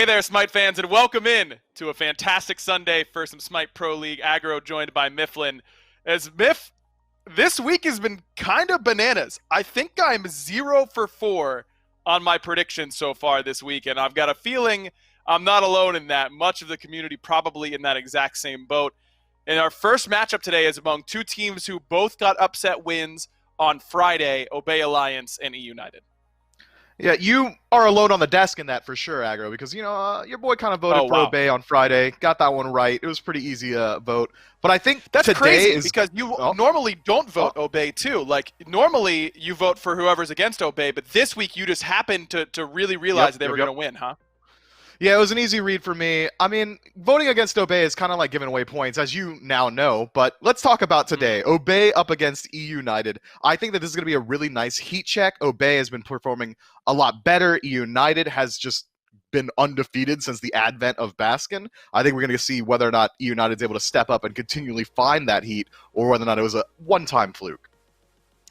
Hey there, Smite fans, and welcome in to a fantastic Sunday for some Smite Pro League aggro, joined by Mifflin. As Miff, this week has been kind of bananas. I think I'm 0 for 4 on my predictions so far this week, and I've got a feeling I'm not alone in that. Much of the community probably in that exact same boat. And our first matchup today is among two teams who both got upset wins on Friday, Obey Alliance and eUnited. Yeah, you are alone on the desk in that for sure, Aggro, because, your boy kind of voted for Obey on Friday. Got that one right. It was pretty easy vote. But I think that's today crazy is... because you normally don't vote Obey, too. Like, normally you vote for whoever's against Obey, but this week you just happened to really realize that they were going to win, huh? Yeah, it was an easy read for me. I mean, voting against Obey is kind of like giving away points, as you now know. But let's talk about today. Obey up against eUnited. I think that this is going to be a really nice heat check. Obey has been performing a lot better. eUnited has just been undefeated since the advent of Baskin. I think we're going to see whether or not eUnited is able to step up and continually find that heat, or whether or not it was a one-time fluke.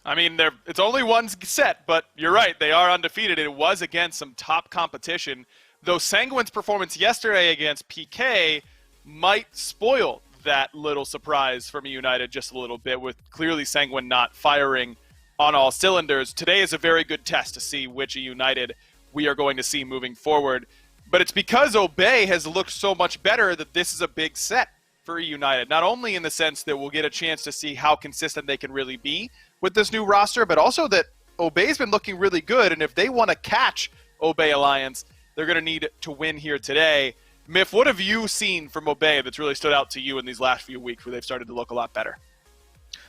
I mean, it's only one set, but you're right. They are undefeated. It was against some top competition. Though Sanguine's performance yesterday against PK might spoil that little surprise from eUnited just a little bit, with clearly Sanguine not firing on all cylinders. Today is a very good test to see which eUnited we are going to see moving forward. But it's because Obey has looked so much better that this is a big set for eUnited. Not only in the sense that we'll get a chance to see how consistent they can really be with this new roster, but also that Obey's been looking really good. And if they want to catch Obey Alliance, they're going to need to win here today. Miff, what have you seen from Obey that's really stood out to you in these last few weeks where they've started to look a lot better?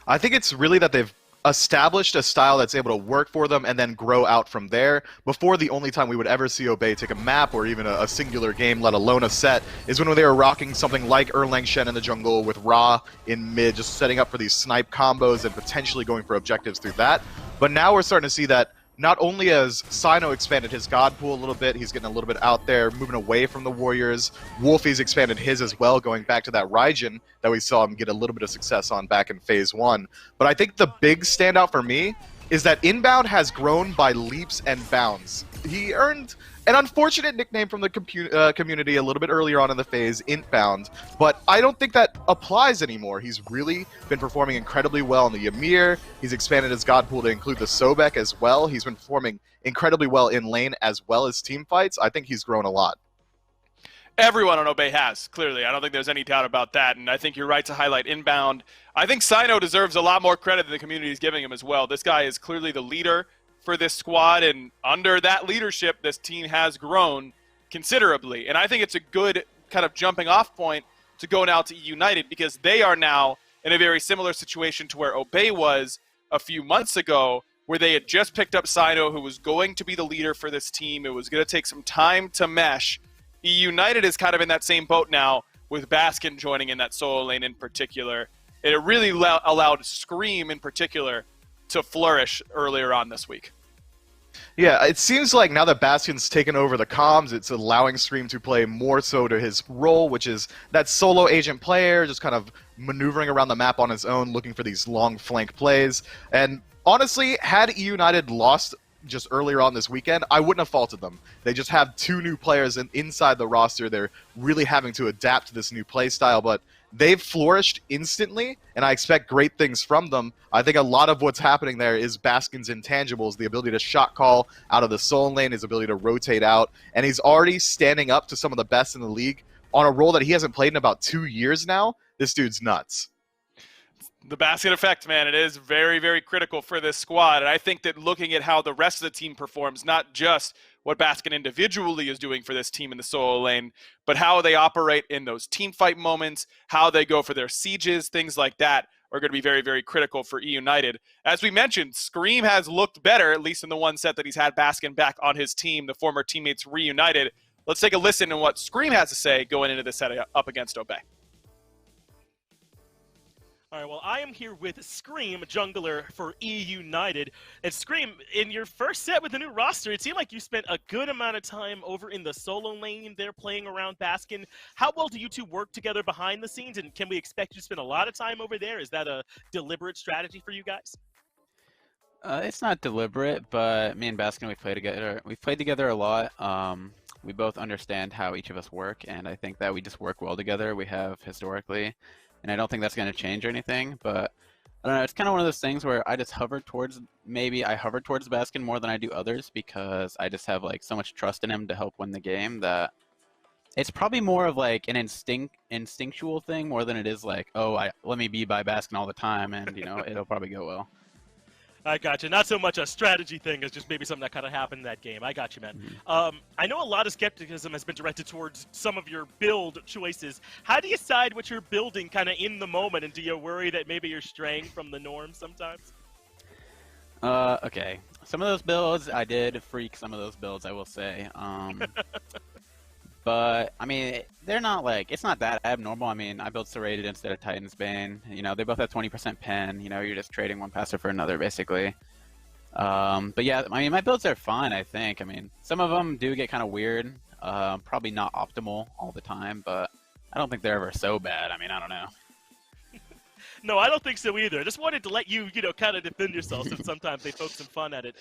I think it's really that they've established a style that's able to work for them and then grow out from there. Before, the only time we would ever see Obey take a map or even a singular game, let alone a set, is when they were rocking something like Erlang Shen in the jungle with Ra in mid, just setting up for these snipe combos and potentially going for objectives through that. But now we're starting to see that not only has Sino expanded his god pool a little bit, he's getting a little bit out there, moving away from the Warriors. Wolfie's expanded his as well, going back to that Raijin that we saw him get a little bit of success on back in Phase 1. But I think the big standout for me is that Inbound has grown by leaps and bounds. He earned an unfortunate nickname from the community a little bit earlier on in the phase, Intbound, but I don't think that applies anymore. He's really been performing incredibly well in the Ymir. He's expanded his god pool to include the Sobek as well. He's been performing incredibly well in lane as well as team fights. I think he's grown a lot. Everyone on Obey has, clearly. I don't think there's any doubt about that, and I think you're right to highlight Inbound. I think Sino deserves a lot more credit than the community is giving him as well. This guy is clearly the leader for this squad, and under that leadership, this team has grown considerably. And I think it's a good kind of jumping off point to go now to eUnited, because they are now in a very similar situation to where Obey was a few months ago, where they had just picked up Sino, who was going to be the leader for this team. It was going to take some time to mesh. eUnited is kind of in that same boat now, with Baskin joining in that solo lane in particular. And it really allowed Scream in particular to flourish earlier on this week. Yeah, it seems like now that Bastion's taken over the comms, it's allowing Scream to play more so to his role, which is that solo agent player, just kind of maneuvering around the map on his own, looking for these long flank plays. And honestly, had eUnited lost just earlier on this weekend, I wouldn't have faulted them. They just have two new players inside the roster. They're really having to adapt to this new play style, but they've flourished instantly, and I expect great things from them. I think a lot of what's happening there is Baskin's intangibles, the ability to shot call out of the soul lane, his ability to rotate out, and he's already standing up to some of the best in the league on a role that he hasn't played in about 2 years now. This dude's nuts. The basket effect, man, it is very, very critical for this squad. And I think that looking at how the rest of the team performs, not just what Baskin individually is doing for this team in the solo lane, but how they operate in those team fight moments, how they go for their sieges, things like that are going to be very, very critical for eUnited. As we mentioned, Scream has looked better, at least in the one set that he's had Baskin back on his team, the former teammates reunited. Let's take a listen to what Scream has to say going into this set up against Obey. All right, well, I am here with Scream, jungler for eUnited. And Scream, in your first set with the new roster, it seemed like you spent a good amount of time over in the solo lane there playing around Baskin. How well do you two work together behind the scenes, and can we expect you to spend a lot of time over there? Is that a deliberate strategy for you guys? It's not deliberate, but me and Baskin, we played together a lot. we both understand how each of us work, and I think that we just work well together. We have historically, and I don't think that's going to change or anything. But I don't know. It's kind of one of those things where I just hover towards I hover towards Baskin more than I do others because I just have like so much trust in him to help win the game that it's probably more of like an instinctual thing more than it is like, oh, let me be by Baskin all the time, and it'll probably go well. I got you. Not so much a strategy thing as just maybe something that kind of happened in that game. I got you, man. I know a lot of skepticism has been directed towards some of your build choices. How do you decide what you're building kind of in the moment, and do you worry that maybe you're straying from the norm sometimes? Okay. Some of those builds, I did freak some of those builds, I will say. But, I mean, they're not like, it's not that abnormal. I mean, I built Serrated instead of Titan's Bane. They both have 20% pen. You're just trading one passive for another, basically. But yeah, I mean, my builds are fine, I think. I mean, some of them do get kind of weird. Probably not optimal all the time, but I don't think they're ever so bad. I mean, I don't know. No, I don't think so either. I just wanted to let you, kind of defend yourself since sometimes they poke some fun at it.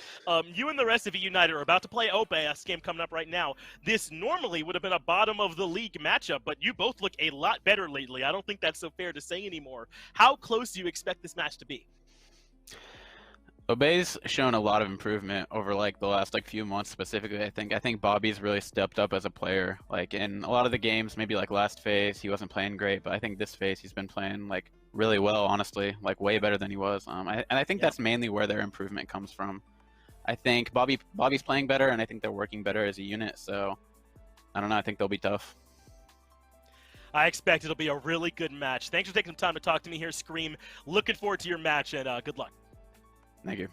You and the rest of eUnited are about to play OBES game coming up right now. This normally would have been a bottom of the league matchup, but you both look a lot better lately. I don't think that's so fair to say anymore. How close do you expect this match to be? Obey's shown a lot of improvement over like the last few months specifically. I think Bobby's really stepped up as a player. Like in a lot of the games, maybe like last phase he wasn't playing great, but I think this phase he's been playing like really well, honestly, like way better than he was. And I think that's mainly where their improvement comes from. I think Bobby's playing better, and I think they're working better as a unit. So I don't know. I think they'll be tough. I expect it'll be a really good match. Thanks for taking some time to talk to me here, Scream. Looking forward to your match, and good luck. Thank you.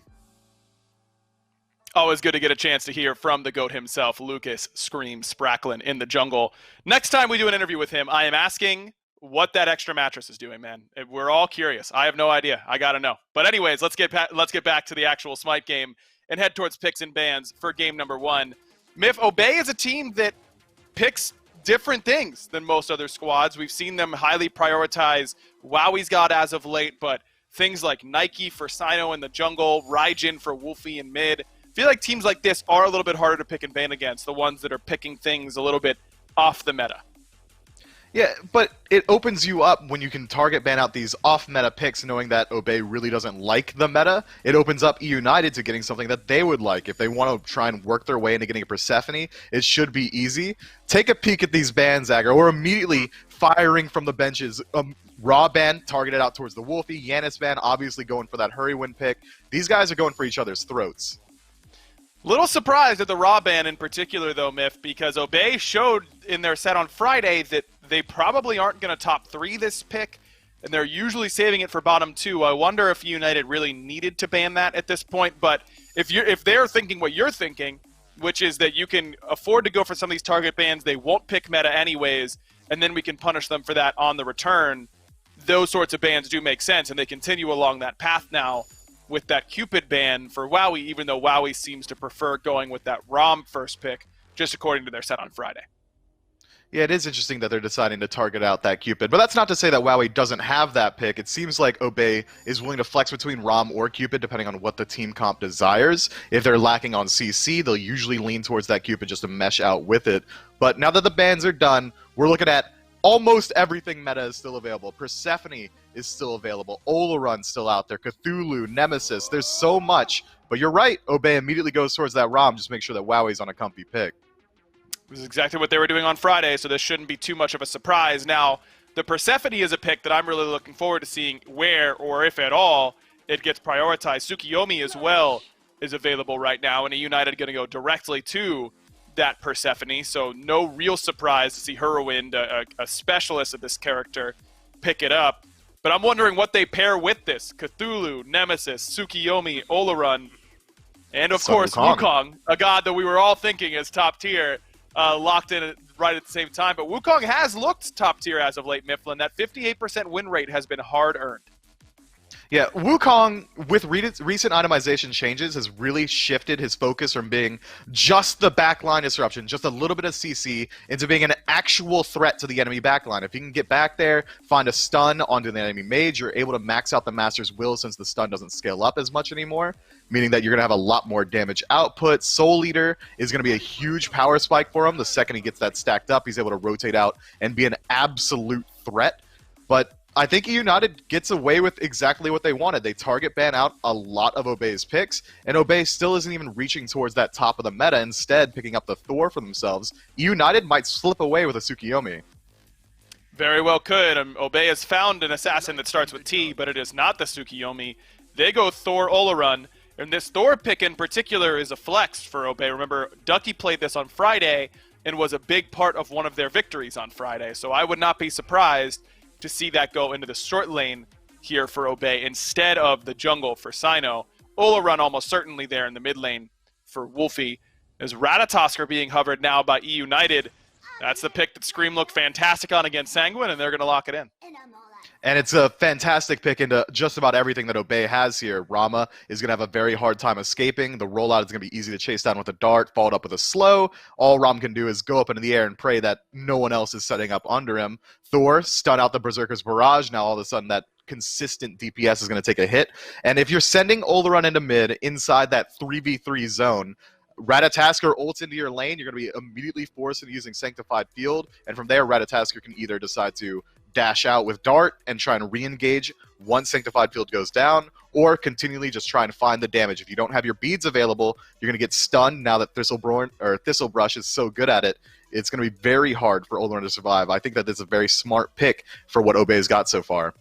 Always good to get a chance to hear from the GOAT himself, Lucas Scream Spracklin in the jungle. Next time we do an interview with him, I am asking what that extra mattress is doing, man. We're all curious. I have no idea. I got to know. But anyways, let's get back to the actual Smite game and head towards picks and bans for game number 1. Myth, Obey is a team that picks different things than most other squads. We've seen them highly prioritize Wowie's God as of late, but things like Nike for Sino in the jungle, Raijin for Wolfie in mid. I feel like teams like this are a little bit harder to pick and ban against, the ones that are picking things a little bit off the meta. Yeah, but it opens you up when you can target ban out these off-meta picks knowing that Obey really doesn't like the meta. It opens up eUnited to getting something that they would like. If they want to try and work their way into getting a Persephone, it should be easy. Take a peek at these bans, Agger, or immediately firing from the benches. Raw ban targeted out towards the Wolfie. Yanis ban obviously going for that hurry win pick. These guys are going for each other's throats. Little surprised at the Raw ban in particular, though, Myth, because Obey showed in their set on Friday that they probably aren't going to top 3 this pick, and they're usually saving it for bottom 2. I wonder if United really needed to ban that at this point, but if they're thinking what you're thinking, which is that you can afford to go for some of these target bans, they won't pick meta anyways, and then we can punish them for that on the return, those sorts of bans do make sense, and they continue along that path now with that Cupid ban for Wowie, even though Wowie seems to prefer going with that ROM first pick, just according to their set on Friday. Yeah, it is interesting that they're deciding to target out that Cupid. But that's not to say that Wowie doesn't have that pick. It seems like Obey is willing to flex between ROM or Cupid depending on what the team comp desires. If they're lacking on CC, they'll usually lean towards that Cupid just to mesh out with it. But now that the bans are done, we're looking at almost everything meta is still available. Persephone is still available. Olorun's still out there. Cthulhu, Nemesis. There's so much. But you're right. Obey immediately goes towards that ROM. Just make sure that Wowie's on a comfy pick. This is exactly what they were doing on Friday, so this shouldn't be too much of a surprise. Now, the Persephone is a pick that I'm really looking forward to seeing where, or if at all, it gets prioritized. Tsukiyomi as well is available right now, and eUnited going to go directly to that Persephone, so no real surprise to see Heroine, a specialist of this character, pick it up. But I'm wondering what they pair with this. Cthulhu, Nemesis, Tsukiyomi, Olorun, and of course Wukong, a god that we were all thinking is top tier, locked in right at the same time. But Wukong has looked top tier as of late, Mifflin. That 58% win rate has been hard earned. Yeah, Wukong, with recent itemization changes, has really shifted his focus from being just the backline disruption, just a little bit of CC, into being an actual threat to the enemy backline. If you can get back there, find a stun onto the enemy mage, you're able to max out the Master's Will since the stun doesn't scale up as much anymore, meaning that you're going to have a lot more damage output. Soul Eater is going to be a huge power spike for him. The second he gets that stacked up, he's able to rotate out and be an absolute threat. But I think eUnited gets away with exactly what they wanted. They target ban out a lot of Obey's picks, and Obey still isn't even reaching towards that top of the meta, instead picking up the Thor for themselves. eUnited might slip away with a Tsukiyomi. Very well could. Obey has found an assassin that starts with T, but it is not the Tsukiyomi. They go Thor Olorun, and this Thor pick in particular is a flex for Obey. Remember, Ducky played this on Friday and was a big part of one of their victories on Friday, so I would not be surprised to see that go into the short lane here for Obey instead of the jungle for Sino. Olorun almost certainly there in the mid lane for Wolfie. As Ratatosk being hovered now by eUnited. That's the pick that Scream looked fantastic on against Sanguine, and they're going to lock it in. And it's a fantastic pick into just about everything that Obey has here. Rama is going to have a very hard time escaping. The rollout is going to be easy to chase down with a dart, followed up with a slow. All Ram can do is go up into the air and pray that no one else is setting up under him. Thor, stun out the Berserker's Barrage. Now all of a sudden that consistent DPS is going to take a hit. And if you're sending Olorun into mid inside that 3v3 zone, Ratatasker ults into your lane, you're going to be immediately forced into using Sanctified Field. And from there, Ratatasker can either decide to dash out with Dart and try and re-engage once Sanctified Field goes down, or continually just try and find the damage. If you don't have your beads available, you're going to get stunned now that Thistlebrush is so good at it. It's going to be very hard for Olorun to survive. I think that this is a very smart pick for what Obey's got so far.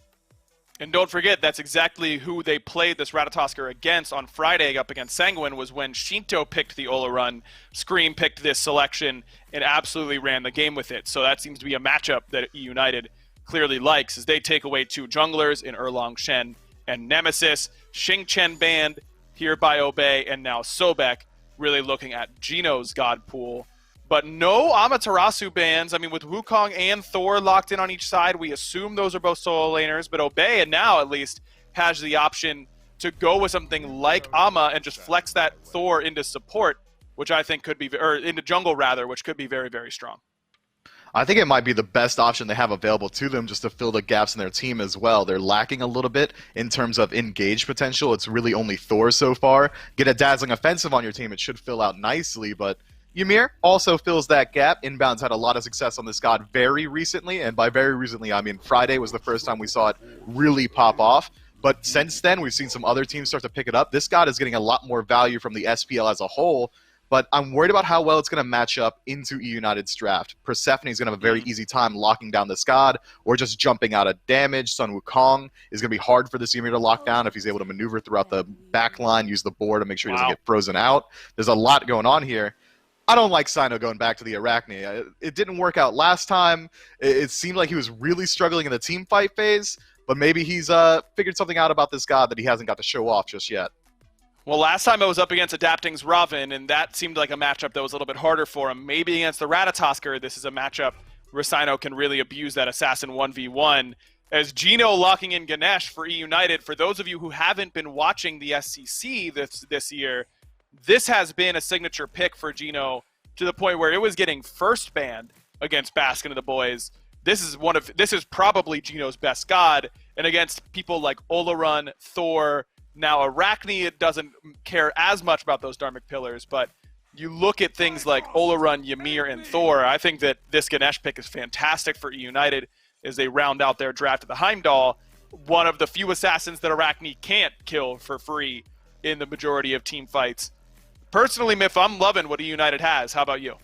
And don't forget, that's exactly who they played this Ratatosker against on Friday up against Sanguine, was when Shinto picked the Olorun, Scream picked this selection, and absolutely ran the game with it. So that seems to be a matchup that eUnited clearly likes, as they take away two junglers in Erlong Shen and Nemesis. Xing Chen banned here by Obey, and now Sobek really looking at Geno's God pool. But no Amaterasu bans. I mean, with Wukong and Thor locked in on each side, we assume those are both solo laners, but Obey, and now at least, has the option to go with something like Ama and just flex that Thor into support, which I think could be, or into jungle rather, which could be very, very strong. I think it might be the best option they have available to them just to fill the gaps in their team as well. They're lacking a little bit in terms of engage potential. It's really only Thor so far. Get a dazzling offensive on your team, it should fill out nicely, but Ymir also fills that gap. Inbound's had a lot of success on this god very recently, and by very recently, I mean Friday was the first time we saw it really pop off. But since then, we've seen some other teams start to pick it up. This god is getting a lot more value from the SPL as a whole, but I'm worried about how well it's going to match up into eUnited's draft. Persephone is going to have a very easy time locking down this god, or just jumping out of damage. Sun Wukong is going to be hard for this Ymir to lock down if he's able to maneuver throughout the back line, use the board to make sure he doesn't get frozen out. There's a lot going on here. I don't like Sino going back to the Arachne. It didn't work out last time. It seemed like he was really struggling in the team fight phase, but maybe he's figured something out about this god that he hasn't got to show off just yet. Well, last time I was up against Adapting's Ravin, and that seemed like a matchup that was a little bit harder for him. Maybe against the Ratatosker, this is a matchup where Sino can really abuse that Assassin 1v1. As Geno locking in Ganesh for eUnited, for those of you who haven't been watching the SCC this year, this has been a signature pick for Geno to the point where it was getting first banned against Baskin and the boys. This is probably Geno's best god, and against people like Olorun, Thor, now Arachne, it doesn't care as much about those Dharmic pillars, but you look at things like Olorun, Ymir, and Thor, I think that this Ganesh pick is fantastic for eUnited as they round out their draft of the Heimdall, one of the few assassins that Arachne can't kill for free in the majority of team fights. Personally, Miff, I'm loving what eUnited has. How about you?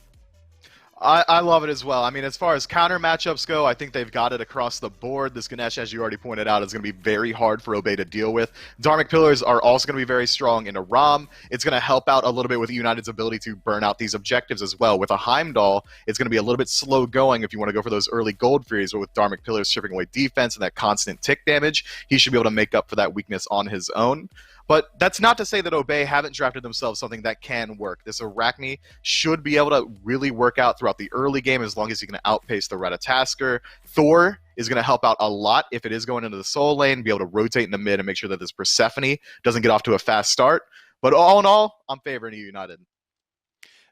I love it as well. I mean, as far as counter matchups go, I think they've got it across the board. This Ganesh, as you already pointed out, is going to be very hard for Obey to deal with. Dharmic Pillars are also going to be very strong in a Ram. It's going to help out a little bit with United's ability to burn out these objectives as well. With a Heimdall, it's going to be a little bit slow going if you want to go for those early gold Furies, but with Dharmic Pillars stripping away defense and that constant tick damage, he should be able to make up for that weakness on his own. But that's not to say that Obey haven't drafted themselves something that can work. This Arachne should be able to really work out throughout the early game as long as he can outpace the Ratatasker. Thor is going to help out a lot if it is going into the soul lane, be able to rotate in the mid and make sure that this Persephone doesn't get off to a fast start. But all in all, I'm favoring eUnited.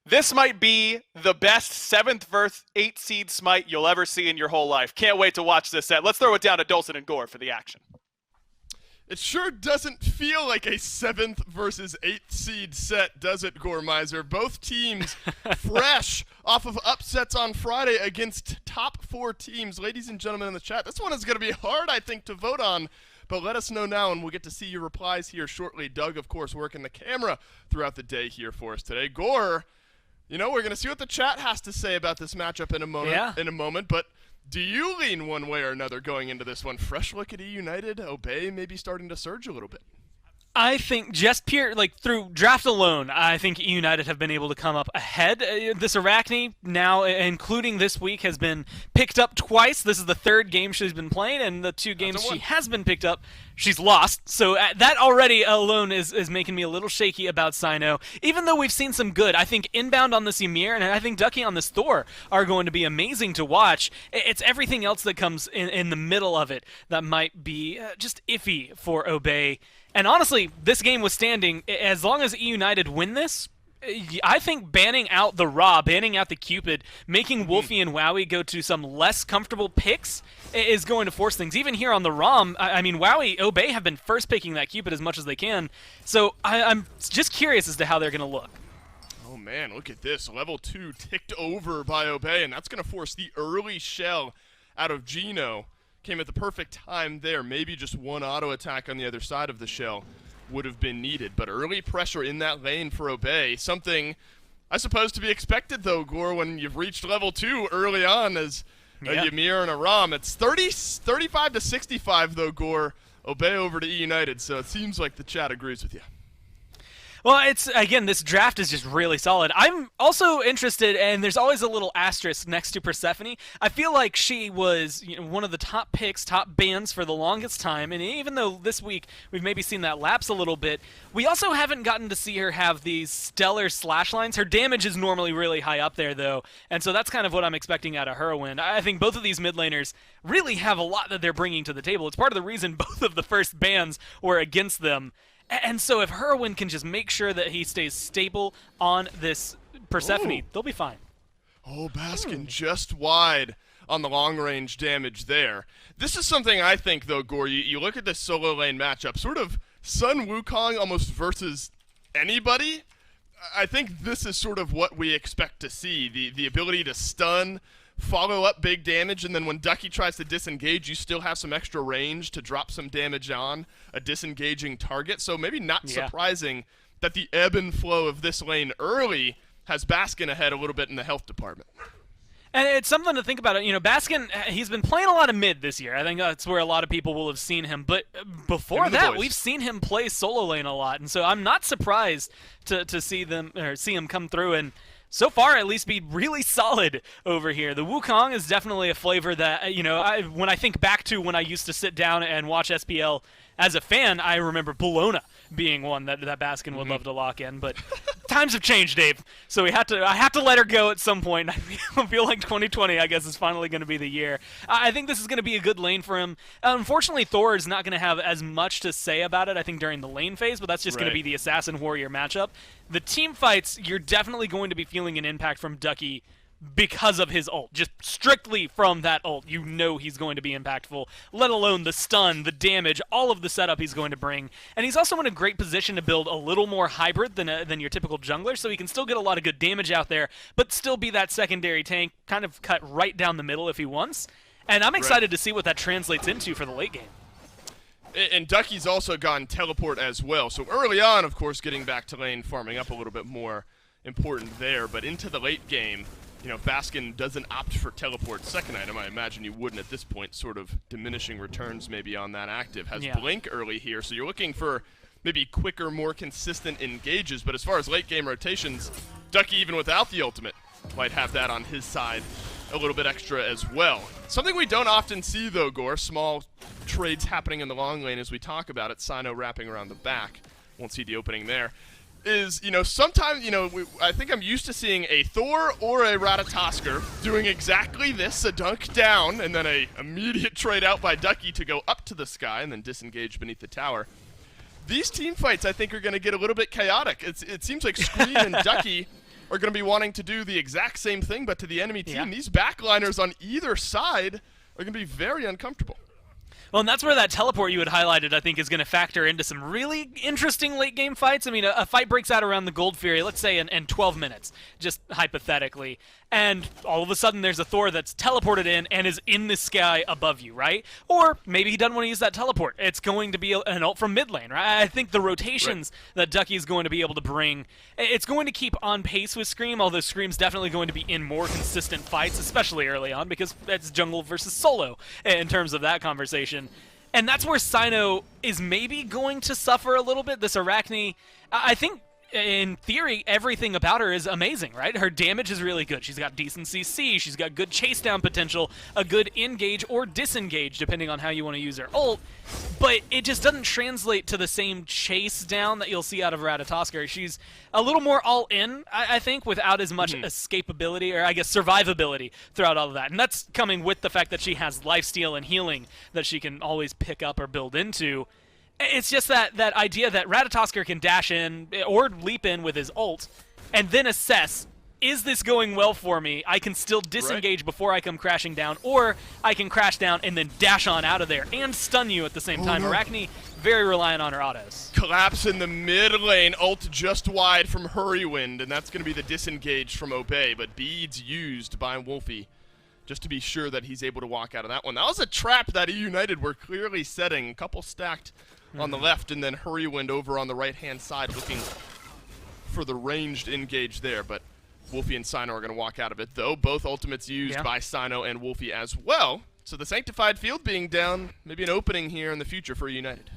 This might be the best 7th versus 8th seed Smite you'll ever see in your whole life. Can't wait to watch this set. Let's throw it down to Dolson and Gore for the action. It sure doesn't feel like a 7th versus 8th seed set, does it, Gormizer? Both teams fresh off of upsets on Friday against top 4 teams. Ladies and gentlemen in the chat, this one is going to be hard, I think, to vote on. But let us know now, and we'll get to see your replies here shortly. Doug, of course, working the camera throughout the day here for us today. Gore, you know, we're going to see what the chat has to say about this matchup in a moment, but do you lean one way or another going into this one? Fresh look at eUnited, Obey maybe starting to surge a little bit. I think just through draft alone, I think eUnited have been able to come up ahead. This Arachne, now including this week, has been picked up twice. This is the 3rd game she's been playing, and the 2 games she has been picked up, she's lost. So that already alone is making me a little shaky about Sino. Even though we've seen some good, I think Inbound on this Ymir and I think Ducky on this Thor are going to be amazing to watch. It's everything else that comes in the middle of it that might be just iffy for Obey. And honestly, this game withstanding, as long as eUnited win this, I think banning out the Ra, banning out the Cupid, making Wolfie and Wowie go to some less comfortable picks is going to force things. Even here on the ROM, I mean, Wowie, Obey have been first picking that Cupid as much as they can. So I'm just curious as to how they're going to look. Oh man, look at this. Level 2 ticked over by Obey, and that's going to force the early shell out of Geno. Came at the perfect time there. Maybe just one auto attack on the other side of the shell would have been needed. But early pressure in that lane for Obey, something I suppose to be expected though, Gore, when you've reached level 2 early on as a Ymir and a Ram. It's 35 to 65 though, Gore. Obey over to eUnited, so it seems like the chat agrees with you. Well, again, this draft is just really solid. I'm also interested, and there's always a little asterisk next to Persephone. I feel like she was one of the top picks, top bans for the longest time, and even though this week we've maybe seen that lapse a little bit, we also haven't gotten to see her have these stellar slash lines. Her damage is normally really high up there, though, and so that's kind of what I'm expecting out of Heroine. I think both of these mid laners really have a lot that they're bringing to the table. It's part of the reason both of the first bans were against them. And so if Heroine can just make sure that he stays stable on this Persephone, they'll be fine. Oh, Baskin just wide on the long-range damage there. This is something I think, though, Gore, you look at this solo lane matchup, sort of Sun Wukong almost versus anybody. I think this is sort of what we expect to see, the ability to stun, follow up big damage, and then when Ducky tries to disengage, you still have some extra range to drop some damage on a disengaging target. So maybe not surprising that the ebb and flow of this lane early has Baskin ahead a little bit in the health department. And it's something to think about. Baskin, he's been playing a lot of mid this year. I think that's where a lot of people will have seen him. But before that, we've seen him play solo lane a lot. And so I'm not surprised to see him come through and so far, at least, be really solid over here. The Wukong is definitely a flavor that, when I think back to when I used to sit down and watch SPL as a fan, I remember Bologna being one that Baskin would love to lock in. But times have changed, Dave. So I have to let her go at some point. I feel like 2020, I guess, is finally going to be the year. I think this is going to be a good lane for him. Unfortunately, Thor is not going to have as much to say about it, I think, during the lane phase, but that's just going to be the Assassin-Warrior matchup. The team fights, you're definitely going to be feeling an impact from Ducky because of his ult. Just strictly from that ult, you know he's going to be impactful, let alone the stun, the damage, all of the setup he's going to bring. And he's also in a great position to build a little more hybrid than your typical jungler, so he can still get a lot of good damage out there, but still be that secondary tank, kind of cut right down the middle if he wants. And I'm excited to see what that translates into for the late game. And Ducky's also gone teleport as well. So early on, of course, getting back to lane, farming up a little bit more important there. But into the late game, Baskin doesn't opt for teleport second item. I imagine you wouldn't at this point, sort of diminishing returns maybe on that active. Has Blink early here, so you're looking for maybe quicker, more consistent engages. But as far as late game rotations, Ducky, even without the ultimate, might have that on his side a little bit extra as well. Something we don't often see, though, Gore, small trades happening in the long lane as we talk about it, Sino wrapping around the back won't see the opening there, is, sometimes, I think I'm used to seeing a Thor or a Ratatosker doing exactly this, a dunk down, and then a immediate trade out by Ducky to go up to the sky and then disengage beneath the tower. These team fights, I think, are going to get a little bit chaotic. It seems like Scream and Ducky are going to be wanting to do the exact same thing, but to the enemy team. Yeah. These backliners on either side are going to be very uncomfortable. Well, and that's where that teleport you had highlighted, I think, is going to factor into some really interesting late-game fights. I mean, a fight breaks out around the Gold Fury, let's say in 12 minutes, just hypothetically, and all of a sudden there's a Thor that's teleported in and is in the sky above you, right? Or maybe he doesn't want to use that teleport. It's going to be an ult from mid lane, right? I think the rotations that Ducky is going to be able to bring, it's going to keep on pace with Scream, although Scream's definitely going to be in more consistent fights, especially early on, because that's jungle versus solo in terms of that conversation. And that's where Sino is maybe going to suffer a little bit. This Arachne, I think, in theory, everything about her is amazing, right? Her damage is really good. She's got decent CC. She's got good chase down potential, a good engage or disengage, depending on how you want to use her ult. But it just doesn't translate to the same chase down that you'll see out of Ratatosker. She's a little more all-in, I think, without as much escapability, or I guess survivability throughout all of that. And that's coming with the fact that she has lifesteal and healing that she can always pick up or build into. It's just that idea that Ratatosker can dash in or leap in with his ult and then assess, is this going well for me? I can still disengage before I come crashing down, or I can crash down and then dash on out of there and stun you at the same time. Arachne, very reliant on her autos. Collapse in the mid lane, ult just wide from Hurrywind, and that's going to be the disengage from Obey, but beads used by Wolfie just to be sure that he's able to walk out of that one. That was a trap that eUnited were clearly setting, a couple stacked on the left, and then Hurrywind over on the right-hand side looking for the ranged engage there, but Wolfie and Sino are going to walk out of it, though. Both ultimates used by Sino and Wolfie as well. So the Sanctified Field being down, maybe an opening here in the future for United.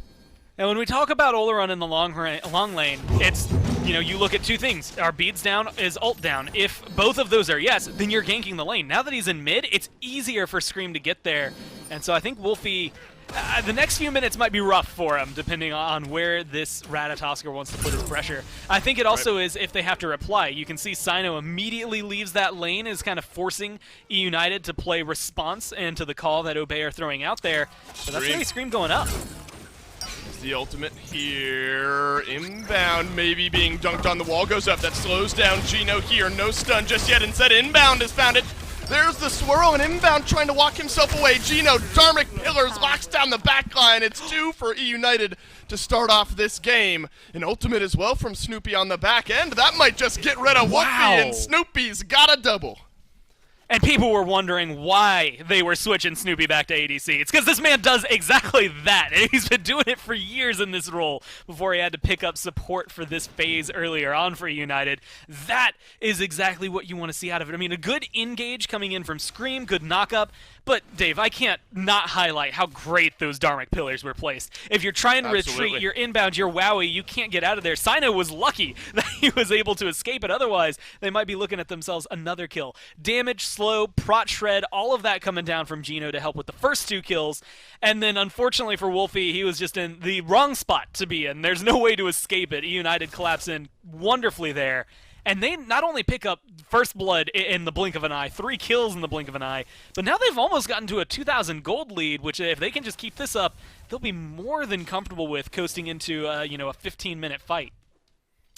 And when we talk about Oleron in the long lane, it's, you look at two things. Are beads down? Is ult down? If both of those are yes, then you're ganking the lane. Now that he's in mid, it's easier for Scream to get there. And so I think Wolfie, the next few minutes might be rough for him, depending on where this Ratatosker wants to put his pressure. I think it also is if they have to reply. You can see Sino immediately leaves that lane, is kind of forcing eUnited to play response and to the call that Obey are throwing out there. So that's really Scream going up. The ultimate here, inbound maybe being dunked on the wall, goes up, that slows down Gino here, no stun just yet, instead inbound has found it. There's the swirl, and inbound trying to walk himself away. Gino, Dharmic Pillars, locks down the back line. It's 2 for eUnited to start off this game. An ultimate as well from Snoopy on the back end. That might just get rid of Wolfie, and Snoopy's got a double. And people were wondering why they were switching Snoopy back to ADC. It's because this man does exactly that. And he's been doing it for years in this role before he had to pick up support for this phase earlier on for United. That is exactly what you want to see out of it. I mean, a good engage coming in from Scream, good knock-up. But, Dave, I can't not highlight how great those Dharmic Pillars were placed. If you're trying to retreat, you're inbound, you're wowie, you can't get out of there. Sino was lucky that he was able to escape it. Otherwise, they might be looking at themselves another kill. Damage, slow, prot shred, all of that coming down from Gino to help with the first 2 kills. And then, unfortunately for Wolfie, he was just in the wrong spot to be in. There's no way to escape it. eUnited collapse in wonderfully there. And they not only pick up first blood in the blink of an eye, 3 kills in the blink of an eye, but now they've almost gotten to a 2,000 gold lead, which if they can just keep this up, they'll be more than comfortable with coasting into a 15-minute fight.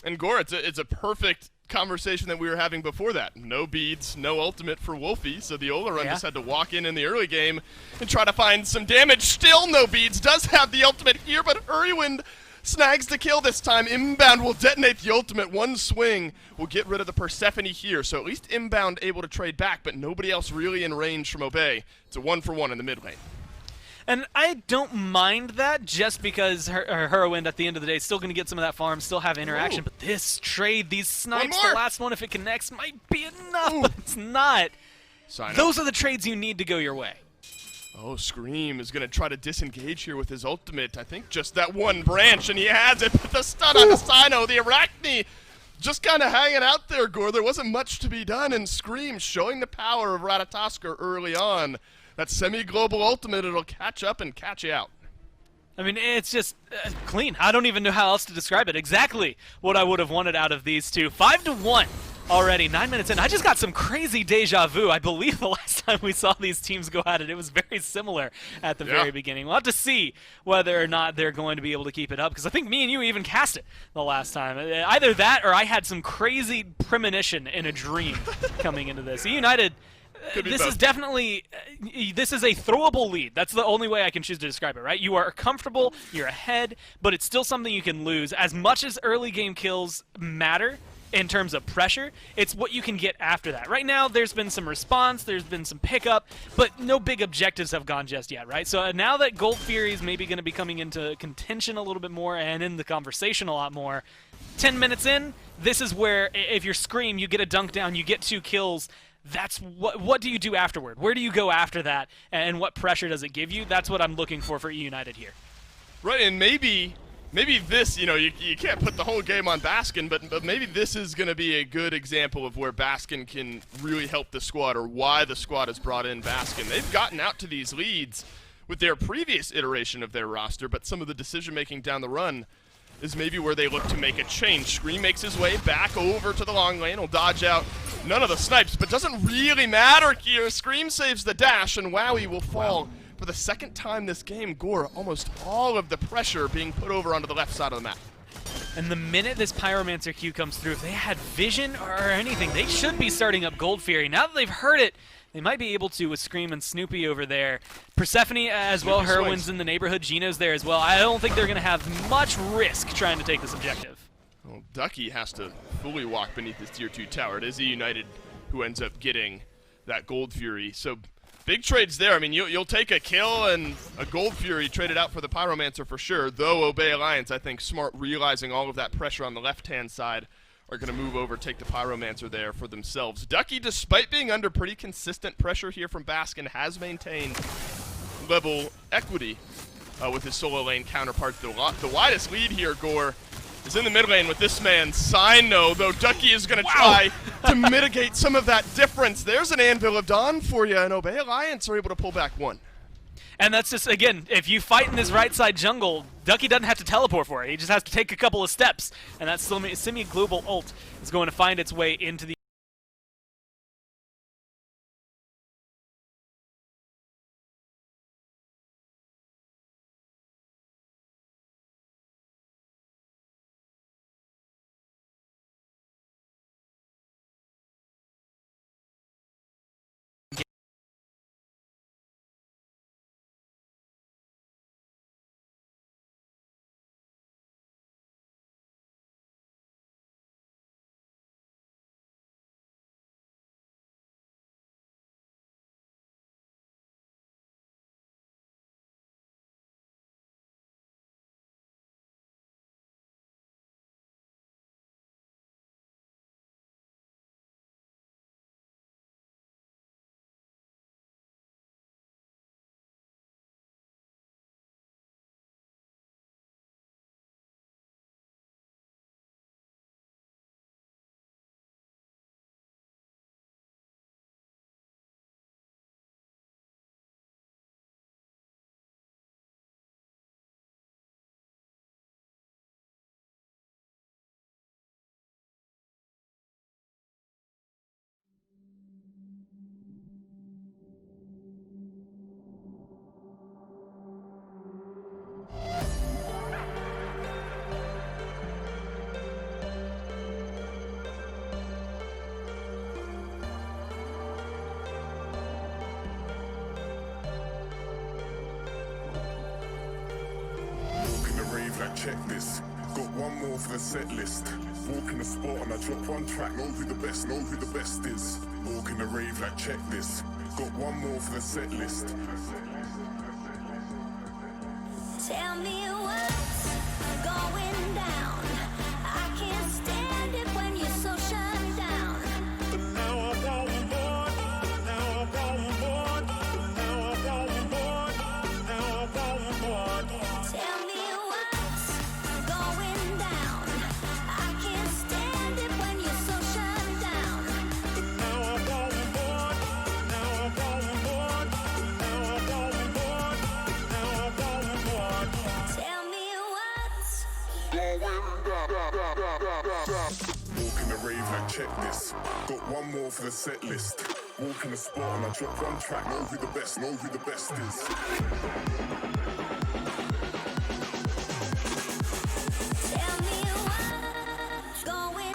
And Gore, it's a perfect conversation that we were having before that. No beads, no ultimate for Wolfie, so the Oleron just had to walk in the early game and try to find some damage. Still no beads, does have the ultimate here, but Hurrywind snags the kill this time. Inbound will detonate the ultimate. One swing will get rid of the Persephone here. So at least Inbound able to trade back, but nobody else really in range from Obey. It's a 1-for-1 in the mid lane. And I don't mind that just because Hurrywind at the end of the day is still going to get some of that farm, still have interaction. But this trade, these snipes, the last one, if it connects, might be enough, but it's not. Those are the trades you need to go your way. Oh, Scream is going to try to disengage here with his ultimate. I think just that one branch, and he has it. But the stun on the Sino, the Arachne, just kind of hanging out there, Gore. There wasn't much to be done, and Scream showing the power of Ratatosker early on. That semi-global ultimate, it'll catch up and catch you out. I mean, it's just clean. I don't even know how else to describe it. Exactly what I would have wanted out of these two. 5-1 already, 9 minutes in. I just got some crazy deja vu. I believe the last time we saw these teams go at it, it was very similar at the very beginning. We'll have to see whether or not they're going to be able to keep it up, because I think me and you even cast it the last time. Either that or I had some crazy premonition in a dream coming into this. eUnited... This is definitely, this is a throwable lead. That's the only way I can choose to describe it, right? You are comfortable, you're ahead, but it's still something you can lose. As much as early game kills matter in terms of pressure, it's what you can get after that. Right now, there's been some response, there's been some pickup, but no big objectives have gone just yet, right? So now that Gold Fury is maybe going to be coming into contention a little bit more and in the conversation a lot more, 10 minutes in, this is where, if you're Scream, you get a dunk down, you get 2 kills, that's what do you do afterward? Where do you go after that, and what pressure does it give you? That's what I'm looking for eUnited here. Right, and maybe this, you can't put the whole game on Baskin, but maybe this is going to be a good example of where Baskin can really help the squad, or why the squad has brought in Baskin. They've gotten out to these leads with their previous iteration of their roster, but some of the decision-making down the run is maybe where they look to make a change. Scream makes his way back over to the long lane, will dodge out none of the snipes, but doesn't really matter here. Scream saves the dash, and Wowie will fall for the second time this game. Gore, almost all of the pressure being put over onto the left side of the map. And the minute this Pyromancer Q comes through, if they had vision or anything, they should be starting up Gold Fury. Now that they've heard it, they might be able to with Scream and Snoopy over there. Persephone as well, Herwin's in the neighborhood, Gino's there as well. I don't think they're going to have much risk trying to take this objective. Well, Ducky has to fully walk beneath his tier 2 tower. It is eUnited who ends up getting that Gold Fury. So big trades there. I mean, you'll take a kill and a Gold Fury traded out for the Pyromancer for sure, though Obey Alliance, I think, smart, realizing all of that pressure on the left-hand side, are going to move over, take the Pyromancer there for themselves. Ducky, despite being under pretty consistent pressure here from Baskin, has maintained level equity with his solo lane counterpart. The widest lead here, Gore, is in the mid lane with this man, Sino, though Ducky is going to try to mitigate some of that difference. There's an Anvil of Dawn for you, and Obey Alliance are able to pull back 1. And that's just, again, if you fight in this right side jungle, Ducky doesn't have to teleport for it. He just has to take a couple of steps. And that semi-global ult is going to find its way into the... Check this. Got one more for the set list. Walk in the spot and I drop one track. Know who the best is. Walk in the rave like check this. Got one more for the set list. Tell me what's going down. I can't stand it when you're so shut down. But now I want more. Now I want more. Now I want more. Now I want more. Tell me what's going down. I can't stand it when you're so shut down. But now I want more. Now I want more. Now I want more. Now I want more. Walk in the rave like check this. Got one more for the set list. Walk in the spot and I drop one track. Know who the best is. Tell me what's going.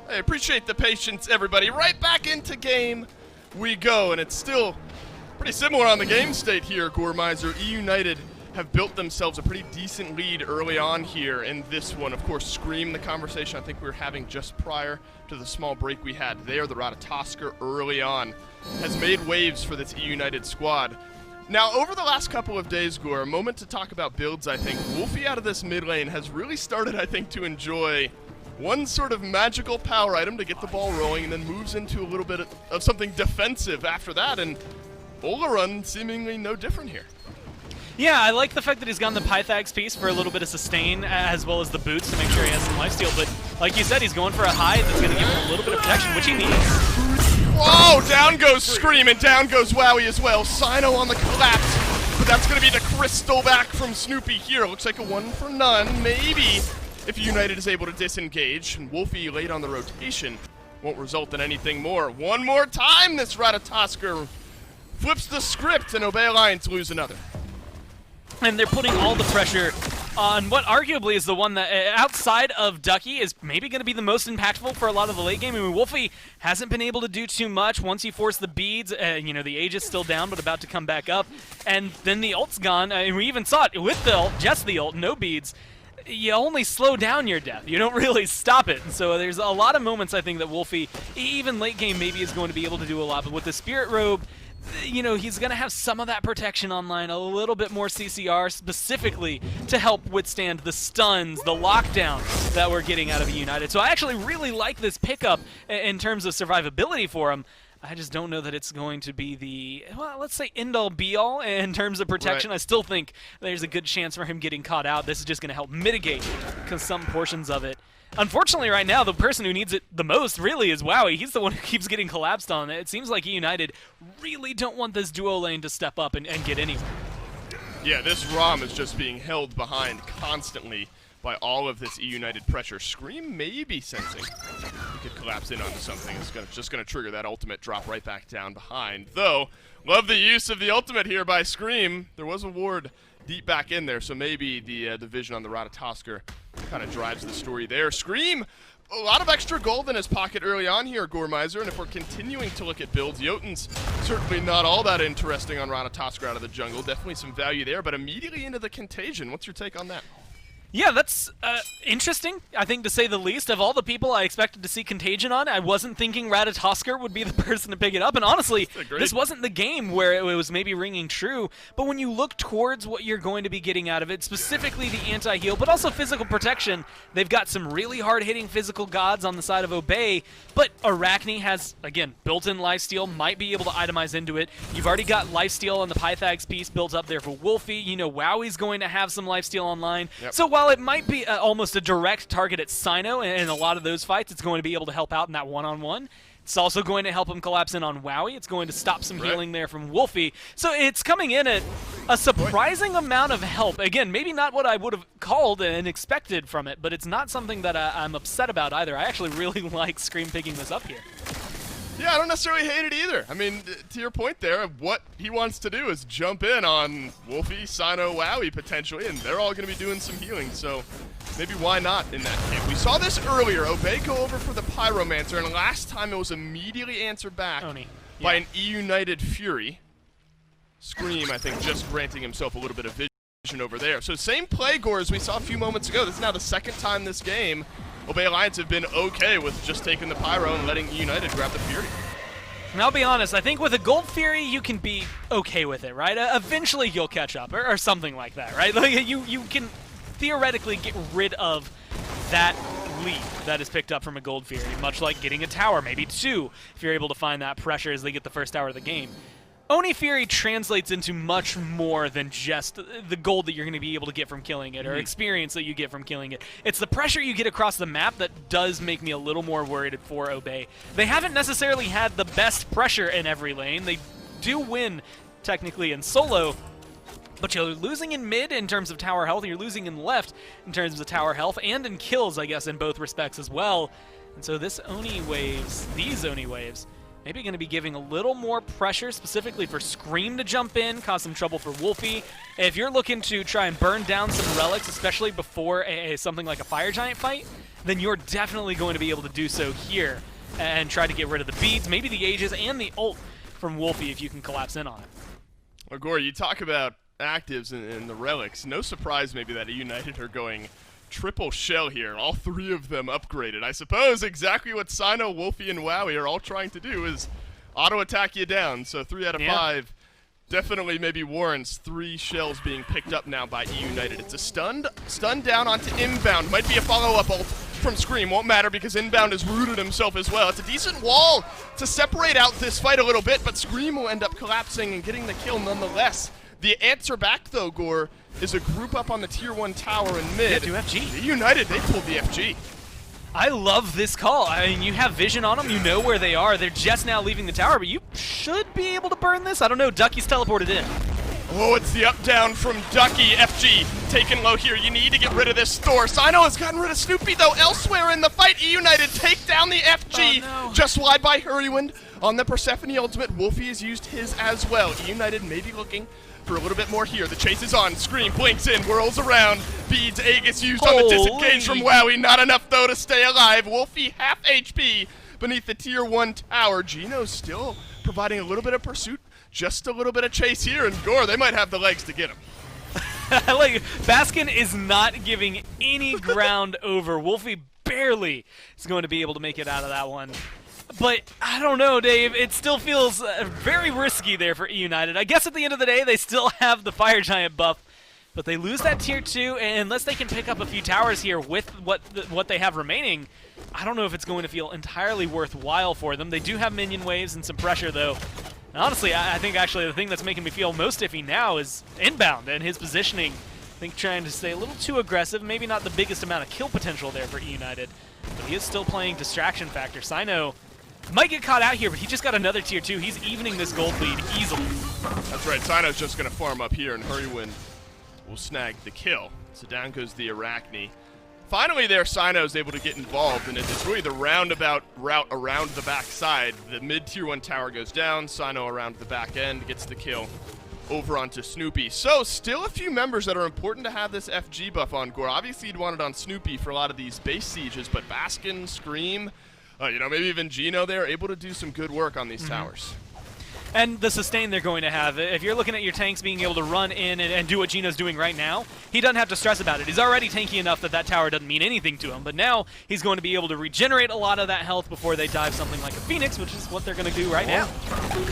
I appreciate the patience, everybody. Right back into game we go, and it's still pretty similar on the game state here, Gormizer. eUnited have built themselves a pretty decent lead early on here in this one. Of course, Scream, the conversation I think we were having just prior to the small break we had there, the Ratatosker early on, has made waves for this eUnited squad. Now, over the last couple of days, Gore, a moment to talk about builds, I think. Wolfie out of this mid lane has really started, I think, to enjoy one sort of magical power item to get the ball rolling, and then moves into a little bit of something defensive after that, and Olarun seemingly no different here. Yeah, I like the fact that he's gotten the Pythax piece for a little bit of sustain, as well as the boots to make sure he has some lifesteal, but like you said, he's going for a hide that's going to give him a little bit of protection, which he needs. Whoa, down goes Scream, and down goes Wowie as well. Sino on the collapse, but that's going to be the crystal back from Snoopy here. Looks like a 1 for none, maybe. If United is able to disengage, and Wolfie late on the rotation won't result in anything more. One more time, this Ratatosker flips the script, and Obey Alliance lose another. And they're putting all the pressure on what arguably is the one that, outside of Ducky, is maybe going to be the most impactful for a lot of the late game. I mean, Wolfie hasn't been able to do too much. Once you force the beads, you know, the Age is still down, but about to come back up. And then the ult's gone. And we even saw it with the ult, just the ult, no beads. You only slow down your death. You don't really stop it. And so there's a lot of moments, I think, that Wolfie, even late game, maybe is going to be able to do a lot. But with the Spirit Robe, you know, he's going to have some of that protection online, a little bit more CCR specifically to help withstand the stuns, the lockdown that we're getting out of eUnited. So I actually really like this pickup in terms of survivability for him. I just don't know that it's going to be the, well, let's say end-all be-all in terms of protection. Right. I still think there's a good chance for him getting caught out. This is just going to help mitigate some portions of it. Unfortunately, right now, the person who needs it the most really is Wowie. He's the one who keeps getting collapsed on. It seems like eUnited really don't want this duo lane to step up and get anywhere. Yeah, this ROM is just being held behind constantly by all of this eUnited pressure. Scream may be sensing he could collapse in onto something. It's just going to trigger that ultimate, drop right back down behind. Though, love the use of the ultimate here by Scream. There was a ward deep back in there, so maybe the vision on the Ratatosker kind of drives the story there. Scream, a lot of extra gold in his pocket early on here, Gormizer, and if we're continuing to look at builds, Jotun's certainly not all that interesting on Ratatosker out of the jungle. Definitely some value there, but immediately into the Contagion. What's your take on that? Yeah, that's interesting, I think, to say the least. Of all the people I expected to see Contagion on, I wasn't thinking Ratatoskr would be the person to pick it up. And honestly, this wasn't the game where it was maybe ringing true. But when you look towards what you're going to be getting out of it, specifically the anti-heal, but also physical protection, they've got some really hard-hitting physical gods on the side of Obey. But Arachne has, again, built-in lifesteal, might be able to itemize into it. You've already got lifesteal on the Pythags piece built up there for Wolfie. You know Wowie's going to have some lifesteal online. Yep. So while it might be almost a direct target at Cyno in a lot of those fights, it's going to be able to help out in that one-on-one. It's also going to help him collapse in on Wowie. It's going to stop some healing there from Wolfie. So it's coming in at a surprising amount of help. Again, maybe not what I would have called and expected from it, but it's not something that I'm upset about either. I actually really like Scream picking this up here. Yeah, I don't necessarily hate it either. I mean, to your point there, what he wants to do is jump in on Wolfie, Cyno, Wowie potentially, and they're all going to be doing some healing, so maybe why not in that case. We saw this earlier. Obey go over for the Pyromancer, and last time it was immediately answered back by an eUnited Fury. Scream, I think, just granting himself a little bit of vision over there. So same play, Gore, as we saw a few moments ago. This is now the second time this game Obey Alliance have been okay with just taking the Pyro and letting eUnited grab the Fury. And I'll be honest, I think with a Gold Fury, you can be okay with it, right? Eventually you'll catch up, or something like that, right? Like you can theoretically get rid of that lead that is picked up from a Gold Fury, much like getting a tower, maybe two, if you're able to find that pressure as they get the first tower of the game. Oni Fury translates into much more than just the gold that you're going to be able to get from killing it or experience that you get from killing it. It's the pressure you get across the map that does make me a little more worried for Obey. They haven't necessarily had the best pressure in every lane. They do win, technically, in solo, but you're losing in mid in terms of tower health, you're losing in left in terms of tower health, and in kills, I guess, in both respects as well. And so these Oni waves, maybe going to be giving a little more pressure, specifically for Scream to jump in, cause some trouble for Wolfie. If you're looking to try and burn down some relics, especially before something like a Fire Giant fight, then you're definitely going to be able to do so here and try to get rid of the beads, maybe the Aegis, and the ult from Wolfie if you can collapse in on it. Well, Gore, you talk about actives and the relics. No surprise maybe that eUnited are going triple shell here, all three of them upgraded. I suppose exactly what Cyno, Wolfie, and Wowie are all trying to do is auto-attack you down. So 3 out of 5 definitely maybe warrants 3 shells being picked up now by eUnited. It's a stun down onto Inbound. Might be a follow-up ult from Scream. Won't matter because Inbound has rooted himself as well. It's a decent wall to separate out this fight a little bit, but Scream will end up collapsing and getting the kill nonetheless. The answer back, though, Gore, is a group up on the Tier 1 tower in mid. Yeah, 2 FG. eUnited, they pulled the FG. I love this call. I mean, you have vision on them. You know where they are. They're just now leaving the tower, but you should be able to burn this. I don't know. Ducky's teleported in. Oh, it's the up-down from Ducky. FG taken low here. You need to get rid of this Thor. Cyno has gotten rid of Snoopy, though. Elsewhere in the fight, eUnited take down the FG. Oh, no. Just wide by Hurrywind on the Persephone ultimate. Wolfie has used his as well. eUnited may be looking for a little bit more here. The chase is on. Scream blinks in, whirls around. Beads, Aegis used on the disengage from Wowie. Not enough, though, to stay alive. Wolfie, half HP beneath the Tier 1 tower. Gino's still providing a little bit of pursuit. Just a little bit of chase here, and Gore, they might have the legs to get him. Like, Baskin is not giving any ground over. Wolfie barely is going to be able to make it out of that one. But I don't know, Dave. It still feels very risky there for eUnited. I guess at the end of the day, they still have the Fire Giant buff, but they lose that Tier 2, and unless they can pick up a few towers here with what they have remaining, I don't know if it's going to feel entirely worthwhile for them. They do have minion waves and some pressure, though. And honestly, I think actually the thing that's making me feel most iffy now is Inbound and his positioning. I think trying to stay a little too aggressive, maybe not the biggest amount of kill potential there for eUnited, but he is still playing distraction factor. Cyno might get caught out here, but he just got another Tier 2. He's evening this gold lead easily. That's right, Cyno's just going to farm up here, and Hurrywind will snag the kill. So down goes the Arachne. Finally there, Cyno's able to get involved, and it's really the roundabout route around the back side. The mid-Tier 1 tower goes down, Cyno around the back end, gets the kill over onto Snoopy. So still a few members that are important to have this FG buff on, Gore. Obviously you'd want it on Snoopy for a lot of these base sieges, but Baskin, Scream, you know, maybe even Gino there, able to do some good work on these towers. And the sustain they're going to have. If you're looking at your tanks being able to run in and do what Gino's doing right now, he doesn't have to stress about it. He's already tanky enough that that tower doesn't mean anything to him, but now he's going to be able to regenerate a lot of that health before they dive something like a Phoenix, which is what they're going to do right now.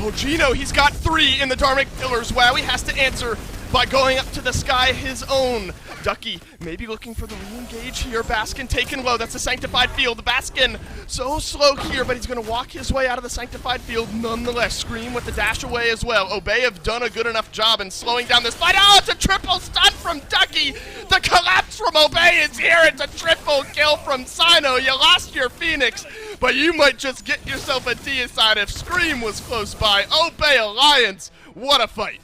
Oh, Gino, he's got 3 in the Dharmic Pillars. Wow, he has to answer by going up to the sky his own. Ducky maybe looking for the re-engage here. Baskin taken low. That's the Sanctified Field. Baskin so slow here, but he's going to walk his way out of the Sanctified Field nonetheless. Scream with the dash away as well. Obey have done a good enough job in slowing down this fight. Oh, it's a triple stun from Ducky. The collapse from Obey is here. It's a triple kill from Sino. You lost your Phoenix, but you might just get yourself a deicide if Scream was close by. Obey Alliance, what a fight.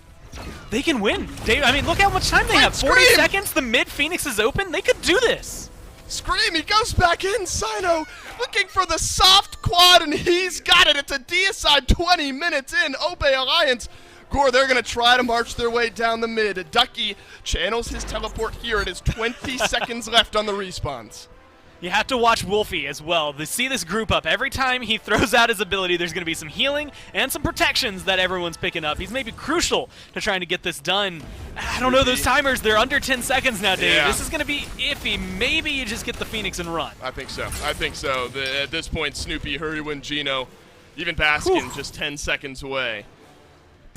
They can win. I mean, look how much time they have. 40 seconds, the mid Phoenix is open. They could do this. Scream, he goes back in. Sino looking for the soft quad, and he's got it. It's a deicide 20 minutes in. Obey Alliance. Gore, they're going to try to march their way down the mid. Ducky channels his teleport here. It is 20 seconds left on the respawns. You have to watch Wolfie as well to see this group up. Every time he throws out his ability, there's going to be some healing and some protections that everyone's picking up. He's maybe crucial to trying to get this done. I don't know those timers. They're under 10 seconds now, Dave. Yeah. This is going to be iffy. Maybe you just get the Phoenix and run. I think so. At this point, Snoopy, Hurrywin, Gino, even Baskin just 10 seconds away.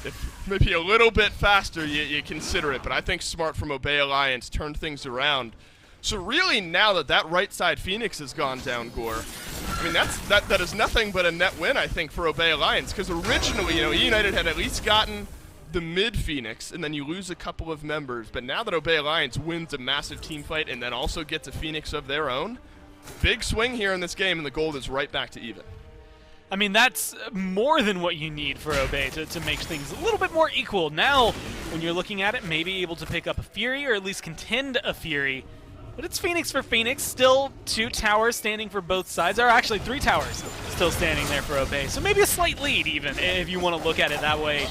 If maybe a little bit faster, you consider it. But I think smart from Obey Alliance turned things around. So really, now that right side Phoenix has gone down, Gore, I mean, that is nothing but a net win, I think, for Obey Alliance. Because originally, eUnited had at least gotten the mid Phoenix, and then you lose a couple of members. But now that Obey Alliance wins a massive team fight and then also gets a Phoenix of their own, big swing here in this game, and the gold is right back to even. I mean, that's more than what you need for Obey to make things a little bit more equal. Now, when you're looking at it, maybe able to pick up a Fury or at least contend a Fury. But it's Phoenix for Phoenix, still 2 towers standing for both sides, or actually 3 towers still standing there for Obey. So maybe a slight lead even, if you want to look at it that way.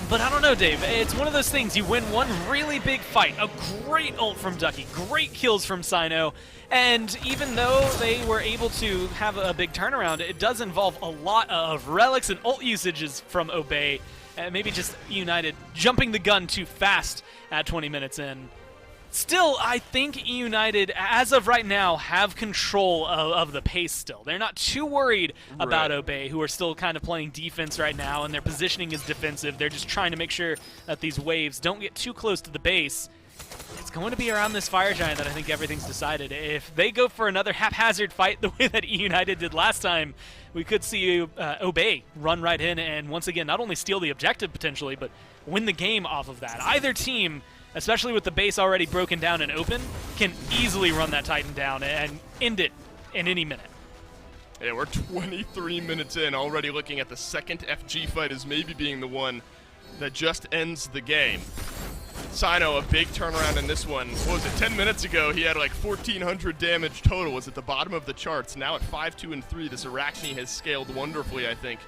But I don't know, Dave. It's one of those things. You win one really big fight, a great ult from Ducky, great kills from Sino, and even though they were able to have a big turnaround, it does involve a lot of relics and ult usages from Obey, and maybe just eUnited jumping the gun too fast at 20 minutes in. Still, I think eUnited, as of right now, have control of the pace still. They're not too worried about Obey, who are still kind of playing defense right now, and their positioning is defensive. They're just trying to make sure that these waves don't get too close to the base. It's going to be around this Fire Giant that I think everything's decided. If they go for another haphazard fight the way that eUnited did last time, we could see Obey run right in and once again not only steal the objective potentially, but win the game off of that. Either team, especially with the base already broken down and open, can easily run that Titan down and end it in any minute. Yeah, we're 23 minutes in, already looking at the second FG fight as maybe being the one that just ends the game. Sino, a big turnaround in this one. What was it, 10 minutes ago, he had like 1,400 damage total, was at the bottom of the charts. Now at 5, 2, and 3, this Arachne has scaled wonderfully, I think,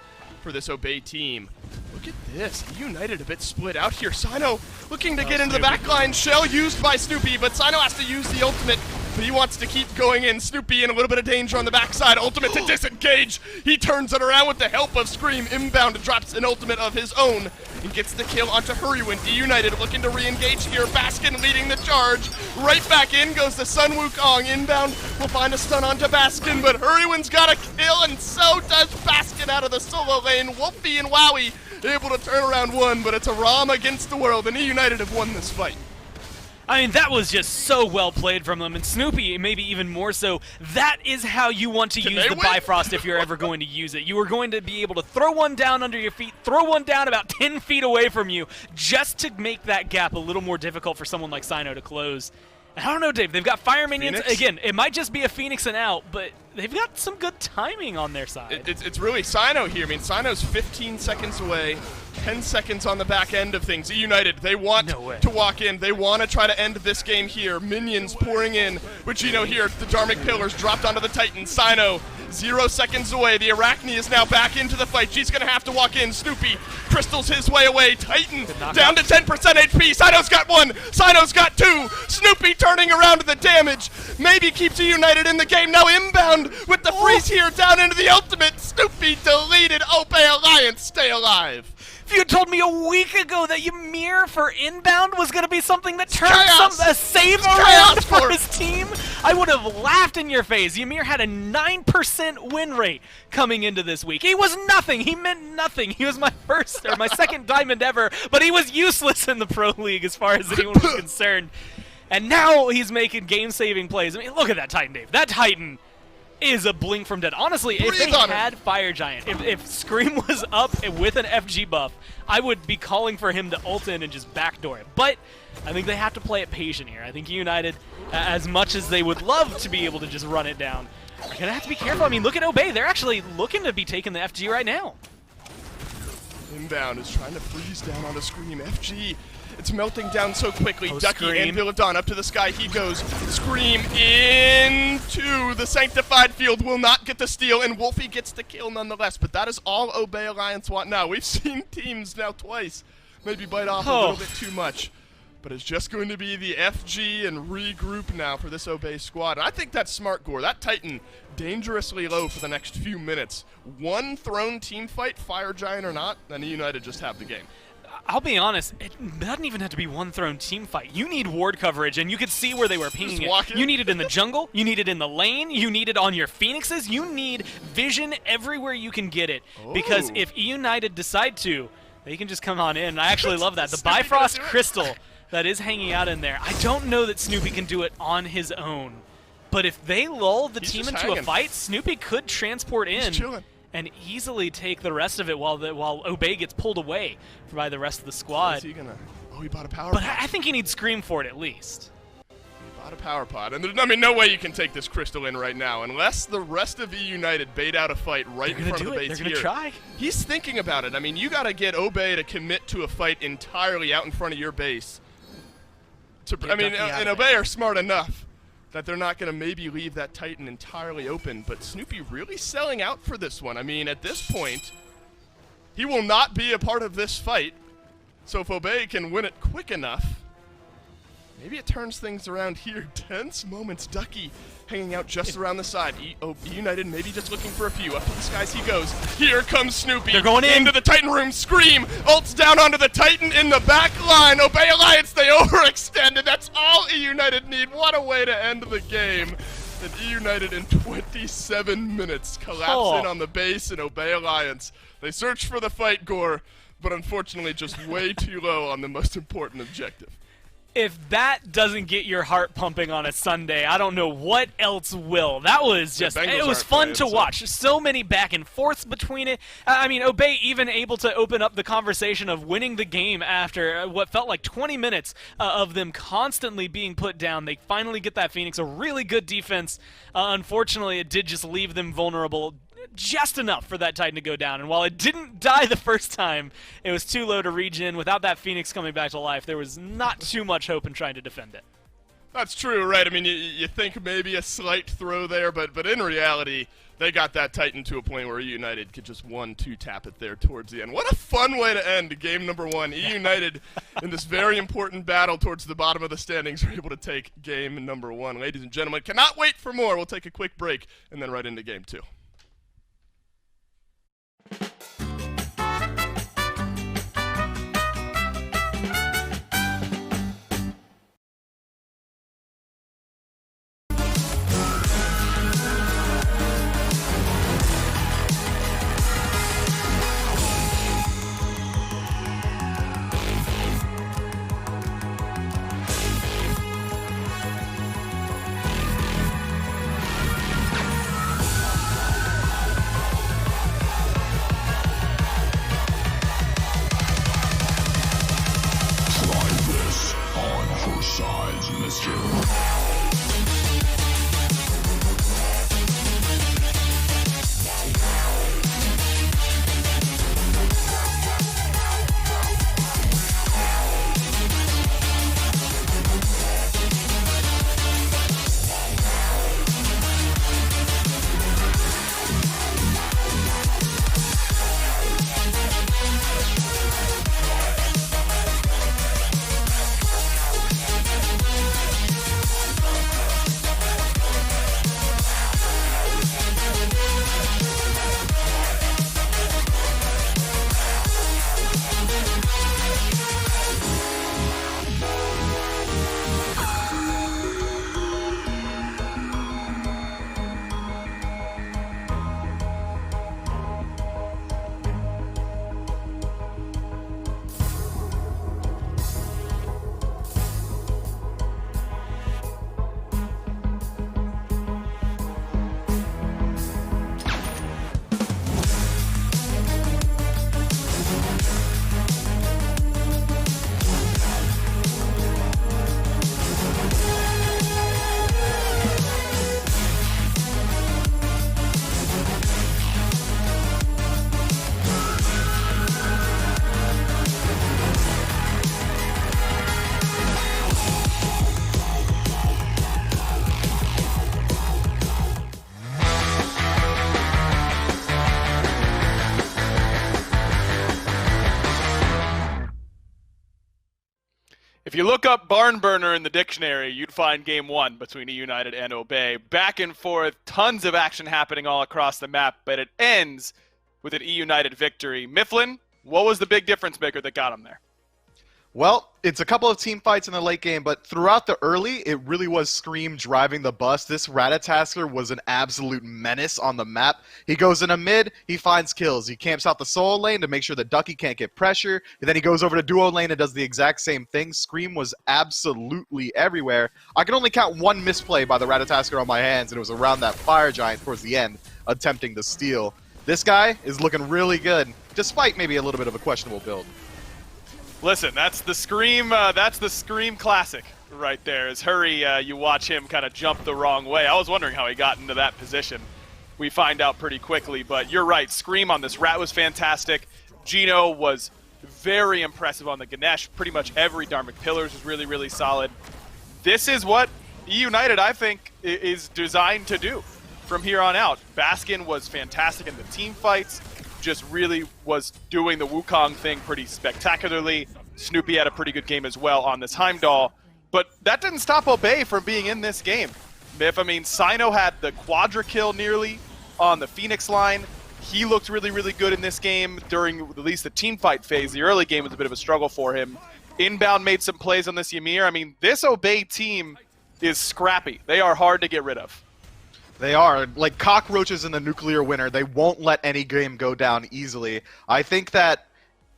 for this Obey team. Look at this, eUnited a bit split out here. Sino looking to get into the backline. Shell used by Snoopy, but Sino has to use the ultimate, but he wants to keep going in. Snoopy in a little bit of danger on the backside. Ultimate to disengage. He turns it around with the help of Scream. Inbound drops an ultimate of his own and gets the kill onto Hurrywin. eUnited looking to re-engage here. Baskin leading the charge. Right back in goes the Sun Wukong. Inbound will find a stun onto Baskin, but Hurrywin's got a kill, and so does Baskin out of the solo lane. Wolfie and Wowie able to turn around one, but it's a ROM against the world, and eUnited have won this fight. I mean, that was just so well played from them, and Snoopy maybe even more so. That is how you want to use the Bifrost if you're ever going to use it. You are going to be able to throw one down under your feet, throw one down about 10 feet away from you, just to make that gap a little more difficult for someone like Sino to close. I don't know, Dave. They've got Fire Minions. Phoenix? Again, it might just be a Phoenix and out, but they've got some good timing on their side. It's really Sino here. I mean, Sino's 15 seconds away, 10 seconds on the back end of things. eUnited, they want to walk in. They want to try to end this game here. Minions pouring in, which, here, the Dharmic Pillars dropped onto the Titan. Sino 0 seconds away. The Arachne is now back into the fight. She's going to have to walk in. Snoopy crystals his way away. Titan down to 10% HP. Cyno's got 1. Cyno's got 2. Snoopy turning around to the damage. Maybe keeps eUnited in the game. Now inbound with the freeze here down into the ultimate. Snoopy deleted. Obey Alliance. Stay alive. If you had told me a week ago that Ymir for inbound was going to be something that turned a save around for his team, I would have laughed in your face. Ymir had a 9% win rate coming into this week. He was nothing. He meant nothing. He was my second diamond ever, but he was useless in the Pro League as far as anyone was concerned. And now he's making game-saving plays. I mean, look at that Titan, Dave. That Titan is a blink from dead. Honestly, if they had Fire Giant, if Scream was up with an FG buff, I would be calling for him to ult in and just backdoor it. But I think they have to play it patient here. I think United, as much as they would love to be able to just run it down, are going to have to be careful. I mean, look at Obey. They're actually looking to be taking the FG right now. Inbound is trying to freeze down on the Scream. FG, it's melting down so quickly. Ducky Scream. and Villadon up to the sky. He goes. Scream into the Sanctified Field. Will not get the steal, and Wolfie gets the kill nonetheless. But that is all Obey Alliance want now. We've seen teams now twice maybe bite off a little bit too much. But it's just going to be the FG and regroup now for this Obey squad. And I think that's smart, Gore. That Titan dangerously low for the next few minutes. One throne team fight, Fire Giant or not, then eUnited just have the game. I'll be honest, it doesn't even have to be one thrown team fight. You need ward coverage, and you could see where they were pinging it. You need it in the jungle, you need it in the lane, you need it on your Phoenixes, you need vision everywhere you can get it. Because if eUnited decide to, they can just come on in. I actually love that. The Bifrost Crystal that is hanging out in there. I don't know that Snoopy can do it on his own. But if they lull the team into a fight, Snoopy could transport in and easily take the rest of it while Obey gets pulled away by the rest of the squad. Is he gonna? Oh, he bought a power But pod. I think he needs Scream for it at least. He bought a power pod, and there's, I mean, no way you can take this crystal in right now unless the rest of eUnited bait out a fight right in front of the base. They're gonna try. He's thinking about it. I mean, you got to get Obey to commit to a fight entirely out in front of your base. I mean, and Obey are smart enough that they're not going to maybe leave that Titan entirely open, but Snoopy really selling out for this one. I mean, at this point, he will not be a part of this fight, so if Obey can win it quick enough, maybe it turns things around here. Tense moments. Ducky hanging out just around the side. eUnited maybe just looking for a few. Up to the skies he goes. Here comes Snoopy. They're going in. Into the Titan room. Scream. Ults down onto the Titan in the back line. Obey Alliance, they overextended. That's all eUnited need. What a way to end the game. And eUnited in 27 minutes collapse in on the base and Obey Alliance. They search for the fight, Gore, but unfortunately just way too low on the most important objective. If that doesn't get your heart pumping on a Sunday, I don't know what else will. That was just, it was fun to watch. So many back and forths between it. I mean, Obey even able to open up the conversation of winning the game after what felt like 20 minutes of them constantly being put down. They finally get that Phoenix, a really good defense. Unfortunately, it did just leave them vulnerable just enough for that Titan to go down. And while it didn't die the first time, it was too low to regen. Without that Phoenix coming back to life, there was not too much hope in trying to defend it. That's true, right? I mean, you think maybe a slight throw there, but in reality, they got that Titan to a point where eUnited could just 1-2 tap it there towards the end. What a fun way to end game number one. eUnited, in this very important battle towards the bottom of the standings, are able to take game number one. Ladies and gentlemen, cannot wait for more. We'll take a quick break and then right into game two. If you look up barn burner in the dictionary, you'd find game 1 between eUnited and Obey. Back and forth, tons of action happening all across the map, but it ends with an eUnited victory. Mifflin, what was the big difference maker that got him there? Well, it's a couple of team fights in the late game, but throughout the early, it really was Scream driving the bus. This Ratatasker was an absolute menace on the map. He goes in a mid, he finds kills. He camps out the solo lane to make sure that Ducky can't get pressure, and then he goes over to duo lane and does the exact same thing. Scream was absolutely everywhere. I can only count one misplay by the Ratatasker on my hands, and it was around that Fire Giant towards the end, attempting to steal. This guy is looking really good, despite maybe a little bit of a questionable build. Listen, that's the Scream classic right there. As Hurry, you watch him kind of jump the wrong way. I was wondering how he got into that position. We find out pretty quickly, but you're right. Scream on this Rat was fantastic. Gino was very impressive on the Ganesh. Pretty much every Dharmic Pillars was really, really solid. This is what eUnited, I think, is designed to do from here on out. Baskin was fantastic in the team fights. Just really was doing the Wukong thing pretty spectacularly. Snoopy had a pretty good game as well on this Heimdall, but that didn't stop Obey from being in this game. I mean, Sino had the quadra kill nearly on the Phoenix line. He looked really, really good in this game during at least the team fight phase. The early game was a bit of a struggle for him. Inbound made some plays on this Ymir. I mean, this Obey team is scrappy. They are hard to get rid of. They are. Like cockroaches in the nuclear winter, they won't let any game go down easily. I think that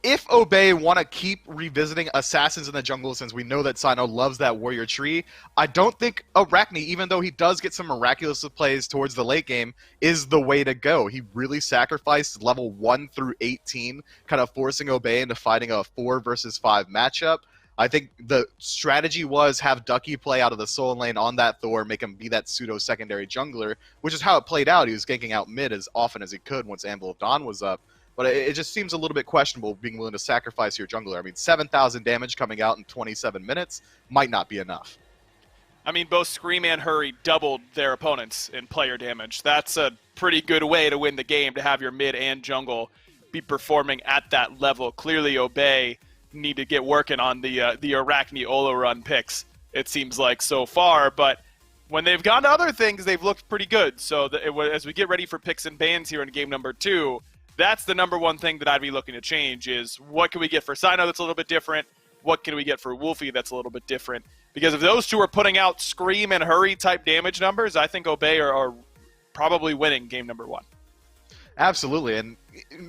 if Obey want to keep revisiting Assassins in the jungle, since we know that Sino loves that warrior tree, I don't think Arachne, even though he does get some miraculous plays towards the late game, is the way to go. He really sacrificed level 1 through 18, kind of forcing Obey into fighting a 4 versus 5 matchup. I think the strategy was have Ducky play out of the solo lane on that Thor, make him be that pseudo-secondary jungler, which is how it played out. He was ganking out mid as often as he could once Anvil of Dawn was up. But it just seems a little bit questionable being willing to sacrifice your jungler. I mean, 7,000 damage coming out in 27 minutes might not be enough. I mean, both Scream and Hurry doubled their opponents in player damage. That's a pretty good way to win the game, to have your mid and jungle be performing at that level. Clearly, Obey need to get working on the Arachne Olo run picks, it seems like, so far. But when they've gone to other things, they've looked pretty good. So as we get ready for picks and bans here in game number 2, that's the number one thing that I'd be looking to change is what can we get for Sino that's a little bit different? What can we get for Wolfie that's a little bit different? Because if those two are putting out Scream and Hurry type damage numbers, I think Obey are probably winning game number 1. Absolutely, and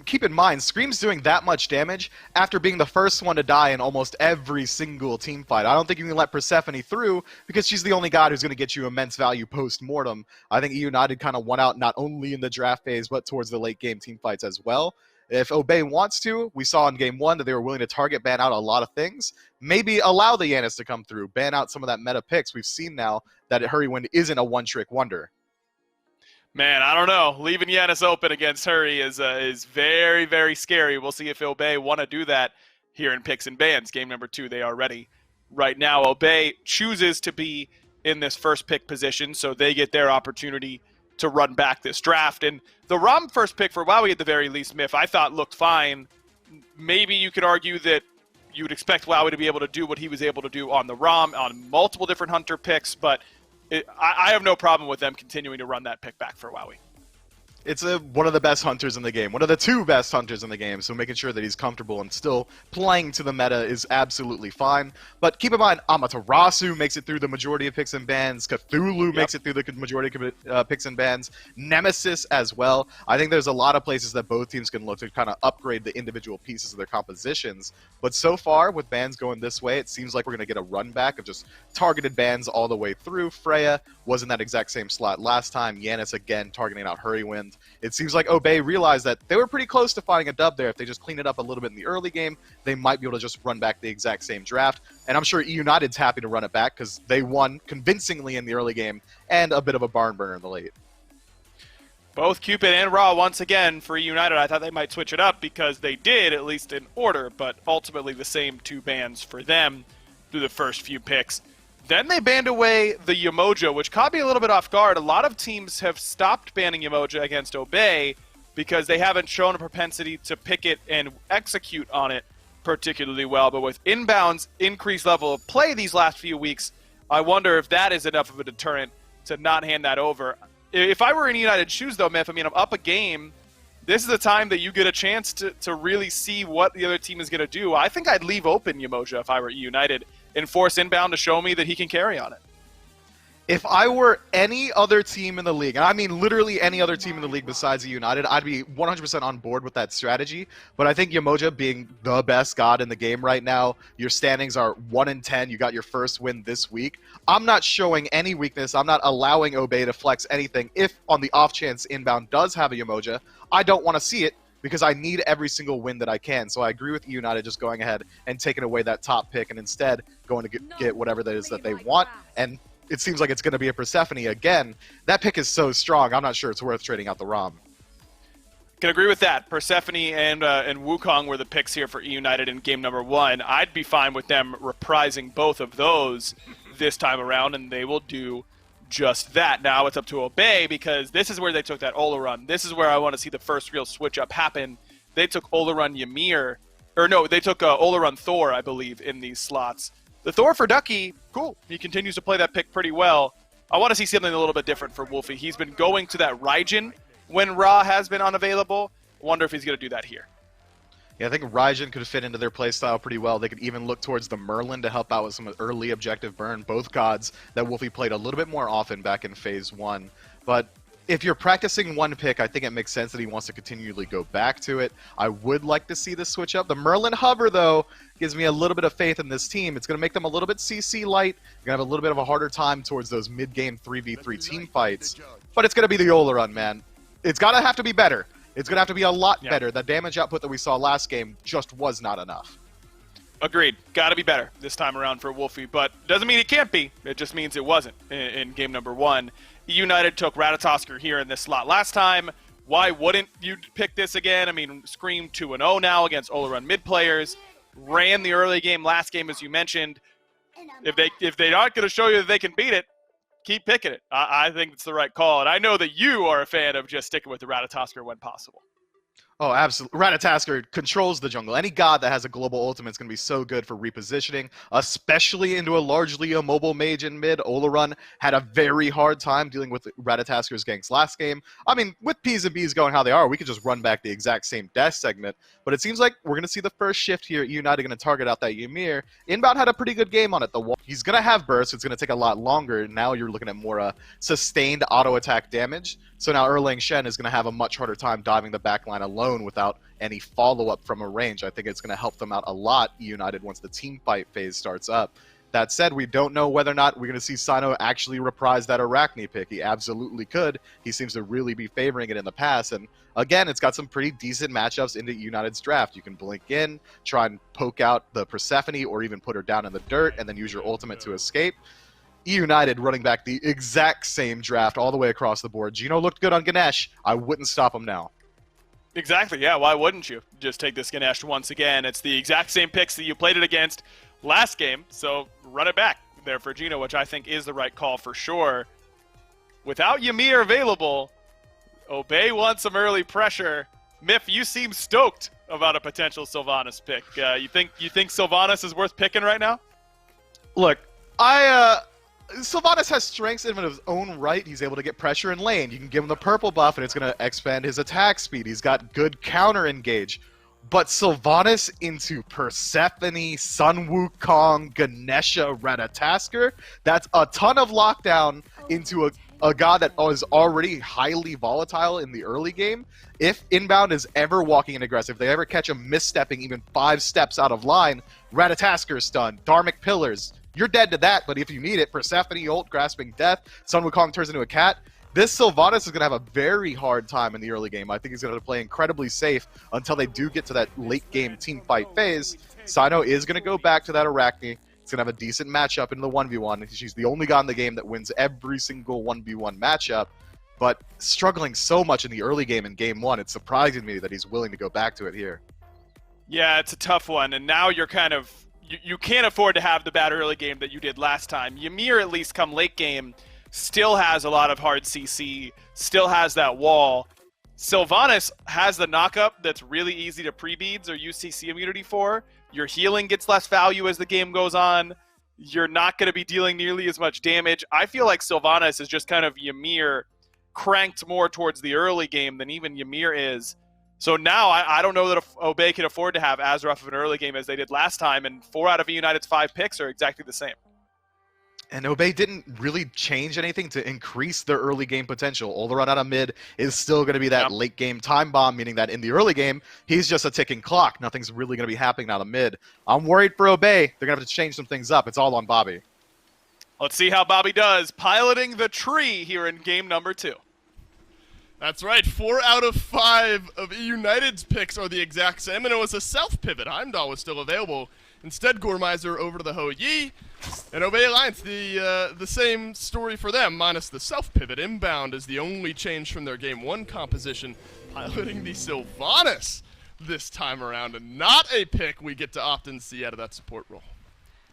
keep in mind, Scream's doing that much damage after being the first one to die in almost every single team fight. I don't think you can let Persephone through because she's the only god who's going to get you immense value post-mortem. I think eUnited kind of won out not only in the draft phase, but towards the late game team fights as well. If Obey wants to, we saw in game 1 that they were willing to target ban out a lot of things. Maybe allow the Yanis to come through, ban out some of that meta picks. We've seen now that Hurrywind isn't a one-trick wonder. Man, I don't know. Leaving Yanis open against Hurry is very, very scary. We'll see if Obey want to do that here in picks and bans. Game number 2, they are ready right now. Obey chooses to be in this first pick position, so they get their opportunity to run back this draft. And the ROM first pick for Wowie, at the very least, Miff, I thought looked fine. Maybe you could argue that you would expect Wowie to be able to do what he was able to do on the ROM on multiple different Hunter picks, but I have no problem with them continuing to run that pick back for Wowie. It's one of the best hunters in the game, one of the 2 best hunters in the game, so making sure that he's comfortable and still playing to the meta is absolutely fine. But keep in mind, Amaterasu makes it through the majority of picks and bans, Cthulhu makes it through the majority of picks and bans, Nemesis as well. I think there's a lot of places that both teams can look to kind of upgrade the individual pieces of their compositions. But so far, with bans going this way, it seems like we're going to get a run back of just targeted bans all the way through. Freya was in that exact same slot last time, Yanis again targeting out Hurrywind. It seems like Obey realized that they were pretty close to finding a dub there. If they just clean it up a little bit in the early game, they might be able to just run back the exact same draft. And I'm sure eUnited's happy to run it back because they won convincingly in the early game and a bit of a barn burner in the late. Both Cupid and Raw, once again, for eUnited, I thought they might switch it up because they did, at least in order, but ultimately the same 2 bans for them through the first few picks. Then they banned away the Yamoja, which caught me a little bit off guard. A lot of teams have stopped banning Yamoja against Obey because they haven't shown a propensity to pick it and execute on it particularly well, but with inbound's increased level of play these last few weeks, I wonder if that is enough of a deterrent to not hand that over. If I were in United's shoes, though, Myth, I mean, I'm up a game. This is the time that you get a chance to really see what the other team is going to do. I think I'd leave open Yamoja if I were United and force inbound to show me that he can carry on it. If I were any other team in the league, and I mean literally any other team in the league besides United, I'd be 100% on board with that strategy. But I think Yamoja being the best god in the game right now, your standings are 1-10, you got your first win this week. I'm not showing any weakness. I'm not allowing Obey to flex anything. If on the off chance inbound does have a Yamoja, I don't want to see it because I need every single win that I can. So I agree with United just going ahead and taking away that top pick and instead going to get whatever that is that they want. And it seems like it's going to be a Persephone again. That pick is so strong, I'm not sure it's worth trading out the ROM. Can agree with that. Persephone and Wukong were the picks here for eUnited in game number 1. I'd be fine with them reprising both of those this time around, and they will do just that. Now it's up to Obey, because this is where they took that Ola run. This is where I want to see the first real switch up happen. They took Ola run Ymir, or no, they took Ola run Thor, I believe, in these slots. The Thor for Ducky, cool. He continues to play that pick pretty well. I want to see something a little bit different for Wolfie. He's been going to that Raijin when Ra has been unavailable. Wonder if he's going to do that here. Yeah, I think Raijin could fit into their playstyle pretty well. They could even look towards the Merlin to help out with some early objective burn. Both gods that Wolfie played a little bit more often back in Phase 1. But if you're practicing one pick, I think it makes sense that he wants to continually go back to it. I would like to see this switch up. The Merlin Hover, though, gives me a little bit of faith in this team. It's going to make them a little bit CC light. You're going to have a little bit of a harder time towards those mid-game 3v3 team fights. But it's going to be the Ola run, man. It's going to have to be better. It's going to have to be a lot better. The damage output that we saw last game just was not enough. Agreed. Got to be better this time around for Wolfie, but doesn't mean it can't be. It just means it wasn't in game number 1. United took Ratatosker here in this slot last time. Why wouldn't you pick this again? I mean, Scream 2-0 now against Ola run mid players. Ran the early game last game, as you mentioned. If they aren't going to show you that they can beat it, keep picking it. I think it's the right call, and I know that you are a fan of just sticking with the Ratatosker when possible. Oh, absolutely. Ratatasker controls the jungle. Any god that has a global ultimate is going to be so good for repositioning, especially into a largely immobile mage in mid. Olarun had a very hard time dealing with Ratatasker's ganks last game. I mean, with P's and B's going how they are, we could just run back the exact same dash segment, but it seems like we're going to see the first shift here. United going to target out that Ymir. Inbound had a pretty good game on it. He's going to have burst. It's going to take a lot longer. Now you're looking at more sustained auto attack damage. So now Erlang Shen is going to have a much harder time diving the backline alone without any follow-up from a range. I think it's going to help them out a lot, United, once the team fight phase starts up. That said, we don't know whether or not we're going to see Sino actually reprise that Arachne pick. He absolutely could. He seems to really be favoring it in the past. And again, it's got some pretty decent matchups into United's draft. You can blink in, try and poke out the Persephone, or even put her down in the dirt, and then use your ultimate to escape. eUnited running back the exact same draft all the way across the board. Gino looked good on Ganesh. I wouldn't stop him now. Exactly, yeah. Why wouldn't you just take this Ganesh once again? It's the exact same picks that you played it against last game, so run it back there for Gino, which I think is the right call for sure. Without Ymir available, Obey wants some early pressure. Miff, you seem stoked about a potential Sylvanas pick. You think Sylvanas is worth picking right now? Look, Sylvanas has strengths in his own right. He's able to get pressure in lane. You can give him the purple buff, and it's going to expand his attack speed. He's got good counter engage. But Sylvanas into Persephone, Sun Wukong, Ganesha, Ratatasker, that's a ton of lockdown into a god that is already highly volatile in the early game. If inbound is ever walking in aggressive, if they ever catch him misstepping even 5 steps out of line, Ratatasker is stunned, Dharmic Pillars. You're dead to that, but if you need it, Persephone, ult, Grasping Death, Sun Wukong turns into a cat. This Sylvanas is going to have a very hard time in the early game. I think he's going to play incredibly safe until they do get to that late game team fight phase. Sino is going to go back to that Arachne. He's going to have a decent matchup in the 1v1. She's the only god in the game that wins every single 1v1 matchup, but struggling so much in the early game in game 1, it's surprising me that he's willing to go back to it here. Yeah, it's a tough one, and now you're kind of... You can't afford to have the bad early game that you did last time. Ymir, at least come late game, still has a lot of hard CC, still has that wall. Sylvanas has the knockup that's really easy to pre-beads or use CC immunity for, Your healing gets less value as the game goes on. You're not going to be dealing nearly as much damage. I feel like Sylvanas is just kind of Ymir cranked more towards the early game than even Ymir is. So now I don't know that Obey can afford to have as rough of an early game as they did last time, and 4 out of eUnited's 5 picks are exactly the same. And Obey didn't really change anything to increase their early game potential. All the run out of mid is still going to be that late game time bomb, meaning that in the early game, he's just a ticking clock. Nothing's really going to be happening out of mid. I'm worried for Obey. They're going to have to change some things up. It's all on Bobby. Let's see how Bobby does piloting the tree here in game number 2. That's right, 4 out of 5 of eUnited's picks are the exact same, and it was a self-pivot. Heimdall was still available. Instead, Gormizer over to the Ho Yi, and Obey Alliance, the same story for them, minus the self-pivot. Inbound is the only change from their Game 1 composition, piloting the Sylvanas this time around, and not a pick we get to often see out of that support role.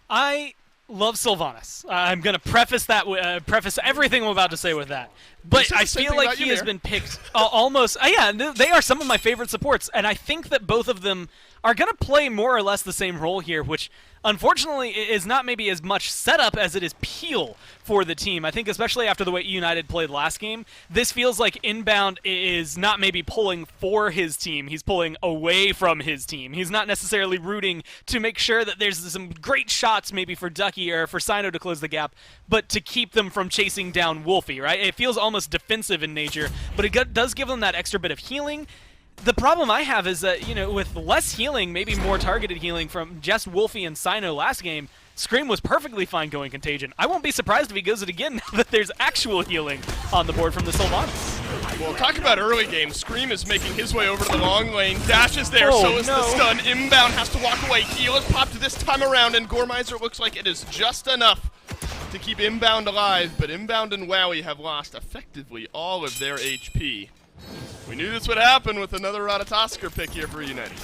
I love Sylvanas. I'm going to preface preface everything I'm about to say with that. But I feel like he has been picked almost. Yeah, they are some of my favorite supports, and I think that both of them are going to play more or less the same role here, which unfortunately is not maybe as much setup as it is peel for the team. I think especially after the way eUnited played last game, this feels like Inbound is not maybe pulling for his team, he's pulling away from his team. He's not necessarily rooting to make sure that there's some great shots maybe for Ducky or for Sino to close the gap, but to keep them from chasing down Wolfie, right? It feels almost defensive in nature, but it does give them that extra bit of healing. The problem I have is that, with less healing, maybe more targeted healing from just Wolfie and Sino last game, Scream was perfectly fine going Contagion. I won't be surprised if he goes it again now that there's actual healing on the board from the Sylvanas. Well, talk about early game. Scream is making his way over to the long lane. Dash is there, so is the stun. Inbound has to walk away. Heal is popped this time around, and Gormizer looks like it is just enough to keep Inbound alive, but Inbound and Wowie have lost effectively all of their HP. We knew this would happen with another Ratatosker pick here for United.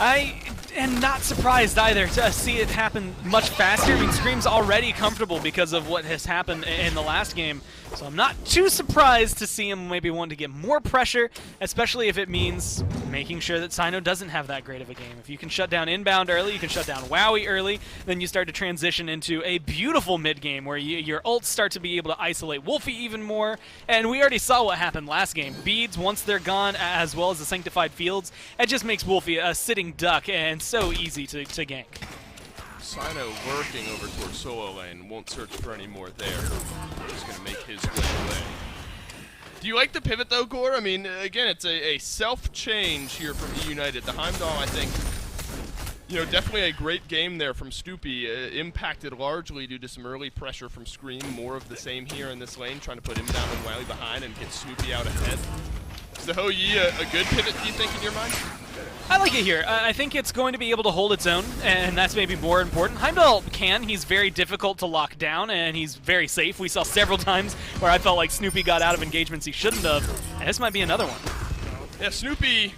I am not surprised either to see it happen much faster. I mean, Scream's already comfortable because of what has happened in the last game, so I'm not too surprised to see him maybe want to get more pressure, especially if it means making sure that Sino doesn't have that great of a game. If you can shut down Inbound early, you can shut down Wowie early, then you start to transition into a beautiful mid-game where your ults start to be able to isolate Wolfie even more, and we already saw what happened last game. Beads, once they're gone, as well as the Sanctified Fields, it just makes Wolfie a sitting duck and so easy to gank. Sino working over towards solo lane, won't search for any more there. Just gonna make his way away. Do you like the pivot though, Gore? I mean, again, it's a self-change here from eUnited. The Heimdall, I think, definitely a great game there from Stoopy. Impacted largely due to some early pressure from Scream. More of the same here in this lane, trying to put Inbound and Wowie behind and get Snoopy out ahead. Is the Ho Yi a good pivot, do you think, in your mind? I like it here. I think it's going to be able to hold its own, and that's maybe more important. Heimdall can. He's very difficult to lock down, and he's very safe. We saw several times where I felt like Snoopy got out of engagements he shouldn't have, and this might be another one. Yeah, Snoopy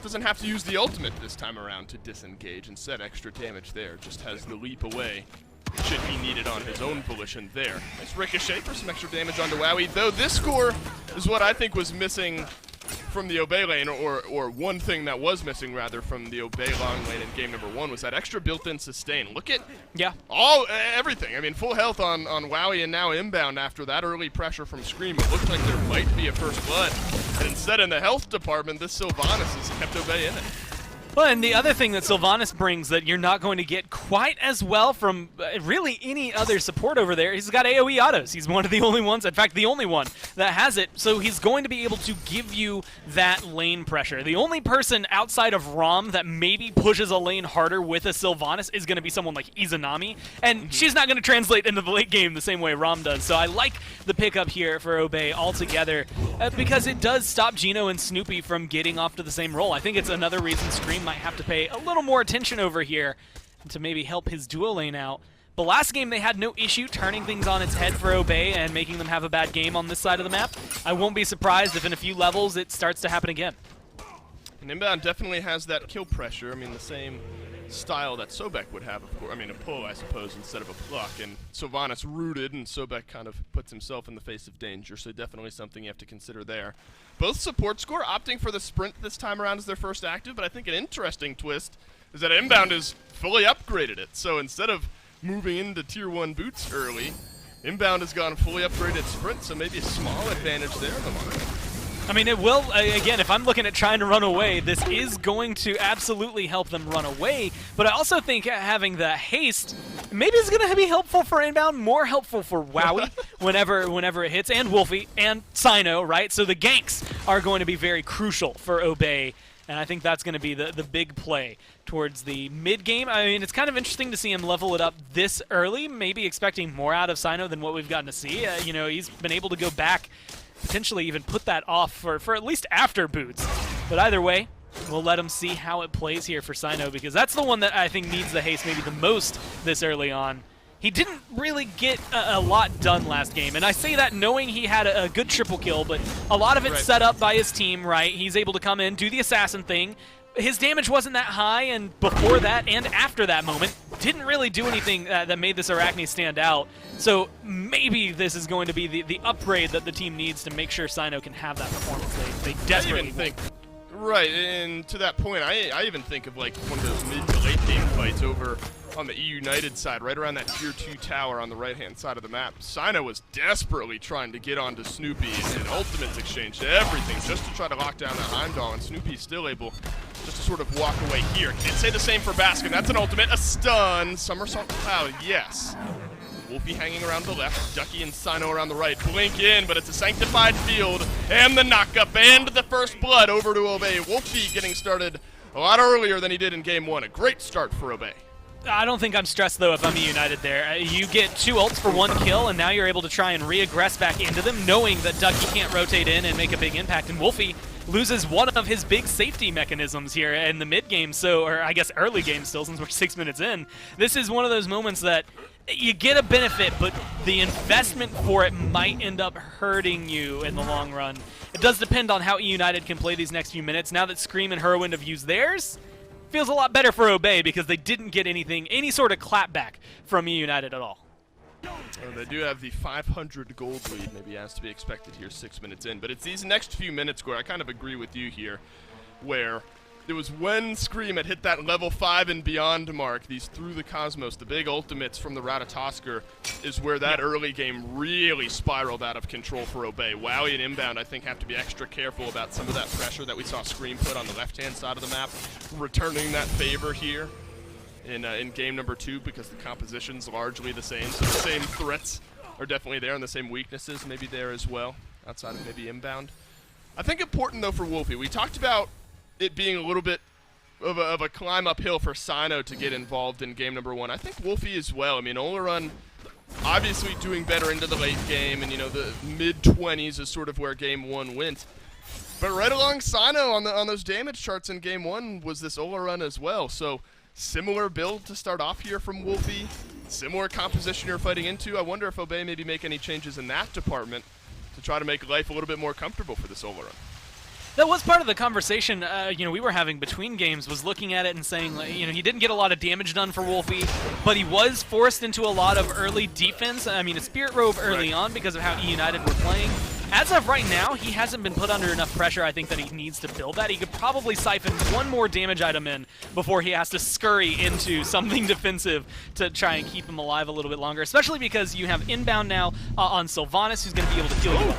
doesn't have to use the ultimate this time around to disengage and set extra damage there. Just has the leap away should he need it on his own volition there. Nice ricochet for some extra damage onto Wowie, though this score is what I think was missing from the Obey lane, or one thing that was missing, rather, from the Obey long lane in game number 1 was that extra built-in sustain. Look at everything. I mean, full health on Wowie and now Inbound after that early pressure from Scream. It looked like there might be a first blood. And instead, in the health department, this Sylvanas has kept Obey in it. Well, and the other thing that Sylvanas brings that you're not going to get quite as well from really any other support over there, he's got AoE autos. He's one of the only ones, in fact, the only one that has it, so he's going to be able to give you that lane pressure. The only person outside of Rom that maybe pushes a lane harder with a Sylvanas is going to be someone like Izanami, and she's not going to translate into the late game the same way Rom does. So I like the pickup here for Obey altogether because it does stop Gino and Snoopy from getting off to the same role. I think it's another reason Scream might have to pay a little more attention over here to maybe help his duo lane out. But last game they had no issue turning things on its head for Obey and making them have a bad game on this side of the map. I won't be surprised if in a few levels it starts to happen again. And Inbound definitely has that kill pressure. I mean, the same style that Sobek would have, of course. I mean, a pull, I suppose, instead of a pluck. And Sylvanas rooted, and Sobek kind of puts himself in the face of danger, so definitely something you have to consider there. Both support score opting for the sprint this time around as their first active, but I think an interesting twist is that Inbound has fully upgraded it. So instead of moving into Tier 1 boots early, Inbound has gone fully upgraded sprint, so maybe a small advantage there in the market. I mean, it will, again, if I'm looking at trying to run away, this is going to absolutely help them run away, but I also think having the haste maybe is going to be helpful for Inbound, more helpful for Wowie whenever it hits, and Wolfie, and Sino, right? So the ganks are going to be very crucial for Obey, and I think that's going to be the big play towards the mid-game. I mean, it's kind of interesting to see him level it up this early, maybe expecting more out of Sino than what we've gotten to see. You know, he's been able to go back, potentially even put that off for at least after boots. But either way, we'll let him see how it plays here for Sino, because that's the one that I think needs the haste maybe the most this early on. He didn't really get a lot done last game, and I say that knowing he had a good triple kill, but a lot of it's set up by his team, right? He's able to come in, do the assassin thing. His damage wasn't that high, and before that and after that moment, didn't really do anything that made this Arachne stand out. So maybe this is going to be the upgrade that the team needs to make sure Sino can have that performance they desperately think. Right, and to that point, I even think of like one of those mid to late game fights over on the eUnited side, right around that Tier 2 tower on the right-hand side of the map. Sino was desperately trying to get onto Snoopy, and Ultimates exchanged everything just to try to lock down that Heimdall, and Snoopy's still able just to sort of walk away here. Can't say the same for Baskin. That's an ultimate, a stun, Somersault Cloud, yes. Wolfie hanging around the left, Ducky and Sino around the right. Blink in, but it's a sanctified field, and the knockup, and the first blood over to Obey. Wolfie getting started a lot earlier than he did in Game 1. A great start for Obey. I don't think I'm stressed, though, if I'm eUnited there. You get 2 ults for 1 kill, and now you're able to try and re-aggress back into them, knowing that Ducky can't rotate in and make a big impact, and Wolfie loses one of his big safety mechanisms here in the mid-game, or I guess early game still, since we're 6 minutes in. This is one of those moments that you get a benefit, but the investment for it might end up hurting you in the long run. It does depend on how eUnited can play these next few minutes. Now that Scream and Whirlwind have used theirs, feels a lot better for Obey because they didn't get any sort of clapback from eUnited at all. They do have the 500 gold lead, maybe as to be expected here 6 minutes in. But it's these next few minutes where I kind of agree with you here, where it was when Scream had hit that level 5 and beyond mark, these Through the Cosmos, the big ultimates from the Ratatosker, is where that early game really spiraled out of control for Obey. Wowie and Inbound, I think, have to be extra careful about some of that pressure that we saw Scream put on the left-hand side of the map, returning that favor here in game number 2, because the composition's largely the same, so the same threats are definitely there, and the same weaknesses maybe there as well, outside of maybe Inbound. I think important, though, for Wolfie, we talked about it being a little bit of a climb uphill for Sino to get involved in game number 1. I think Wolfie as well. I mean, Olaron obviously doing better into the late game, and, you know, the mid-20s is sort of where game 1 went. But right along Sino on those damage charts in game 1 was this Olaron as well. So similar build to start off here from Wolfie, similar composition you're fighting into. I wonder if Obey maybe make any changes in that department to try to make life a little bit more comfortable for this Olaron. That was part of the conversation, we were having between games, was looking at it and saying, he didn't get a lot of damage done for Wolfie, but he was forced into a lot of early defense. I mean, a Spirit Robe early on because of how eUnited were playing. As of right now, he hasn't been put under enough pressure, I think, that he needs to build that. He could probably siphon one more damage item in before he has to scurry into something defensive to try and keep him alive a little bit longer, especially because you have Inbound now on Sylvanas, who's going to be able to heal you up.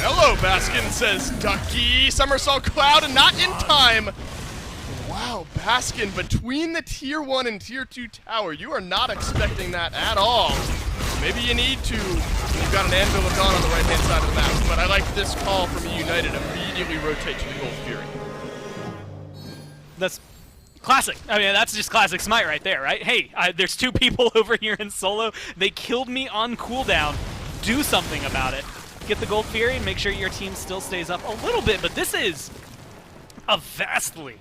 Hello, Baskin, says Ducky. Somersault Cloud, and not in time. Wow, Baskin, between the Tier 1 and Tier 2 tower, you are not expecting that at all. Maybe you need to. You've got an Anvil of Dawn on the right-hand side of the map, but I like this call from eUnited. Immediately rotate to the Gold Fury. That's classic. I mean, that's just classic Smite right there, right? Hey, there's 2 people over here in solo. They killed me on cooldown. Do something about it. Get the Gold Fury and make sure your team still stays up a little bit, but this is a vastly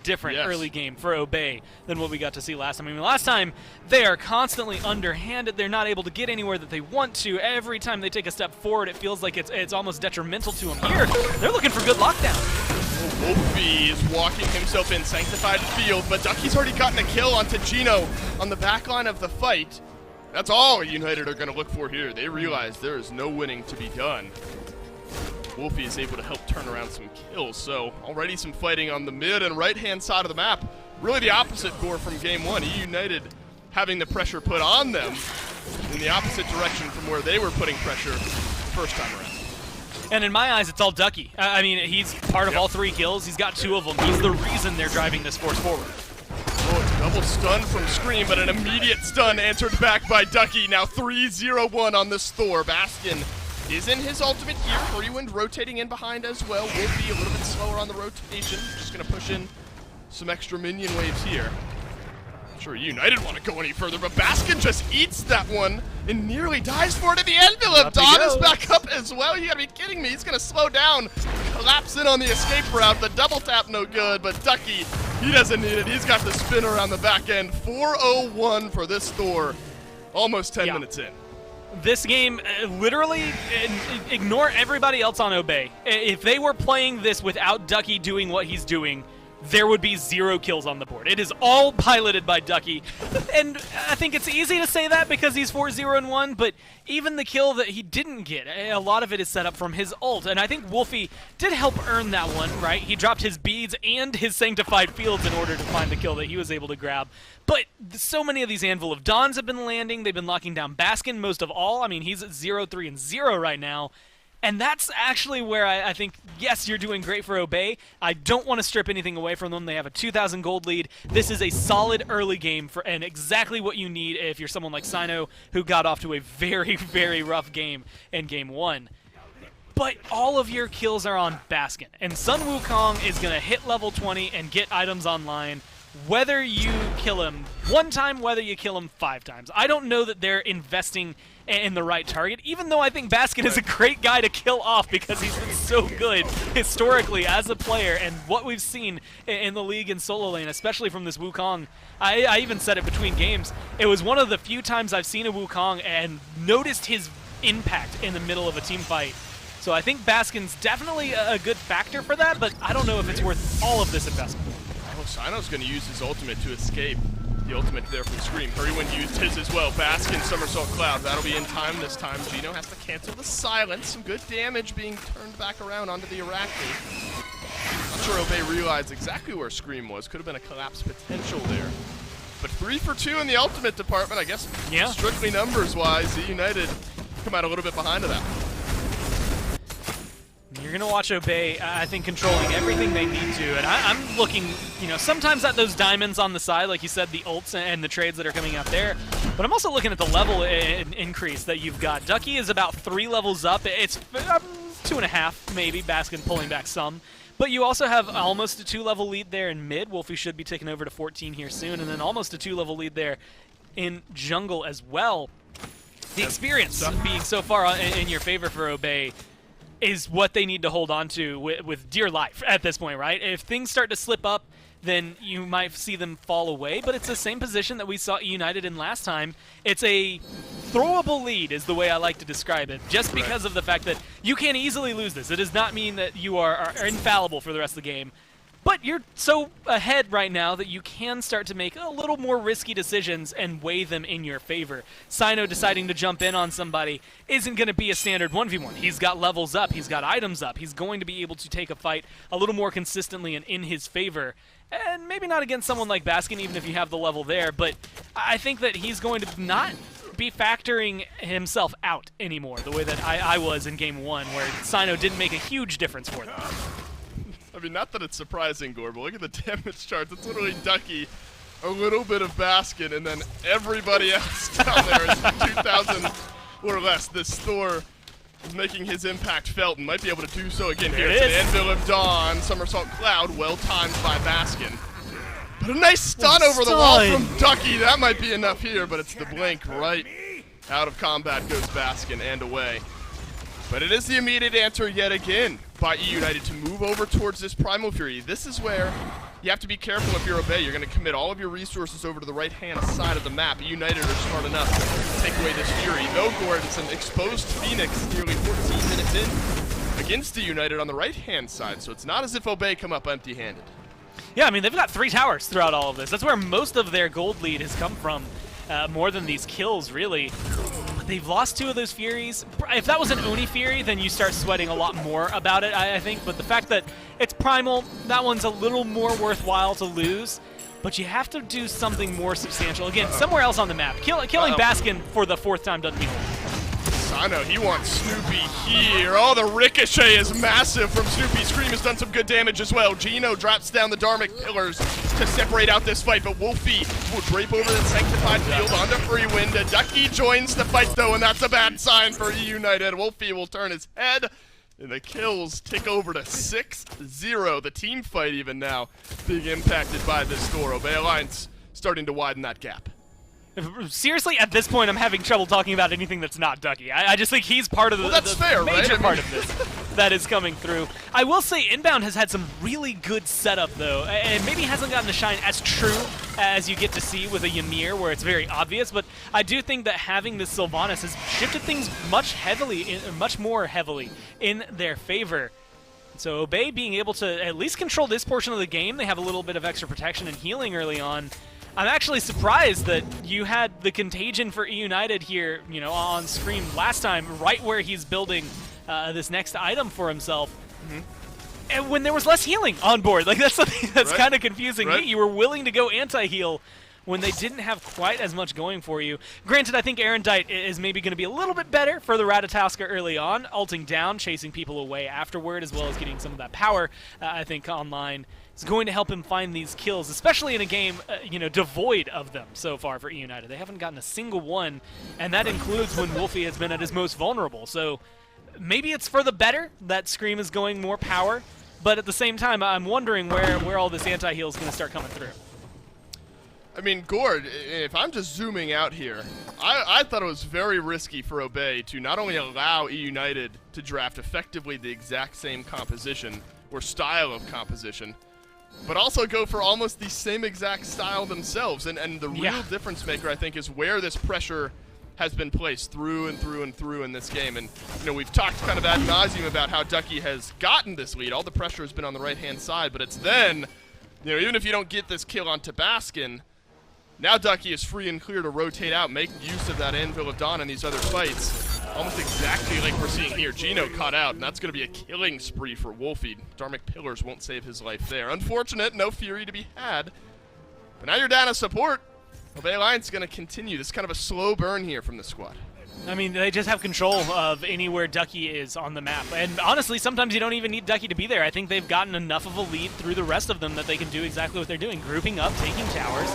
different early game for Obey than what we got to see last time. I mean, last time, they are constantly underhanded. They're not able to get anywhere that they want to. Every time they take a step forward, it feels like it's almost detrimental to them. Here, they're looking for good lockdown. Wolfie is walking himself in Sanctified Field, but Ducky's already gotten a kill onto Gino on the backline of the fight. That's all United are going to look for here. They realize there is no winning to be done. Wolfie is able to help turn around some kills. So already some fighting on the mid and right-hand side of the map. Really the opposite, Gore, from game one. eUnited having the pressure put on them in the opposite direction from where they were putting pressure first time around. And in my eyes, it's all Ducky. I mean, he's part of all 3 kills. He's got 2 of them. He's the reason they're driving this force forward. Oh, it's a double stun from Scream, but an immediate stun answered back by Ducky. Now 3-0-1 on this Thor. Baskin is in his ultimate here. Rewind rotating in behind as well. Will be a little bit slower on the rotation. Just going to push in some extra minion waves here. Not sure United want to go any further, but Baskin just eats that one and nearly dies for it at the envelope. Don is back up as well. You got to be kidding me. He's going to slow down, collapse in on the escape route. The double tap no good, but Ducky, he doesn't need it. He's got the spinner on the back end. 4-0-1 for this Thor. Almost 10 minutes in. This game, literally, ignore everybody else on Obey. If they were playing this without Ducky doing what he's doing, there would be 0 kills on the board. It is all piloted by Ducky. And I think it's easy to say that because he's 4-0-1, but even the kill that he didn't get, a lot of it is set up from his ult. And I think Wolfie did help earn that one, right? He dropped his beads and his sanctified fields in order to find the kill that he was able to grab. But so many of these Anvil of Dawns have been landing. They've been locking down Baskin most of all. I mean, he's at 0-3-0 right now. And that's actually where I think, yes, you're doing great for Obey. I don't want to strip anything away from them. They have a 2,000 gold lead. This is a solid early game and exactly what you need if you're someone like Sino, who got off to a very, very rough game in game 1. But all of your kills are on Baskin. And Sun Wukong is going to hit level 20 and get items online, whether you kill him 1 time, whether you kill him 5 times. I don't know that they're investing in the right target, even though I think Baskin is a great guy to kill off because he's been so good historically as a player, and what we've seen in the league in solo lane, especially from this Wukong. I even said it between games. It was one of the few times I've seen a Wukong and noticed his impact in the middle of a team fight. So I think Baskin's definitely a good factor for that, but I don't know if it's worth all of this investment. Oh, Sino's going to use his ultimate to escape. The ultimate there from Scream. Hurrywind used his as well. Baskin, Somersault Cloud. That'll be in time this time. Gino has to cancel the silence. Some good damage being turned back around onto the Arachne. Not sure Obey realized exactly where Scream was. Could have been a collapse potential there. But 3 for 2 in the ultimate department. I guess strictly numbers-wise, eUnited come out a little bit behind of that. You're going to watch Obey, I think, controlling everything they need to. And I'm looking, sometimes at those diamonds on the side, like you said, the ults and the trades that are coming out there. But I'm also looking at the level increase that you've got. Ducky is about 3 levels up. It's 2.5, maybe, Baskin pulling back some. But you also have almost a 2-level lead there in mid. Wolfie should be taking over to 14 here soon. And then almost a 2-level lead there in jungle as well. The experience being so far in your favor for Obey is what they need to hold on to with dear life at this point, right? If things start to slip up, then you might see them fall away, but it's the same position that we saw eUnited in last time. It's a throwable lead is the way I like to describe it, just because of the fact that you can easily lose this. It does not mean that you are infallible for the rest of the game. But you're so ahead right now that you can start to make a little more risky decisions and weigh them in your favor. Sino deciding to jump in on somebody isn't going to be a standard 1v1. He's got levels up. He's got items up. He's going to be able to take a fight a little more consistently and in his favor. And maybe not against someone like Baskin, even if you have the level there. But I think that he's going to not be factoring himself out anymore, the way that I was in Game 1, where Sino didn't make a huge difference for them. I mean, not that it's surprising, Gore, but look at the damage charts. It's literally Ducky, a little bit of Baskin, and then everybody else down there is 2,000 or less. This Thor is making his impact felt and might be able to do so again here. It's an Anvil of Dawn, Somersault Cloud, well timed by Baskin. But a nice stun over the wall from Ducky. That might be enough here, but it's the blink right out of combat goes Baskin and away. But it is the immediate answer yet again by eUnited to move over towards this Primal Fury. This is where you have to be careful if you're Obey. You're going to commit all of your resources over to the right-hand side of the map. eUnited are smart enough to take away this Fury. Though, Gord, it's an exposed Phoenix nearly 14 minutes in against eUnited on the right-hand side, so it's not as if Obey come up empty-handed. Yeah, I mean, they've got 3 towers throughout all of this. That's where most of their gold lead has come from, more than these kills, really. they've lost 2 of those Furies. If that was an Oni Fury, then you start sweating a lot more about it, I think. But the fact that it's Primal, that one's a little more worthwhile to lose. But you have to do something more substantial. Again, somewhere else on the map. Killing Baskin for the 4th time doesn't mean a lot. Sano, he wants Snoopy here. Oh, the ricochet is massive from Snoopy. Scream has done some good damage as well. Gino drops down the Dharmic Pillars to separate out this fight, but Wolfie will drape over the Sanctified Field onto Freewind. Ducky joins the fight, though, and that's a bad sign for eUnited. Wolfie will turn his head, and the kills tick over to 6-0. The team fight even now being impacted by this score. Obey Alliance starting to widen that gap. Seriously, at this point, I'm having trouble talking about anything that's not Ducky. I just think he's part of the, that's the fair, major right? part of this that is coming through. I will say Inbound has had some really good setup, though, and maybe hasn't gotten the shine as true as you get to see with a Ymir, where it's very obvious, but I do think that having this Sylvanas has shifted things much more heavily in their favor. So Obey being able to at least control this portion of the game, they have a little bit of extra protection and healing early on. I'm actually surprised that you had the Contagion for eUnited here, you know, on screen last time, right where he's building this next item for himself. And when there was less healing on board, like that's something that's kind of confusing me. You were willing to go anti-heal when they didn't have quite as much going for you. Granted, I think Erendite is maybe going to be a little bit better for the Ratatoska early on, ulting down, chasing people away afterward, as well as getting some of that power, I think, online. It's going to help him find these kills, especially in a game, you know, devoid of them so far for eUnited. They haven't gotten a single one, and that includes when Wolfie has been at his most vulnerable. So maybe it's for the better that Scream is going more power, but at the same time, I'm wondering where all this anti-heal is going to start coming through. I mean, Gord, if I'm just zooming out here, I thought it was very risky for Obey to not only allow eUnited to draft effectively the exact same composition or style of composition, but also go for almost the same exact style themselves. And the real difference maker, I think, is where this pressure has been placed through and through and through in this game. And, you know, we've talked kind of ad nauseum about how Ducky has gotten this lead. All the pressure has been on the right-hand side, but it's then, you know, even if you don't get this kill onto Baskin, now Ducky is free and clear to rotate out, make use of that Anvil of Dawn in these other fights. Almost exactly like we're seeing here. Gino caught out, and that's going to be a killing spree for Wolfie. Dharmic Pillars won't save his life there. Unfortunate, no Fury to be had. But now you're down to support. Obey Alliance is going to continue. This is kind of a slow burn here from the squad. I mean, they just have control of anywhere Ducky is on the map. And honestly, sometimes you don't even need Ducky to be there. I think they've gotten enough of a lead through the rest of them that they can do exactly what they're doing. Grouping up, taking towers.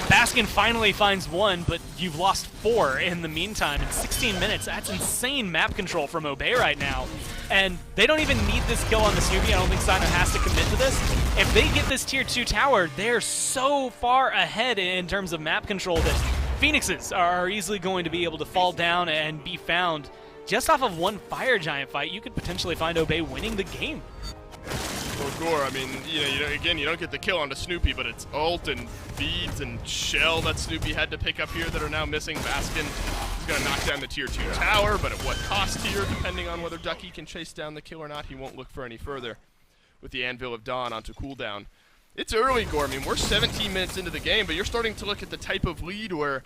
Baskin finally finds one, but you've lost 4 in the meantime. In 16 minutes, that's insane map control from Obey right now. And they don't even need this kill on the Snoopy. I don't think Simon has to commit to this. If they get this tier 2 tower, they're so far ahead in terms of map control that Phoenixes are easily going to be able to fall down and be found. Just off of one Fire Giant fight, you could potentially find Obey winning the game. Well, Gore, I mean, again, you don't get the kill onto Snoopy, but it's ult and beads and shell that Snoopy had to pick up here that are now missing. Baskin is going to knock down the tier 2 tower, but at what cost here, depending on whether Ducky can chase down the kill or not, he won't look for any further with the Anvil of Dawn onto cooldown. It's early, Gore. I mean, we're 17 minutes into the game, but you're starting to look at the type of lead where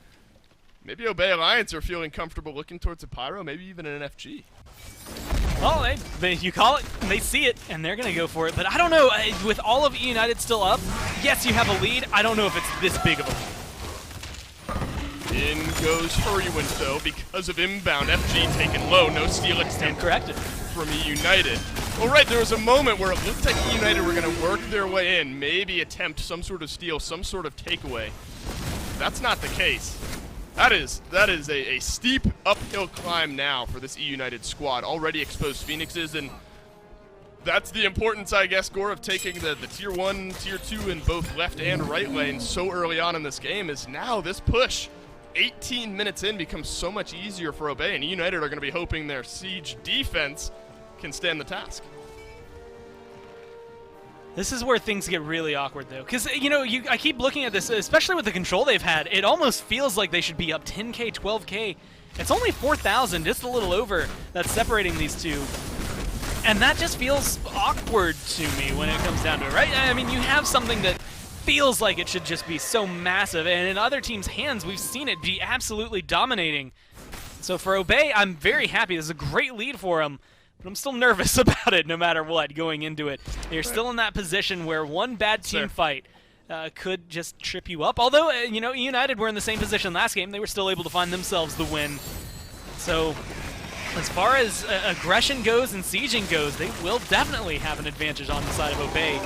maybe Obey Alliance are feeling comfortable looking towards a Pyro, maybe even an NFG. Well, you call it, and they see it, and they're going to go for it. But I don't know, with all of eUnited still up, yes, you have a lead. I don't know if it's this big of a lead. In goes Hurrywind, though, because of inbound. FG taken low, no steal attempt corrected from eUnited. Well, right, there was a moment where it looked like eUnited were going to work their way in, maybe attempt some sort of steal, some sort of takeaway. That's not the case. That is a steep uphill climb now for this eUnited squad. Already exposed Phoenixes, and that's the importance, I guess, Gore, of taking the tier 1, tier 2 in both left and right lanes so early on in this game, is now this push, 18 minutes in, becomes so much easier for Obey, and eUnited are going to be hoping their siege defense can stand the task. This is where things get really awkward, though, because, you know, I keep looking at this, especially with the control they've had. It almost feels like they should be up 10K, 12K. It's only 4,000, just a little over, that's separating these two. And that just feels awkward to me when it comes down to it, right? I mean, you have something that feels like it should just be so massive, and in other teams' hands, we've seen it be absolutely dominating. So for Obey, I'm very happy. This is a great lead for him, but I'm still nervous about it no matter what going into it. They're still in that position where one bad team fight could just trip you up. Although, you know, eUnited were in the same position last game. They were still able to find themselves the win. So as far as aggression goes and sieging goes, they will definitely have an advantage on the side of Obey,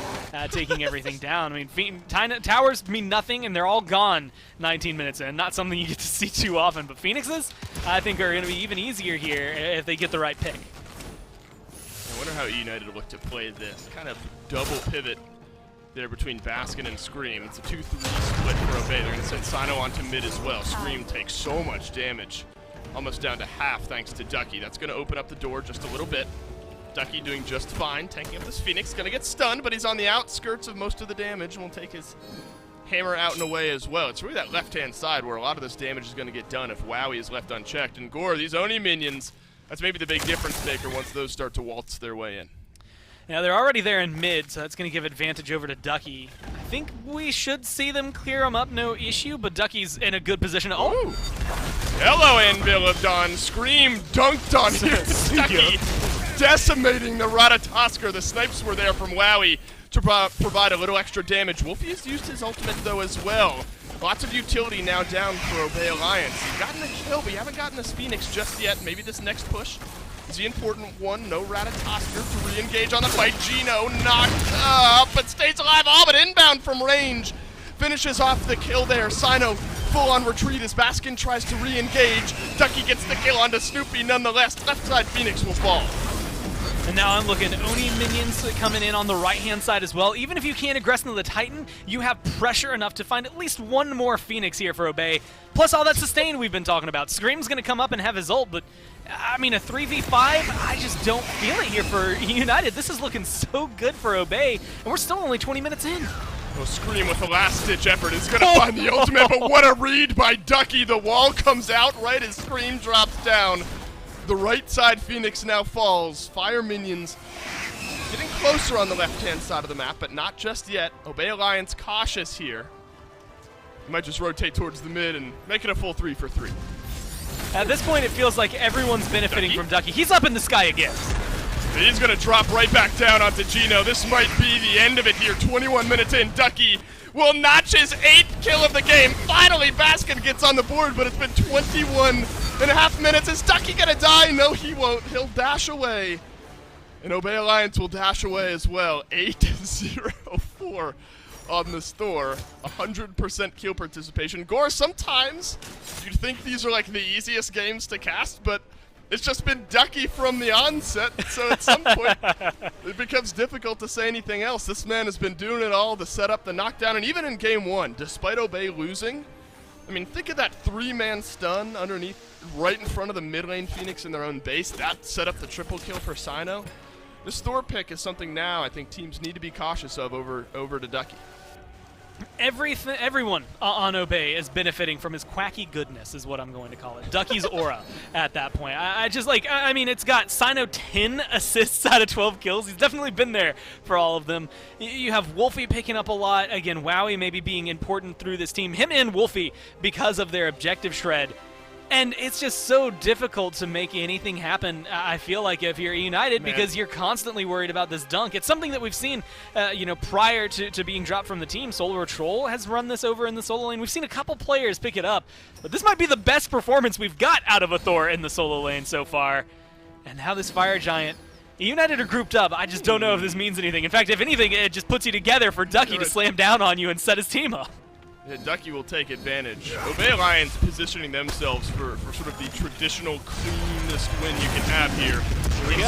taking everything down. I mean, towers mean nothing, and they're all gone 19 minutes in. Not something you get to see too often, but Phoenixes, I think, are going to be even easier here if they get the right pick. I wonder how eUnited look to play this. Kind of double pivot there between Baskin and Scream. It's a 2-3 split for Obey. They're going to send Sino onto mid as well. Scream takes so much damage. Almost down to half thanks to Ducky. That's going to open up the door just a little bit. Ducky doing just fine, tanking up this Phoenix. Going to get stunned, but he's on the outskirts of most of the damage and will take his hammer out and away as well. It's really that left-hand side where a lot of this damage is going to get done if Wowie is left unchecked. And Gore, these Oni minions, that's maybe the big difference maker once those start to waltz their way in. Now, they're already there in mid, so that's going to give advantage over to Ducky. I think we should see them clear him up, no issue, but Ducky's in a good position. Oh! Hello, Anvil of Dawn. Scream dunked on here. Ducky decimating the Ratatosker. The snipes were there from Wowie to provide a little extra damage. Wolfie's used his ultimate, though, as well. Lots of utility now down for Obey Alliance. He's gotten a kill, but you haven't gotten this Phoenix just yet. Maybe this next push is the important one. No Ratatosker to re-engage on the fight. Gino knocked up, but stays alive. Oh, but inbound from range. Finishes off the kill there. Sino full-on retreat as Baskin tries to re-engage. Ducky gets the kill onto Snoopy nonetheless. Left side Phoenix will fall. And now I'm looking Oni minions coming in on the right-hand side as well. Even if you can't aggress into the Titan, you have pressure enough to find at least one more Phoenix here for Obey. Plus all that sustain we've been talking about. Scream's going to come up and have his ult, but I mean, a 3v5, I just don't feel it here for eUnited. This is looking so good for Obey, and we're still only 20 minutes in. Oh, Scream with a last-ditch effort is going to find the ultimate, but what a read by Ducky. The wall comes out right as Scream drops down. The right side Phoenix now falls. Fire minions getting closer on the left-hand side of the map, but not just yet. Obey Alliance cautious here. He might just rotate towards the mid and make it a full 3-for-3. At this point, it feels like everyone's benefiting from Ducky. He's up in the sky again. He's going to drop right back down onto Gino. This might be the end of it here. 21 minutes in, Ducky will notch his 8th kill of the game. Finally, Baskin gets on the board, but it's been 21.5 minutes. Is Ducky going to die? No, he won't. He'll dash away. And Obey Alliance will dash away as well. 8-0-4 on the store. 100% kill participation. Gore, sometimes you'd think these are like the easiest games to cast, but it's just been Ducky from the onset, so at some point it becomes difficult to say anything else. This man has been doing it all, the setup, the knockdown, and even in game one, despite Obey losing, I mean, think of that 3-man stun underneath, right in front of the mid lane Phoenix in their own base. That set up the triple kill for Sino. This Thor pick is something now I think teams need to be cautious of over to Ducky. Everyone on Obey is benefiting from his quacky goodness, is what I'm going to call it. Ducky's aura at that point. I just like, I mean, it's got Sino 10 assists out of 12 kills. He's definitely been there for all of them. You have Wolfie picking up a lot. Again, Wowie maybe being important through this team. Him and Wolfie because of their objective shred. And it's just so difficult to make anything happen, I feel like, if you're eUnited, because you're constantly worried about this dunk. It's something that we've seen, you know, prior to being dropped from the team. Solar Troll has run this over in the solo lane. We've seen a couple players pick it up, but this might be the best performance we've got out of a Thor in the solo lane so far. And now this Fire Giant. eUnited are grouped up. I just don't know if this means anything. In fact, if anything, it just puts you together for Ducky to slam down on you and set his team up. Ducky will take advantage. Obey Alliance positioning themselves for sort of the traditional cleanest win you can have here.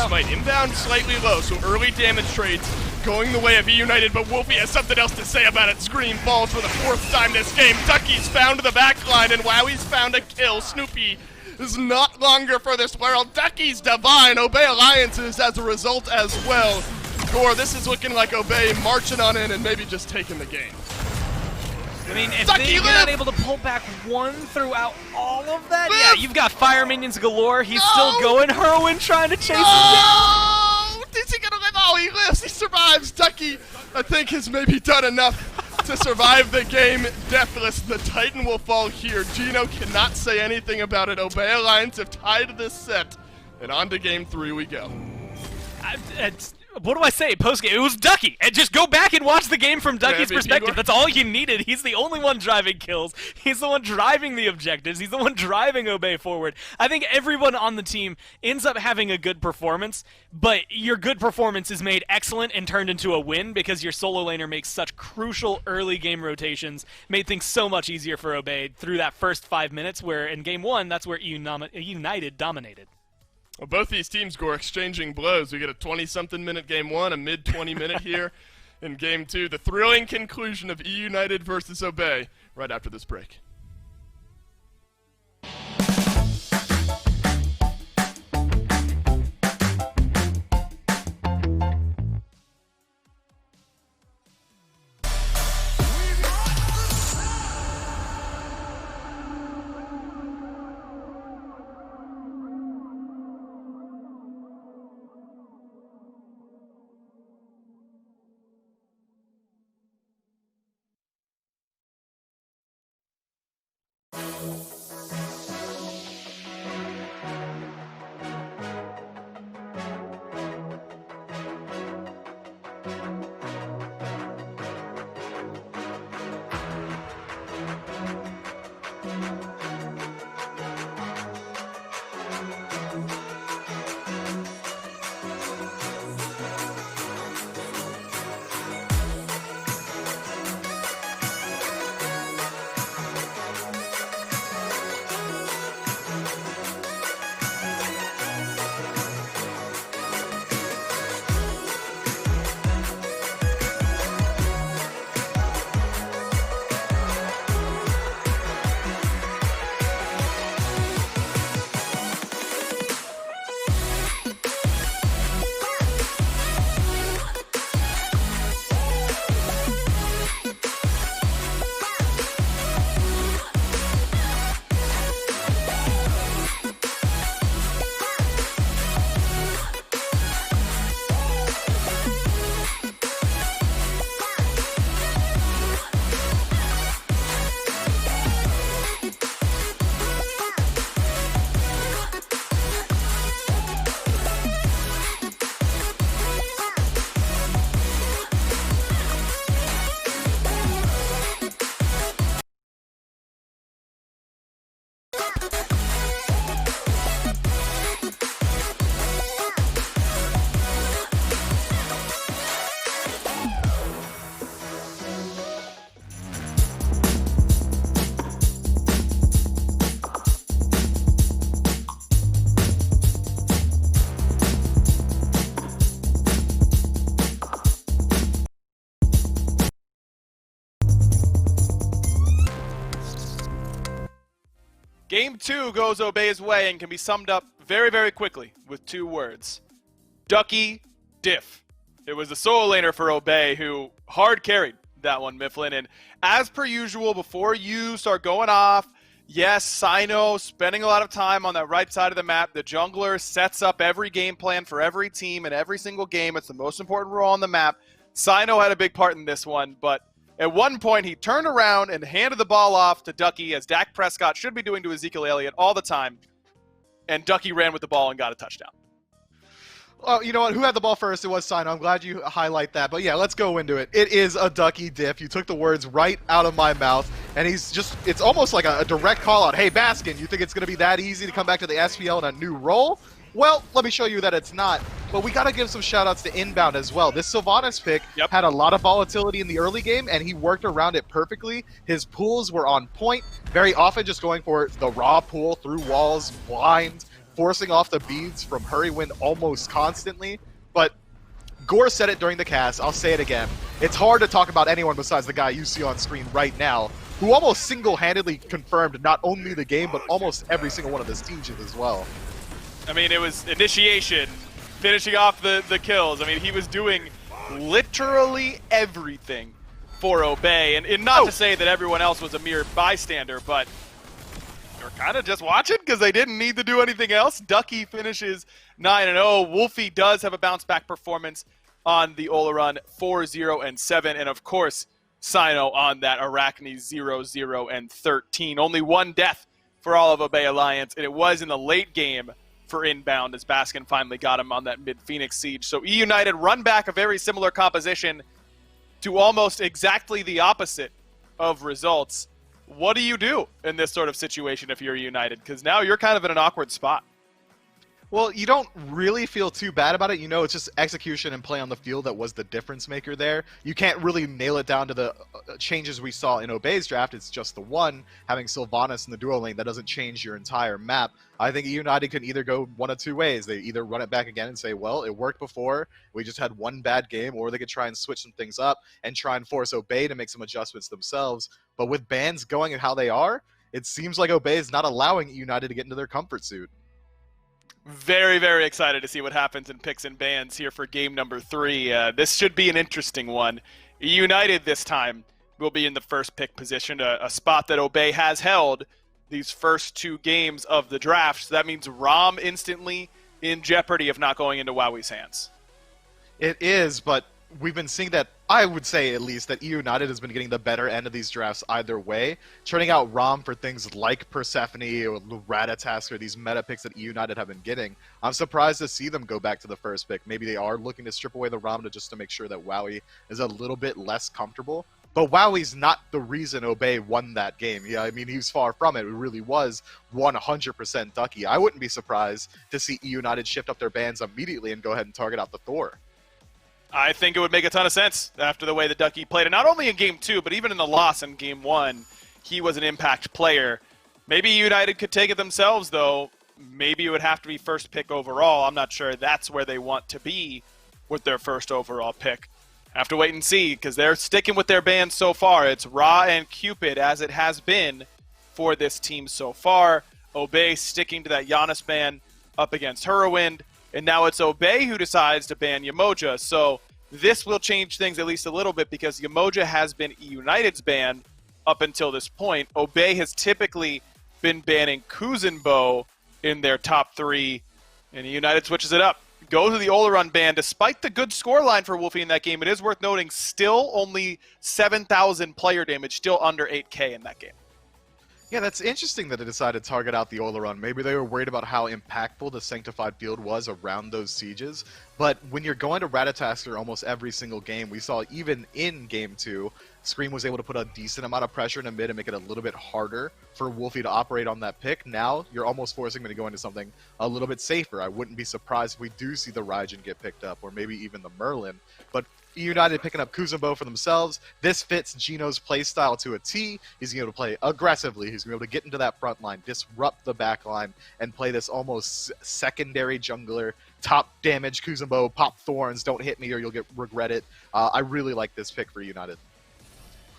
SMITE inbound slightly low, so early damage trades going the way of eUnited, but Wolfie has something else to say about it. Scream falls for the 4th time this game. Ducky's found the backline, and Wowie's found a kill. Snoopy is not longer for this world. Ducky's divine. Obey Alliance is as a result as well. Gore, this is looking like Obey marching on in and maybe just taking the game. I mean, if they're not able to pull back one throughout all of that, yeah, you've got fire minions galore. He's still going. Heroin trying to chase him down. Is he going to live? Oh, he lives. He survives. Ducky, I think, has maybe done enough to survive the game deathless. The Titan will fall here. Gino cannot say anything about it. Obey Alliance have tied this set. And on to game 3 we go. What do I say? Post-game, it was Ducky. And just go back and watch the game from Ducky's MVP perspective. Igor? That's all you needed. He's the only one driving kills. He's the one driving the objectives. He's the one driving Obey forward. I think everyone on the team ends up having a good performance, but your good performance is made excellent and turned into a win because your solo laner makes such crucial early game rotations, made things so much easier for Obey through that first 5 minutes, where in game 1, that's where eUnited dominated. Well, both these teams were exchanging blows. We get a 20-something minute game 1, a mid-20 minute here in game 2. The thrilling conclusion of eUnited versus Obey right after this break. Game 2 goes Obey's way and can be summed up very, very quickly with 2 words. Ducky Diff. It was the solo laner for Obey who hard carried that one, Mifflin. And as per usual, before you start going off, yes, Sino spending a lot of time on that right side of the map. The jungler sets up every game plan for every team in every single game. It's the most important role on the map. Sino had a big part in this one, but at one point, he turned around and handed the ball off to Ducky, as Dak Prescott should be doing to Ezekiel Elliott all the time. And Ducky ran with the ball and got a touchdown. Oh, you know what? Who had the ball first? It was Sino. I'm glad you highlight that. But yeah, let's go into it. It is a Ducky Diff. You took the words right out of my mouth. And it's almost like a direct call out. Hey, Baskin, you think it's going to be that easy to come back to the SPL in a new role? Well, let me show you that it's not. But we got to give some shout-outs to Inbound as well. This Sylvanas pick had a lot of volatility in the early game, and he worked around it perfectly. His pulls were on point, very often just going for the raw pull through walls, blind, forcing off the beads from Hurry Wind almost constantly. But Gore said it during the cast. I'll say it again. It's hard to talk about anyone besides the guy you see on screen right now, who almost single-handedly confirmed not only the game, but almost every single one of his teams as well. I mean, it was initiation, finishing off the kills. I mean, he was doing literally everything for Obey. And not to say that everyone else was a mere bystander, but you're kind of just watching because they didn't need to do anything else. Ducky finishes 9-0. Wolfie does have a bounce-back performance on the Ola run, 4-0-7. And, of course, Sino on that Arachne 0-0 and 13. Only one death for all of Obey Alliance, and it was in the late game for Inbound as Baskin finally got him on that mid-Phoenix siege. So eUnited run back a very similar composition to almost exactly the opposite of results. What do you do in this sort of situation if you're United? Because now you're kind of in an awkward spot. Well, you don't really feel too bad about it. You know, it's just execution and play on the field that was the difference maker there. You can't really nail it down to the changes we saw in Obey's draft. It's just the one, having Sylvanas in the duo lane. That doesn't change your entire map. I think eUnited can either go one of two ways. They either run it back again and say, well, it worked before, we just had one bad game, or they could try and switch some things up and try and force Obey to make some adjustments themselves. But with bans going and how they are, it seems like Obey is not allowing eUnited to get into their comfort suit. Very, very excited to see what happens in picks and bans here for game number 3. This should be an interesting one. United this time will be in the first pick position, a spot that Obey has held these first 2 games of the draft. So that means Rom instantly in jeopardy of not going into Wowie's hands. It is, but we've been seeing that, I would say at least, that eUnited has been getting the better end of these drafts either way, turning out Rom for things like Persephone or Ratatask or these meta picks that eUnited have been getting. I'm surprised to see them go back to the first pick. Maybe they are looking to strip away the Rom just to make sure that Wowie is a little bit less comfortable. But Wowie's not the reason Obey won that game. Yeah, I mean, he was far from it. It really was 100% Ducky. I wouldn't be surprised to see eUnited shift up their bans immediately and go ahead and target out the Thor. I think it would make a ton of sense after the way that Ducky played. And not only in Game 2, but even in the loss in Game 1, he was an impact player. Maybe United could take it themselves, though. Maybe it would have to be first pick overall. I'm not sure that's where they want to be with their first overall pick. Have to wait and see, because they're sticking with their bans so far. It's Ra and Cupid, as it has been for this team so far. Obey sticking to that Giannis ban up against Hurwind. And now it's Obey who decides to ban Yamoja. So this will change things at least a little bit because Yamoja has been eUnited's ban up until this point. Obey has typically been banning Kuzenbo in their top 3, and eUnited switches it up. Go to the Oleron ban. Despite the good scoreline for Wolfie in that game, it is worth noting still only 7,000 player damage, still under 8K in that game. Yeah, that's interesting that they decided to target out the Oleron. Maybe they were worried about how impactful the Sanctified Field was around those sieges. But when you're going to Ratatasker almost every single game, we saw even in Game 2, Scream was able to put a decent amount of pressure in the mid and make it a little bit harder for Wolfie to operate on that pick. Now, you're almost forcing me to go into something a little bit safer. I wouldn't be surprised if we do see the Raijin get picked up, or maybe even the Merlin. But eUnited picking up Kuzenbo for themselves. This fits Gino's playstyle to a T. He's going to be able to play aggressively. He's going to be able to get into that front line, disrupt the back line, and play this almost secondary jungler. Top damage, Kuzenbo, pop thorns, don't hit me or you'll regret it. I really like this pick for United.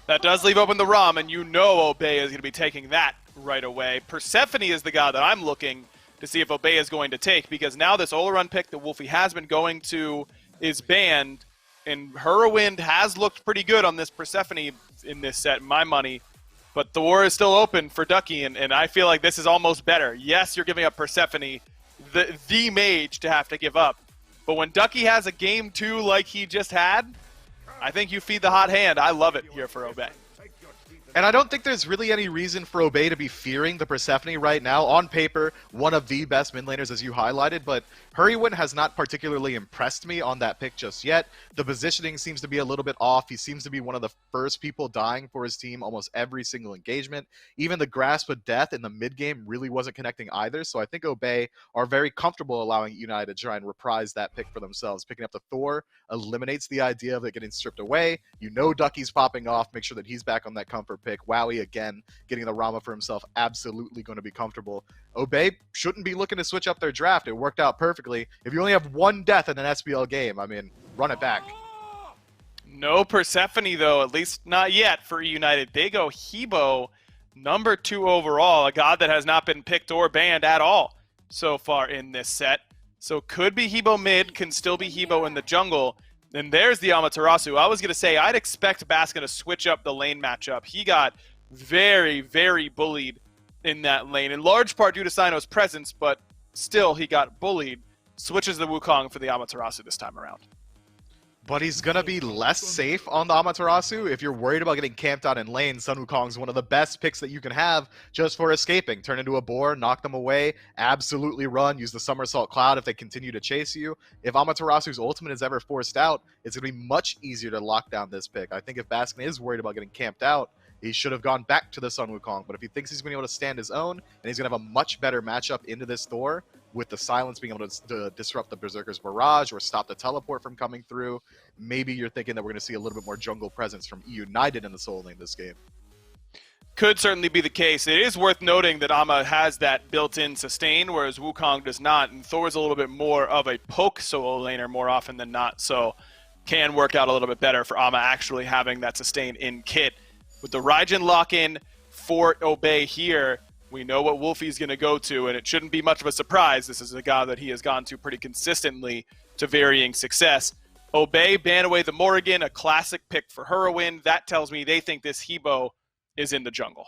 That does leave open the ROM, and you know Obey is going to be taking that right away. Persephone is the guy that I'm looking to see if Obey is going to take, because now this Oleron pick that Wolfie has been going to is banned. And Hurwind has looked pretty good on this Persephone in this set, my money. But the war is still open for Ducky, and I feel like this is almost better. Yes, you're giving up Persephone, the mage, to have to give up. But when Ducky has a game 2 like he just had, I think you feed the hot hand. I love it here for Obey. And I don't think there's really any reason for Obey to be fearing the Persephone right now. On paper, one of the best mid laners, as you highlighted, but Hurriwin has not particularly impressed me on that pick just yet. The positioning seems to be a little bit off. He seems to be one of the first people dying for his team almost every single engagement. Even the Grasp of Death in the mid game really wasn't connecting either, so I think Obey are very comfortable allowing United to try and reprise that pick for themselves. Picking up the Thor eliminates the idea of it getting stripped away. You know Ducky's popping off, make sure that he's back on that comfort pick. Wowie, again, getting the Rama for himself, absolutely going to be comfortable. Obey shouldn't be looking to switch up their draft. It worked out perfectly. If you only have one death in an SBL game, I mean, run it back. No Persephone, though, at least not yet for United. They go Hebo, number 2 overall, a god that has not been picked or banned at all so far in this set. So could be Hebo mid, can still be Hebo in the jungle. And there's the Amaterasu. I was going to say, I'd expect Baskin to switch up the lane matchup. He got very, very bullied in that lane, in large part due to Sino's presence, but still he got bullied. Switches the Wukong for the Amaterasu this time around. But he's going to be less safe on the Amaterasu. If you're worried about getting camped out in lane, Sun Wukong's one of the best picks that you can have just for escaping. Turn into a boar, knock them away, absolutely run, use the Somersault Cloud if they continue to chase you. If Amaterasu's ultimate is ever forced out, it's going to be much easier to lock down this pick. I think if Baskin is worried about getting camped out, he should have gone back to the Sun Wukong. But if he thinks he's going to be able to stand his own, and he's going to have a much better matchup into this Thor, with the silence being able to disrupt the Berserker's barrage or stop the teleport from coming through, maybe you're thinking that we're going to see a little bit more jungle presence from eUnited in the solo lane this game. Could certainly be the case. It is worth noting that Ama has that built-in sustain, whereas Wukong does not, and Thor's a little bit more of a poke solo laner more often than not, so can work out a little bit better for Ama actually having that sustain in kit. With the Raijin lock-in for Obey here, we know what Wolfie's going to go to, and it shouldn't be much of a surprise. This is a guy that he has gone to pretty consistently to varying success. Obey, ban away the Morrigan, a classic pick for Heroin. That tells me they think this Hebo is in the jungle.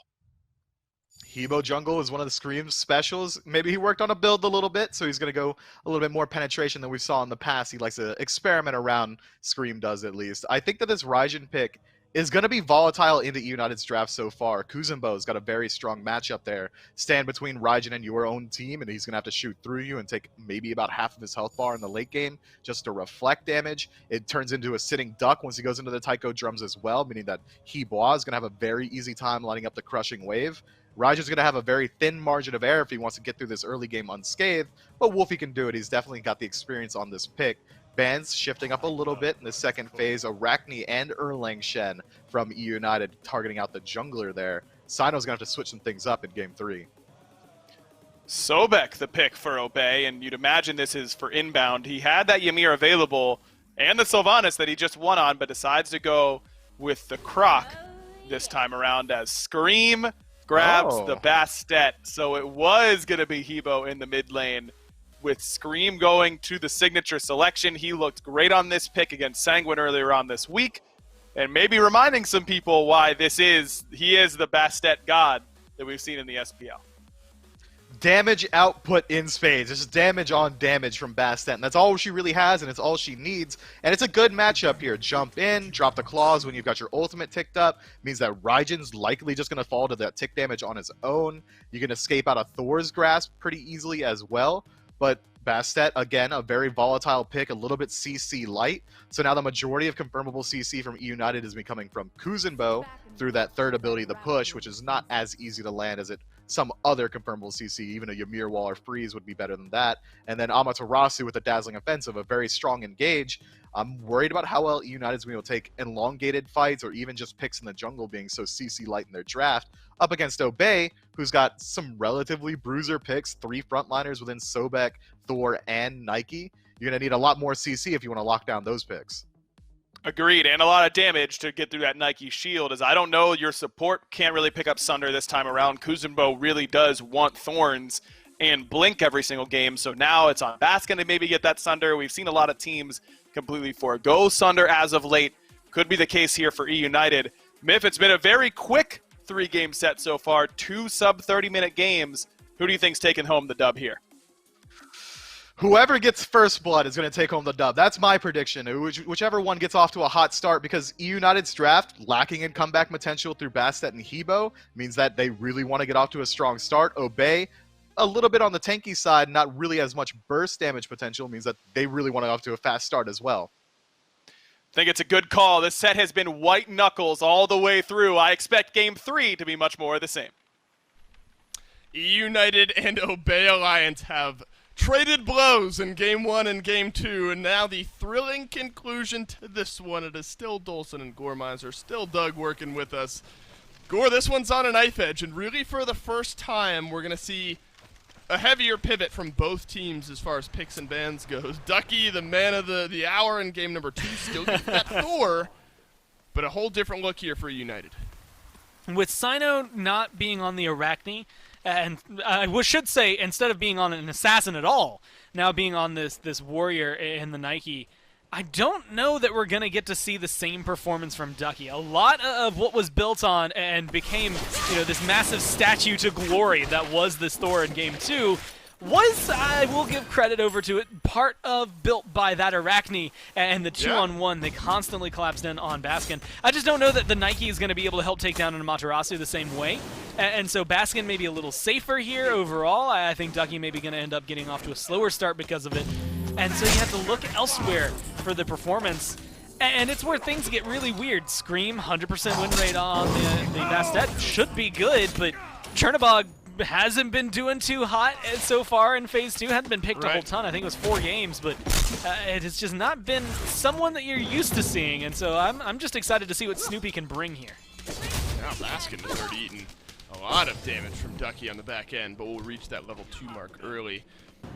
Hebo jungle is one of the Scream's specials. Maybe he worked on a build a little bit, so he's going to go a little bit more penetration than we saw in the past. He likes to experiment around, Scream does at least. I think that this Raijin pick is going to be volatile into eUnited's draft so far. Kuzenbo's got a very strong matchup there. Stand between Raijin and your own team, and he's going to have to shoot through you and take maybe about half of his health bar in the late game just to reflect damage. It turns into a sitting duck once he goes into the Taiko drums as well, meaning that Hebois is going to have a very easy time lining up the crushing wave. Raijin's going to have a very thin margin of error if he wants to get through this early game unscathed, but Wolfie can do it. He's definitely got the experience on this pick. Bans shifting up a little bit in the second phase. Arachne and Erlang Shen from eUnited targeting out the jungler there. Sino's going to have to switch some things up in game 3. Sobek the pick for Obey, and you'd imagine this is for inbound. He had that Ymir available and the Sylvanas that he just won on, but decides to go with the Croc this time around as Scream grabs the Bastet. So it was going to be Hebo in the mid lane. With Scream going to the signature selection, he looked great on this pick against Sanguine earlier on this week, and maybe reminding some people why he is the Bastet god that we've seen in the SPL. Damage output in spades. There's damage on damage from Bastet, and that's all she really has, and it's all she needs. And it's a good matchup here. Jump in, drop the claws when you've got your ultimate ticked up. Means that Raijin's likely just going to fall to that tick damage on his own. You can escape out of Thor's grasp pretty easily as well. But Bastet, again, a very volatile pick, a little bit CC light. So now the majority of confirmable CC from eUnited is coming from Kuzenbo through that third ability, the push, which is not as easy to land as some other confirmable CC. Even a Ymir Wall or Freeze would be better than that. And then Amaterasu with a dazzling offensive, a very strong engage. I'm worried about how well eUnited is going to take elongated fights or even just picks in the jungle being so CC light in their draft up against Obey, who's got some relatively bruiser picks, 3 frontliners within Sobek, Thor, and Nike. You're going to need a lot more CC if you want to lock down those picks. Agreed, and a lot of damage to get through that Nike shield, as I don't know, your support can't really pick up Sunder this time around. Kuzenbo really does want Thorns and Blink every single game, so now it's on Baskin to maybe get that Sunder. We've seen a lot of teams completely forego Sunder as of late. Could be the case here for eUnited. Miff, it's been a very quick 3-game set so far, 2 sub-30-minute games. Who do you think's taking home the dub here? Whoever gets first blood is going to take home the dub. That's my prediction. Whichever one gets off to a hot start, because eUnited's draft, lacking in comeback potential through Bastet and Hebo, means that they really want to get off to a strong start. Obey, a little bit on the tanky side, not really as much burst damage potential, means that they really want to go off to a fast start as well. I think it's a good call. This set has been white knuckles all the way through. I expect game 3 to be much more of the same. eUnited and Obey Alliance have traded blows in Game 1 and Game 2, and now the thrilling conclusion to this one. It is still Dolson and Goremizer, still Doug working with us. Gore, this one's on a knife edge, and really for the first time, we're going to see a heavier pivot from both teams as far as picks and bans goes. Ducky, the man of the hour in game number 2, still gets that Thor, but a whole different look here for United. With Sino not being on the Arachne, and I should say, instead of being on an assassin at all, now being on this warrior in the Nike, I don't know that we're going to get to see the same performance from Ducky. A lot of what was built on and became, this massive statue to glory that was this Thor in Game 2 was, I will give credit over to it, part of built by that Arachne and the 2-on-1. They constantly collapsed in on Baskin. I just don't know that the Nike is going to be able to help take down an Amaterasu the same way. And so Baskin may be a little safer here overall. I think Ducky may be going to end up getting off to a slower start because of it. And so you have to look elsewhere for the performance. And it's where things get really weird. Scream, 100% win rate on the Bastet should be good, but Chernobog hasn't been doing too hot so far in Phase 2. Hasn't been picked a whole ton. I think it was 4 games, but it has just not been someone that you're used to seeing. And so I'm just excited to see what Snoopy can bring here. Now Baskin has already eaten a lot of damage from Ducky on the back end, but we'll reach that level 2 mark early.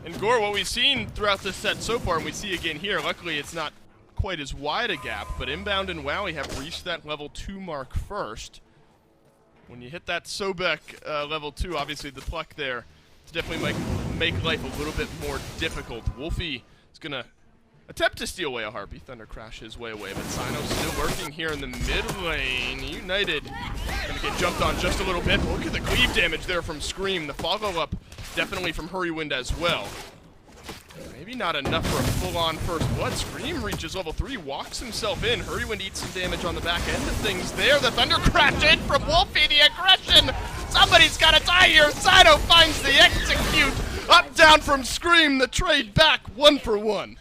And Gore, what we've seen throughout this set so far, and we see again here, luckily it's not quite as wide a gap, but Inbound and Wowie have reached that level 2 mark first. When you hit that Sobek level 2, obviously the pluck there to definitely make life a little bit more difficult. Wolfie is going to attempt to steal away a Harpy. Thunder Crash his way away, but Sino still working here in the mid lane. United going to get jumped on just a little bit. Look at the cleave damage there from Scream. The follow-up definitely from Hurrywind as well. Maybe not enough for a full-on first blood. Scream reaches level 3, walks himself in. Hurrywind eats some damage on the back end of things there. The Thunder Crash in from Wolfie, the aggression. Somebody's got to die here. Sino finds the execute. Up, down from Scream. The trade back 1 for 1.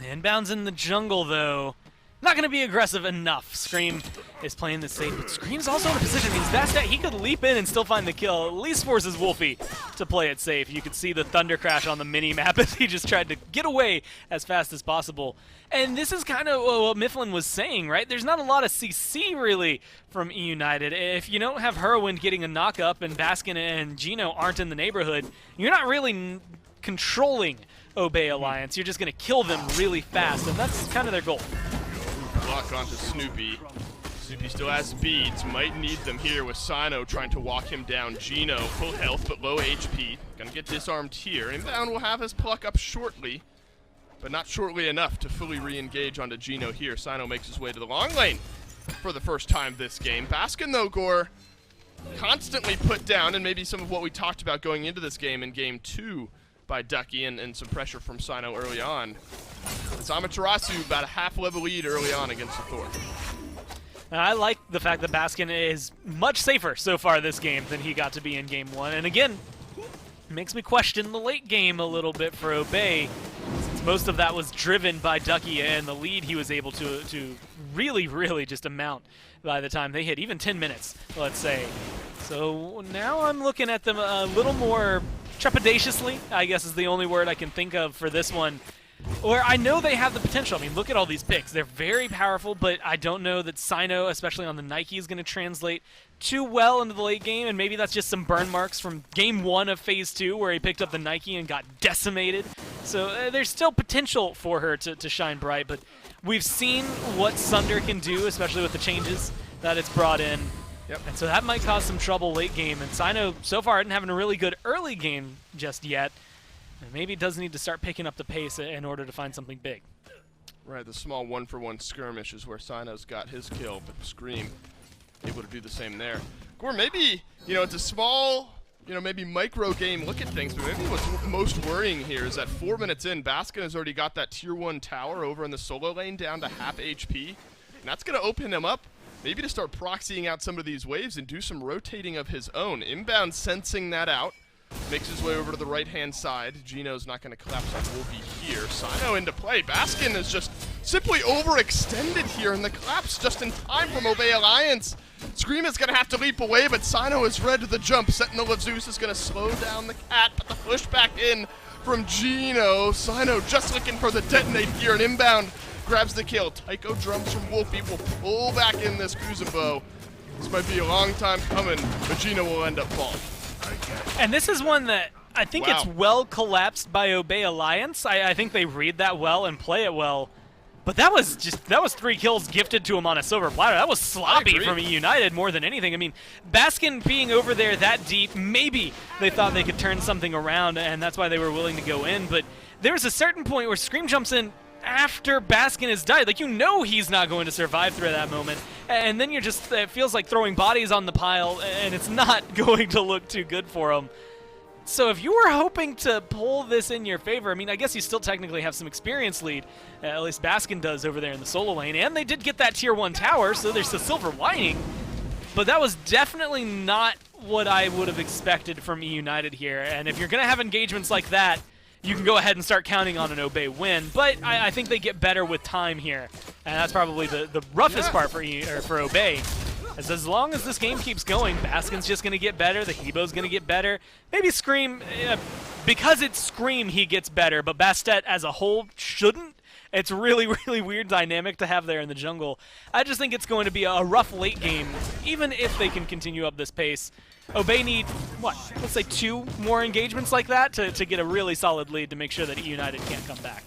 Inbounds in the jungle, though. Not going to be aggressive enough. Scream is playing this safe, but Scream's also in a position. Means that he could leap in and still find the kill. At least forces Wolfie to play it safe. You could see the Thunder Crash on the mini-map as he just tried to get away as fast as possible. And this is kind of what Mifflin was saying, right? There's not a lot of CC, really, from eUnited. If you don't have Hurrywind getting a knock-up and Baskin and Gino aren't in the neighborhood, you're not really controlling Obey Alliance. You're just going to kill them really fast, and that's kind of their goal. Block onto Snoopy. Snoopy still has beads. Might need them here with Sino trying to walk him down. Gino, full health but low HP. Gonna get disarmed here. Inbound will have his pluck up shortly, but not shortly enough to fully re-engage onto Gino here. Sino makes his way to the long lane for the first time this game. Baskin, though, Gore, constantly put down, and maybe some of what we talked about going into this game in Game 2 by Ducky and some pressure from Sino early on. It's Amaterasu about a half-level lead early on against the Thor. I like the fact that Baskin is much safer so far this game than he got to be in Game 1. And again, it makes me question the late game a little bit for Obey, since most of that was driven by Ducky and the lead he was able to really just amount by the time they hit even 10 minutes, let's say. So now I'm looking at them a little more trepidatiously, I guess is the only word I can think of for this one. Or I know they have the potential. I mean, look at all these picks. They're very powerful, but I don't know that Sino, especially on the Nike, is going to translate too well into the late game, and maybe that's just some burn marks from Game 1 of Phase 2 where he picked up the Nike and got decimated. So there's still potential for her to shine bright, but we've seen what Sunder can do, especially with the changes that it's brought in. Yep. And so that might cause some trouble late game, and Sino so far isn't having a really good early game just yet. Maybe it does need to start picking up the pace in order to find something big. Right, the small 1-for-1 skirmish is where Sino's got his kill, but Scream able to do the same there. Gore, maybe, it's a small, maybe micro game look at things, but maybe what's most worrying here is that 4 minutes in, Baskin has already got that Tier 1 tower over in the solo lane down to half HP, and that's going to open him up maybe to start proxying out some of these waves and do some rotating of his own. Inbound sensing that out. Makes his way over to the right-hand side. Gino's not going to collapse on Wolfie here. Sino into play. Baskin is just simply overextended here, and the collapse just in time from Obey Alliance. Scream is going to have to leap away, but Sino is ready to the jump. Sentinel of Zeus is going to slow down the cat, but the push back in from Gino. Sino just looking for the detonate here, and Inbound grabs the kill. Tycho drums from Wolfie will pull back in this Kuzenbo. This might be a long time coming, but Gino will end up falling. And this is one that I think it's well collapsed by Obey Alliance. I think they read that well and play it well. But that was 3 kills gifted to him on a silver platter. That was sloppy from eUnited more than anything. I mean, Baskin being over there that deep, maybe they thought they could turn something around, and that's why they were willing to go in. But there was a certain point where Scream jumps in after Baskin has died. Like, he's not going to survive through that moment. And then it feels like throwing bodies on the pile, and it's not going to look too good for him. So if you were hoping to pull this in your favor, I mean, I guess you still technically have some experience lead, at least Baskin does over there in the solo lane, and they did get that tier 1 tower, so there's the silver lining. But that was definitely not what I would have expected from eUnited here, and if you're going to have engagements like that, you can go ahead and start counting on an Obey win, but I think they get better with time here, and that's probably the roughest part for Obey. As long as this game keeps going, Baskin's just going to get better, the Hebo's going to get better. Maybe Scream, because it's Scream, he gets better, but Bastet as a whole shouldn't. It's really, really weird dynamic to have there in the jungle. I just think it's going to be a rough late game, even if they can continue up this pace. Obey need, what, let's say 2 more engagements like that to get a really solid lead to make sure that eUnited can't come back.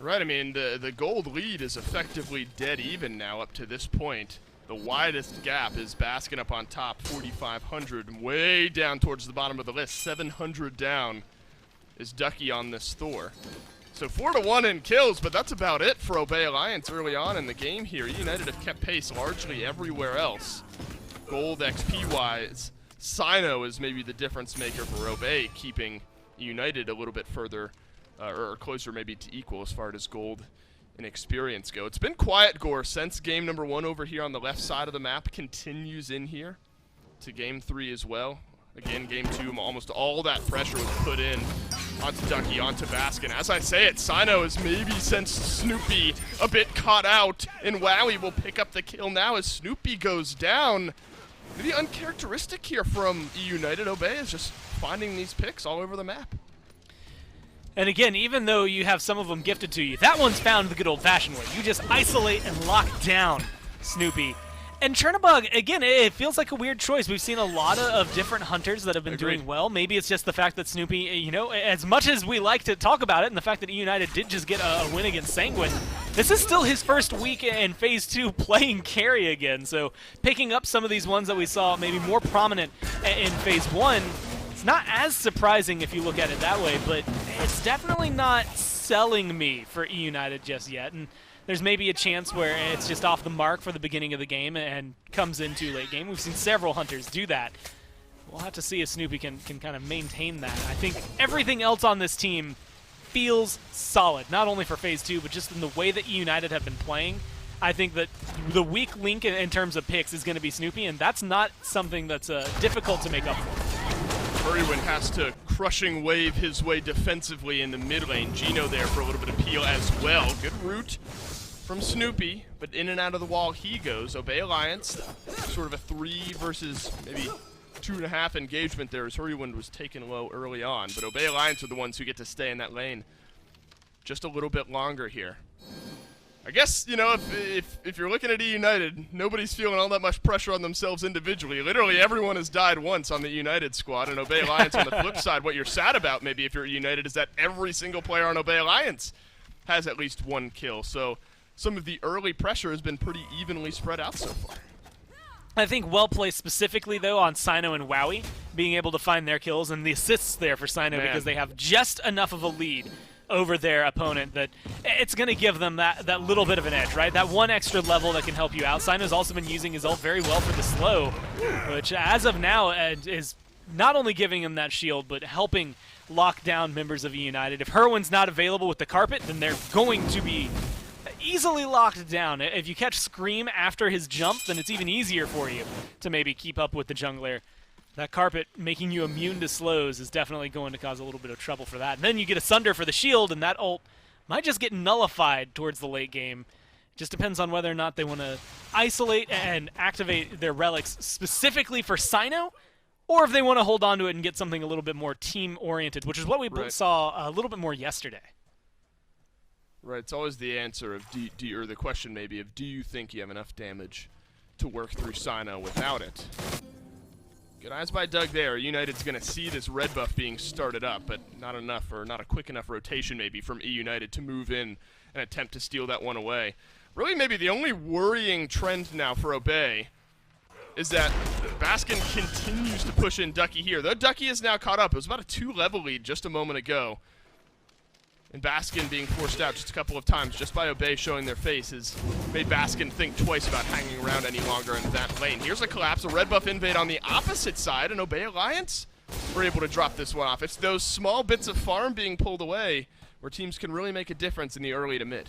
Right, I mean, the gold lead is effectively dead even now up to this point. The widest gap is Baskin up on top, 4,500, way down towards the bottom of the list. 700 down is Ducky on this Thor. So 4-1 in kills, but that's about it for Obey Alliance early on in the game here. eUnited have kept pace largely everywhere else. Gold XP-wise, Sino is maybe the difference maker for Obey, keeping eUnited a little bit further, or closer maybe to equal as far as gold and experience go. It's been quiet, Gore, since game number 1 over here on the left side of the map continues in here to game 3 as well. Again, game 2, almost all that pressure was put in onto Ducky, onto Baskin. As I say it, Sino is maybe sensed Snoopy a bit caught out, and Wowie will pick up the kill now as Snoopy goes down. Maybe uncharacteristic here from eUnited. Obey is just finding these picks all over the map. And again, even though you have some of them gifted to you, that one's found the good old-fashioned way. You just isolate and lock down Snoopy. And Chernabog, again, it feels like a weird choice. We've seen a lot of different hunters that have been doing well. Maybe it's just the fact that Snoopy, you know, as much as we like to talk about it, and the fact that eUnited did just get a win against Sanguine, this is still his first week in Phase 2 playing carry again. So picking up some of these ones that we saw maybe more prominent in Phase 1, it's not as surprising if you look at it that way, but it's definitely not selling me for eUnited just yet. And there's maybe a chance where it's just off the mark for the beginning of the game and comes into late game. We've seen several hunters do that. We'll have to see if Snoopy can kind of maintain that. I think everything else on this team feels solid, not only for Phase 2, but just in the way that eUnited have been playing. I think that the weak link in terms of picks is going to be Snoopy, and that's not something that's difficult to make up for. Hurrywin has to crushing wave his way defensively in the mid lane. Gino there for a little bit of peel as well. Good route from Snoopy, but in and out of the wall he goes. Obey Alliance, sort of a 3 versus maybe 2.5 engagement there as Hurrywin was taken low early on. But Obey Alliance are the ones who get to stay in that lane just a little bit longer here. I guess, you know, if you're looking at eUnited, nobody's feeling all that much pressure on themselves individually. Literally everyone has died once on the United squad, and Obey Alliance on the flip side, what you're sad about maybe if you're eUnited is that every single player on Obey Alliance has at least 1 kill. So some of the early pressure has been pretty evenly spread out so far. I think well placed specifically, though, on Sino and Wowie, being able to find their kills, and the assists there for Sino because they have just enough of a lead over their opponent that it's going to give them that little bit of an edge, right? That 1 extra level that can help you out. Sino's also been using his ult very well for the slow, which as of now is not only giving him that shield, but helping lock down members of eUnited. If Hurwin's not available with the carpet, then they're going to be easily locked down. If you catch Scream after his jump, then it's even easier for you to maybe keep up with the jungler. That carpet making you immune to slows is definitely going to cause a little bit of trouble for that. And then you get a Sunder for the shield, and that ult might just get nullified towards the late game. It just depends on whether or not they want to isolate and activate their relics specifically for Sino, or if they want to hold on to it and get something a little bit more team-oriented, which is what we saw a little bit more yesterday. Right, it's always the answer of, or the question maybe of, do you think you have enough damage to work through Sino without it? Good eyes by Doug there. eUnited's going to see this red buff being started up, but not enough, or not a quick enough rotation maybe from eUnited to move in and attempt to steal that one away. Really maybe the only worrying trend now for Obey is that Baskin continues to push in Ducky here. Though Ducky is now caught up. It was about a 2-level lead just a moment ago. And Baskin being forced out just a couple of times just by Obey showing their face has made Baskin think twice about hanging around any longer in that lane. Here's a collapse, a red buff invade on the opposite side, and Obey Alliance were able to drop this one off. It's those small bits of farm being pulled away where teams can really make a difference in the early to mid.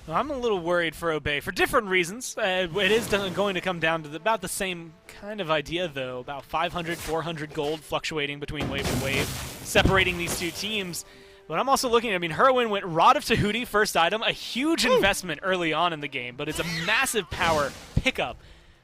I'm a little worried for Obey for different reasons. It is going to come down to about the same kind of idea, though. About 500, 400 gold fluctuating between wave and wave, separating these two teams. But I'm also looking, I mean, Heroin went Rod of Tahuti, first item, a huge investment early on in the game, but it's a massive power pickup.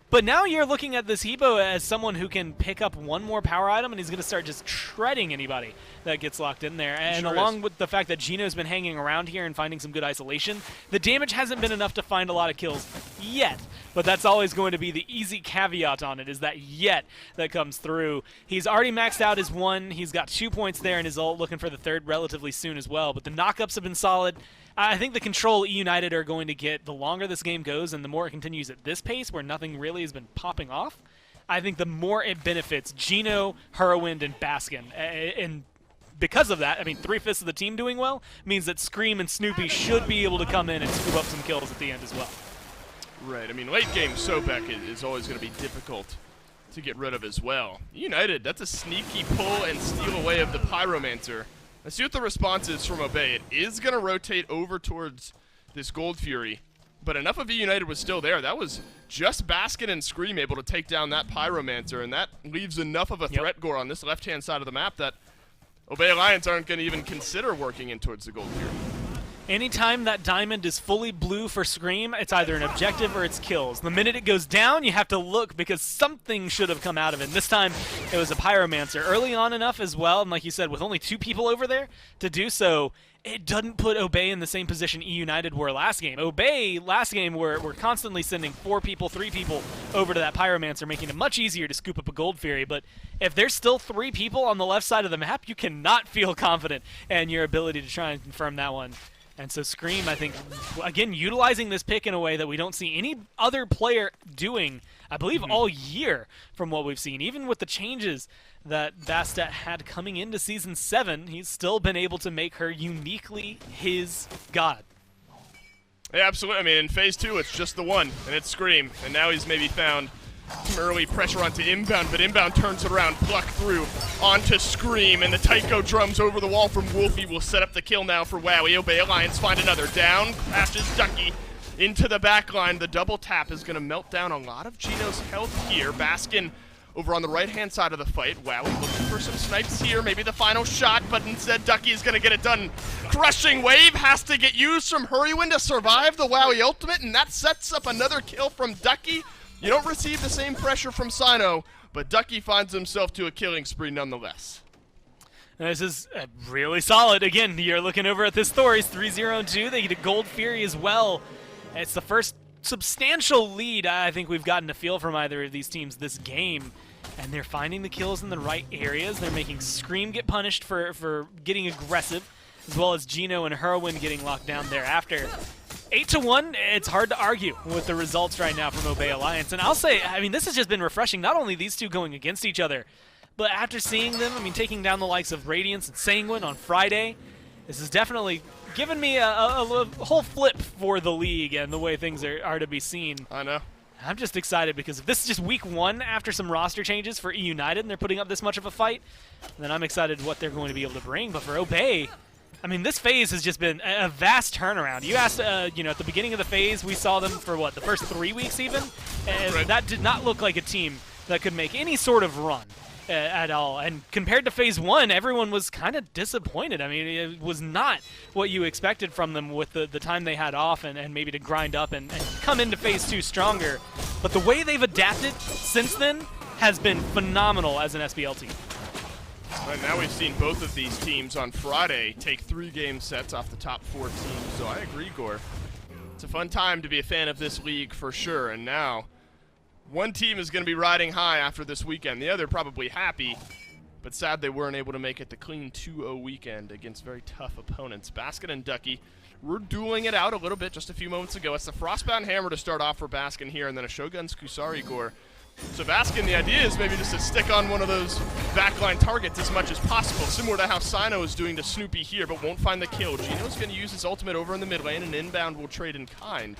But now you're looking at this Hebo as someone who can pick up one more power item, and he's going to start just shredding anybody that gets locked in there. And along with the fact that Gino's been hanging around here and finding some good isolation, the damage hasn't been enough to find a lot of kills yet. But that's always going to be the easy caveat on it, is that yet that comes through. He's already maxed out his 1. He's got 2 points there in his ult, looking for the 3rd relatively soon as well. But the knockups have been solid. I think the control eUnited are going to get, the longer this game goes and the more it continues at this pace where nothing really has been popping off, I think the more it benefits Gino, Heroin, and Baskin. And because of that, I mean, 3/5 of the team doing well means that Scream and Snoopy should be able to come in and scoop up some kills at the end as well. Right, I mean, late game Sobek is always going to be difficult to get rid of as well. eUnited, that's a sneaky pull and steal away of the Pyromancer. Let's see what the response is from Obey. It is going to rotate over towards this Gold Fury, but enough of eUnited was still there. That was just Baskin and Scream able to take down that Pyromancer, and that leaves enough of a threat gore on this left-hand side of the map that Obey Alliance aren't going to even consider working in towards the Gold Fury. Anytime that diamond is fully blue for Scream, it's either an objective or it's kills. The minute it goes down, you have to look because something should have come out of it. And this time, it was a Pyromancer. Early on enough as well, and like you said, with only 2 people over there to do so, it doesn't put Obey in the same position eUnited were last game. Obey, last game, were constantly sending 4 people, 3 people over to that Pyromancer, making it much easier to scoop up a Gold Fury. But if there's still 3 people on the left side of the map, you cannot feel confident in your ability to try and confirm that one. And so Scream, I think, again, utilizing this pick in a way that we don't see any other player doing, I believe, all year from what we've seen. Even with the changes that Bastet had coming into Season 7, he's still been able to make her uniquely his god. Yeah, absolutely. I mean, in Phase 2, it's just the one, and it's Scream. And now he's maybe found some early pressure onto Inbound, but Inbound turns it around, pluck through onto Scream, and the Taiko drums over the wall from Wolfie will set up the kill now for Wowie. Obey Alliance find another. Down, crashes Ducky into the back line. The double tap is going to melt down a lot of Gino's health here. Baskin over on the right-hand side of the fight. Wowie looking for some snipes here, maybe the final shot, but instead Ducky is going to get it done. Crushing Wave has to get used from Hurrywin to survive the Wowie ultimate, and that sets up another kill from Ducky. You don't receive the same pressure from Sino, but Ducky finds himself to a killing spree nonetheless. This is really solid. Again, you're looking over at this Thor. He's 3-0-2. They get a Gold Fury as well. It's the first substantial lead I think we've gotten to feel from either of these teams this game. And they're finding the kills in the right areas. They're making Scream get punished for getting aggressive, as well as Gino and Heroin getting locked down thereafter. 8-1, it's hard to argue with the results right now from Obey Alliance. And I'll say, I mean, this has just been refreshing. Not only these two going against each other, but after seeing them, I mean, taking down the likes of Radiance and Sanguine on Friday, this has definitely given me a whole flip for the league and the way things are to be seen. I know. I'm just excited because if this is just week 1 after some roster changes for eUnited and they're putting up this much of a fight, then I'm excited what they're going to be able to bring. But for Obey, I mean, this phase has just been a vast turnaround. You asked, you know, at the beginning of the phase, we saw them for, what, the first 3 weeks even? And that did not look like a team that could make any sort of run at all. And compared to Phase 1, everyone was kind of disappointed. I mean, it was not what you expected from them with the time they had off and maybe to grind up and come into Phase 2 stronger. But the way they've adapted since then has been phenomenal as an SBL team. Right now we've seen both of these teams on Friday take 3-game sets off the top 4 teams, so I agree, Gore. It's a fun time to be a fan of this league for sure, and now one team is going to be riding high after this weekend. The other probably happy, but sad they weren't able to make it the clean 2-0 weekend against very tough opponents. Baskin and Ducky were dueling it out a little bit just a few moments ago. It's the Frostbound Hammer to start off for Baskin here, and then a Shogun's Kusari, Gore. So Baskin, the idea is maybe just to stick on one of those backline targets as much as possible, similar to how Sino is doing to Snoopy here, but won't find the kill. Gino's going to use his ultimate over in the mid lane, and Inbound will trade in kind.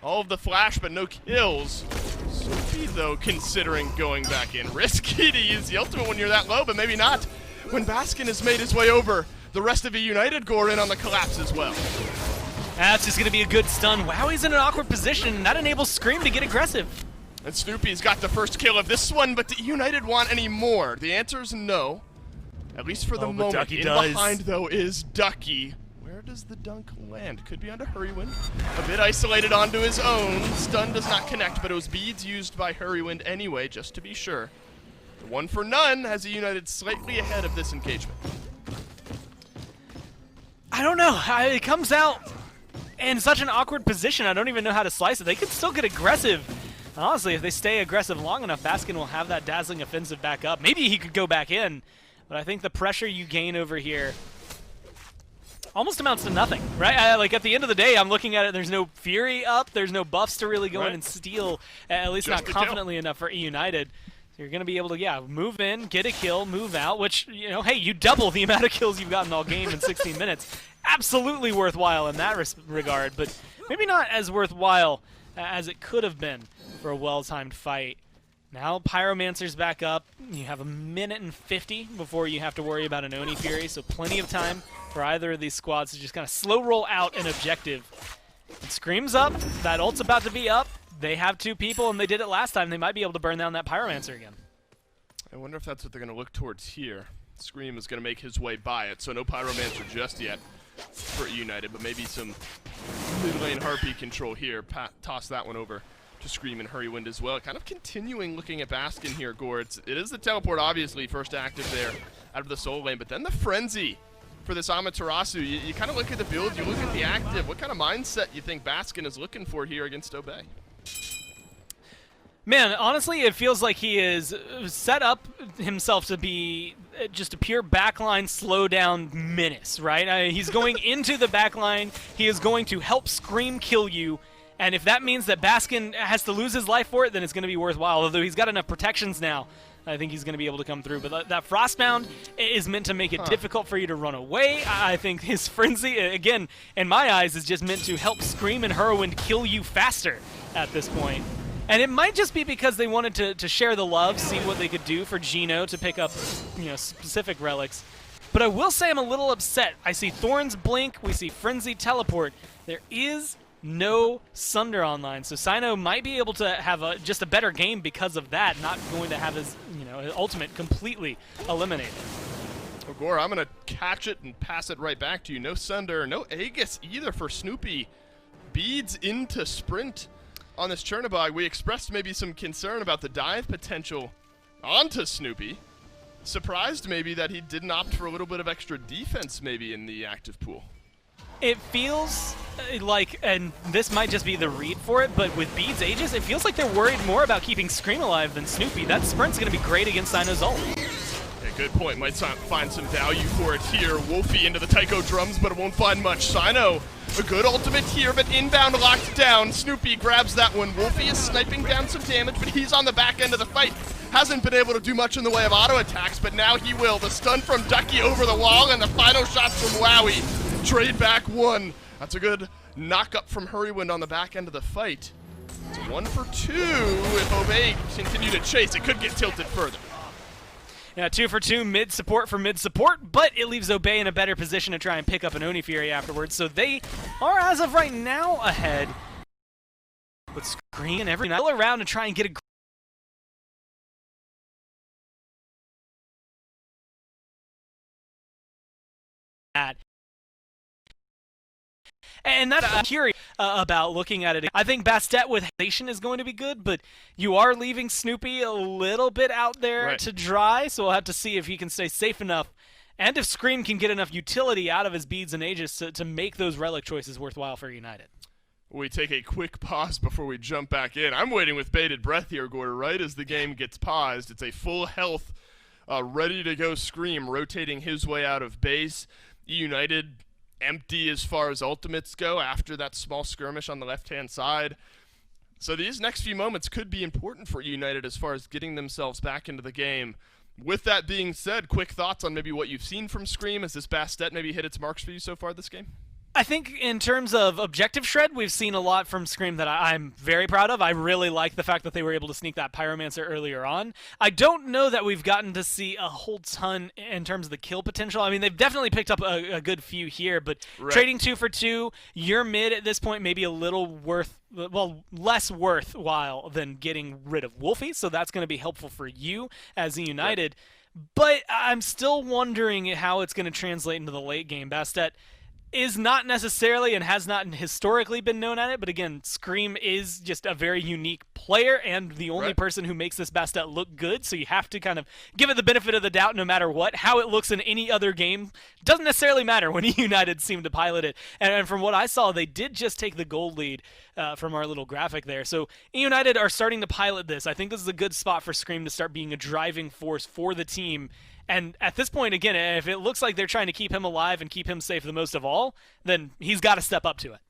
All of the flash, but no kills. So Snoopy, though, considering going back in. Risky to use the ultimate when you're that low, but maybe not when Baskin has made his way over. The rest of eUnited Gore in on the collapse as well. That's just going to be a good stun. Wow, he's in an awkward position, and that enables Scream to get aggressive. And Snoopy's got the first kill of this one, but do eUnited want any more? The answer is no. At least for the moment. Ducky In does. behind, though, is Ducky. Where does the dunk land? Could be onto Hurrywind. A bit isolated onto his own. Stun does not connect, but it was beads used by Hurrywind anyway, just to be sure. The 1 for none has eUnited slightly ahead of this engagement. I don't know. It comes out in such an awkward position. I don't even know how to slice it. They could still get aggressive. Honestly, if they stay aggressive long enough, Baskin will have that dazzling offensive back up. Maybe he could go back in, but I think the pressure you gain over here almost amounts to nothing, right? Like, at the end of the day, I'm looking at it, there's no Fury up, there's no buffs to really go in and steal, at least Just not the confidently enough for eUnited. So you're going to be able to, yeah, move in, get a kill, move out, which, you know, hey, you double the amount of kills you've gotten all game in 16 minutes. Absolutely worthwhile in that regard, but maybe not as worthwhile as it could have been for a well-timed fight. Now Pyromancer's back up. You have 1:50 before you have to worry about an Oni Fury, so plenty of time for either of these squads to just kind of slow roll out an objective. And Scream's up. That ult's about to be up. They have 2 people, and they did it last time. They might be able to burn down that Pyromancer again. I wonder if that's what they're going to look towards here. Scream is going to make his way by it, so no Pyromancer just yet for eUnited, but maybe some mid-lane Harpy control here. Toss that one over to Scream and Hurrywind as well. Kind of continuing looking at Baskin here, Gore. It is the teleport, obviously, first active there out of the solo lane, but then the Frenzy for this Amaterasu. You kind of look at the build, you look at the active. What kind of mindset you think Baskin is looking for here against Obey? Man, honestly, it feels like he is set up himself to be just a pure backline slow-down menace, right? He's going into the backline. He is going to help Scream kill you, and if that means that Baskin has to lose his life for it, then it's going to be worthwhile, although he's got enough protections now. I think he's going to be able to come through. But that Frostbound is meant to make it difficult for you to run away. I think his Frenzy, again, in my eyes, is just meant to help Scream and Hurrywind kill you faster at this point. And it might just be because they wanted to share the love, see what they could do for Gino to pick up, you know, specific relics. But I will say I'm a little upset. I see Thorns blink, we see Frenzy teleport. There is no Sunder online, so Sino might be able to have just a better game because of that, not going to have his, you know, his ultimate completely eliminated. Well, Gore, I'm going to catch it and pass it right back to you. No Sunder, no Aegis either for Snoopy. Beads into sprint on this Chernobog. We expressed maybe some concern about the dive potential onto Snoopy. Surprised maybe that he didn't opt for a little bit of extra defense maybe in the active pool. It feels like, and this might just be the read for it, but with Beads Aegis, it feels like they're worried more about keeping Scream alive than Snoopy. That sprint's going to be great against Sino's ult. Yeah, good point. Might find some value for it here. Wolfie into the Tycho drums, but it won't find much. Sino, a good ultimate here, but inbound locked down. Snoopy grabs that one. Wolfie is sniping down some damage, but he's on the back end of the fight. Hasn't been able to do much in the way of auto attacks, but now he will. The stun from Ducky over the wall, and the final shot from Wowie. Trade back 1. That's a good knock-up from Hurrywind on the back end of the fight. It's 1 for 2. If Obey continue to chase, it could get tilted further. Yeah, 2 for 2 mid support for mid support, but it leaves Obey in a better position to try and pick up an Oni Fury afterwards. So they are, as of right now, ahead. With Scream and every night around to try and get a at. And that's I'm curious about looking at it. I think Bastet with Station is going to be good, but you are leaving Snoopy a little bit out there to dry, so we'll have to see if he can stay safe enough and if Scream can get enough utility out of his Beads and Aegis to make those relic choices worthwhile for United. We take a quick pause before we jump back in. I'm waiting with bated breath here, Gordon, right as the game gets paused. It's a full health, ready-to-go Scream rotating his way out of base. eUnited empty as far as ultimates go after that small skirmish on the left-hand side. So these next few moments could be important for eUnited as far as getting themselves back into the game. With that being said, quick thoughts on maybe what you've seen from Scream. Has this Bastet maybe hit its marks for you so far this game? I think in terms of objective shred, we've seen a lot from Scream that I'm very proud of. I really like the fact that they were able to sneak that Pyromancer earlier on. I don't know that we've gotten to see a whole ton in terms of the kill potential. I mean, they've definitely picked up a good few here, but trading 2 for 2, your mid at this point may be a little less worthwhile than getting rid of Wolfie, so that's going to be helpful for you as eUnited. Right. But I'm still wondering how it's going to translate into the late game. Bastet is not necessarily and has not historically been known at it, but again, Scream is just a very unique player and the only person who makes this Bastet look good, so you have to kind of give it the benefit of the doubt no matter what. How it looks in any other game doesn't necessarily matter when eUnited seemed to pilot it, and from what I saw, they did just take the gold lead from our little graphic there. So eUnited are starting to pilot this. I think this is a good spot for Scream to start being a driving force for the team. And at this point, again, if it looks like they're trying to keep him alive and keep him safe the most of all, then he's got to step up to it.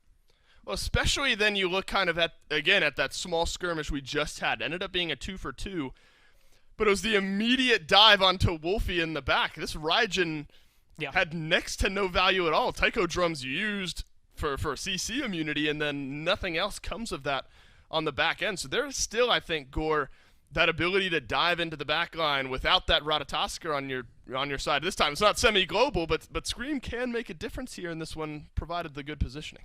Well, especially then you look kind of at that small skirmish we just had. It ended up being a 2 for 2, but it was the immediate dive onto Wolfie in the back. This Raijin had next to no value at all. Taiko drums used for CC immunity, and then nothing else comes of that on the back end. So there is still, I think, Gore, that ability to dive into the back line without that Ratatosker on your side. This time it's not semi-global, but Scream can make a difference here in this one, provided the good positioning.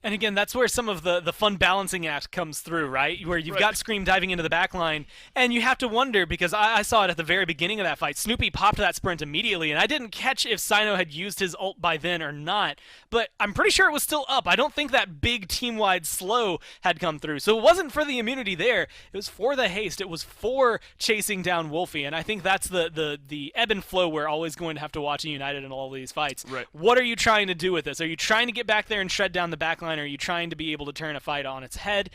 And again, that's where some of the fun balancing act comes through, right? Where you've got Scream diving into the back line, and you have to wonder, because I saw it at the very beginning of that fight. Snoopy popped that sprint immediately, and I didn't catch if Sino had used his ult by then or not, but I'm pretty sure it was still up. I don't think that big team-wide slow had come through. So it wasn't for the immunity there. It was for the haste. It was for chasing down Wolfie, and I think that's the ebb and flow we're always going to have to watch eUnited in all of these fights. Right. What are you trying to do with this? Are you trying to get back there and shred down the back line? Are you trying to be able to turn a fight on its head?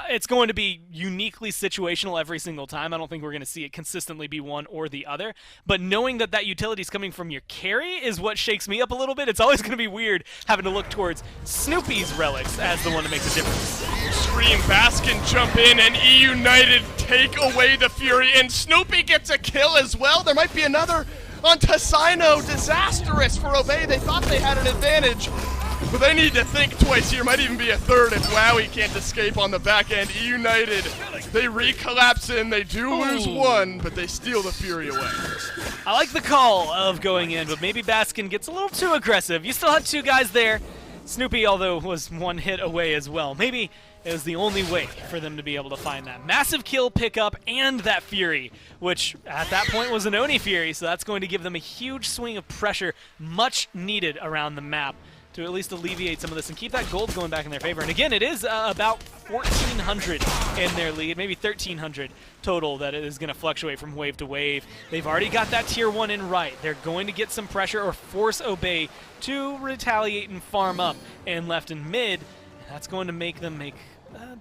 It's going to be uniquely situational every single time. I don't think we're going to see it consistently be one or the other. But knowing that utility is coming from your carry is what shakes me up a little bit. It's always going to be weird having to look towards Snoopy's relics as the one to make the difference. Scream, Baskin jump in, and eUnited take away the Fury, and Snoopy gets a kill as well. There might be another on Tassino. Disastrous for Obey. They thought they had an advantage, but they need to think twice here. Might even be a third if Wowie can't escape on the back end. eUnited, they recollapse in. They do lose one, but they steal the Fury away. I like the call of going in, but maybe Baskin gets a little too aggressive. You still have two guys there. Snoopy, although, was one hit away as well. Maybe it was the only way for them to be able to find that massive kill pickup and that Fury, which at that point was an Oni Fury, so that's going to give them a huge swing of pressure, much needed around the map, to at least alleviate some of this and keep that gold going back in their favor. And again, it is about 1,400 in their lead, maybe 1,300 total that it is going to fluctuate from wave to wave. They've already got that tier 1 in right. They're going to get some pressure or force Obey to retaliate and farm up and left and mid. And that's going to make them make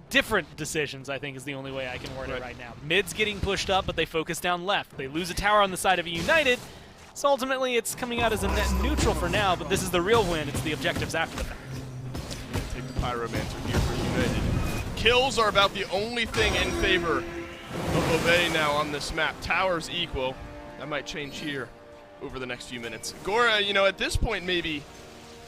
different decisions, I think, is the only way I can word it right now. Mid's getting pushed up, but they focus down left. They lose a tower on the side of eUnited. So ultimately, it's coming out as a net neutral for now, but this is the real win. It's the objectives after the fact. Take the Pyromancer here for eUnited. Kills are about the only thing in favor of Obey now on this map. Towers equal. That might change here over the next few minutes. Gora, you know, at this point, maybe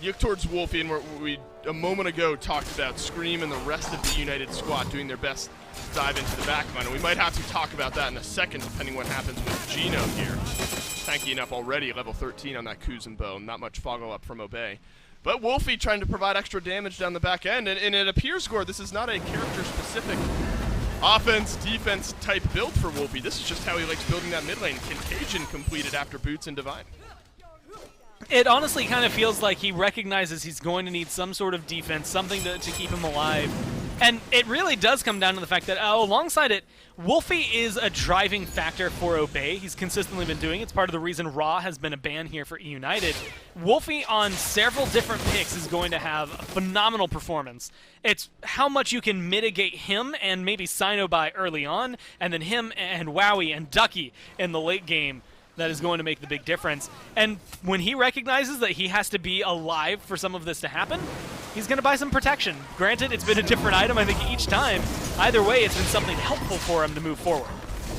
you look towards Wolfie, and we a moment ago talked about Scream and the rest of the eUnited squad doing their best to dive into the back line. And we might have to talk about that in a second, depending what happens with Gino here. Tanky enough already, level 13 on that Kuzenbo. Not much follow-up from Obey. But Wolfie trying to provide extra damage down the back end, and it appears, Gore, this is not a character-specific offense-defense type build for Wolfie. This is just how he likes building that mid lane. Contagion completed after Boots and Divine. It honestly kind of feels like he recognizes he's going to need some sort of defense, something to keep him alive. And it really does come down to the fact that alongside it, Wolfie is a driving factor for Obey. He's consistently been doing it. It's part of the reason Raw has been a ban here for eUnited. Wolfie on several different picks is going to have a phenomenal performance. It's how much you can mitigate him and maybe Sino by early on, and then him and Wowie and Ducky in the late game that is going to make the big difference. And when he recognizes that he has to be alive for some of this to happen, he's going to buy some protection. Granted, it's been a different item, I think, each time. Either way, it's been something helpful for him to move forward.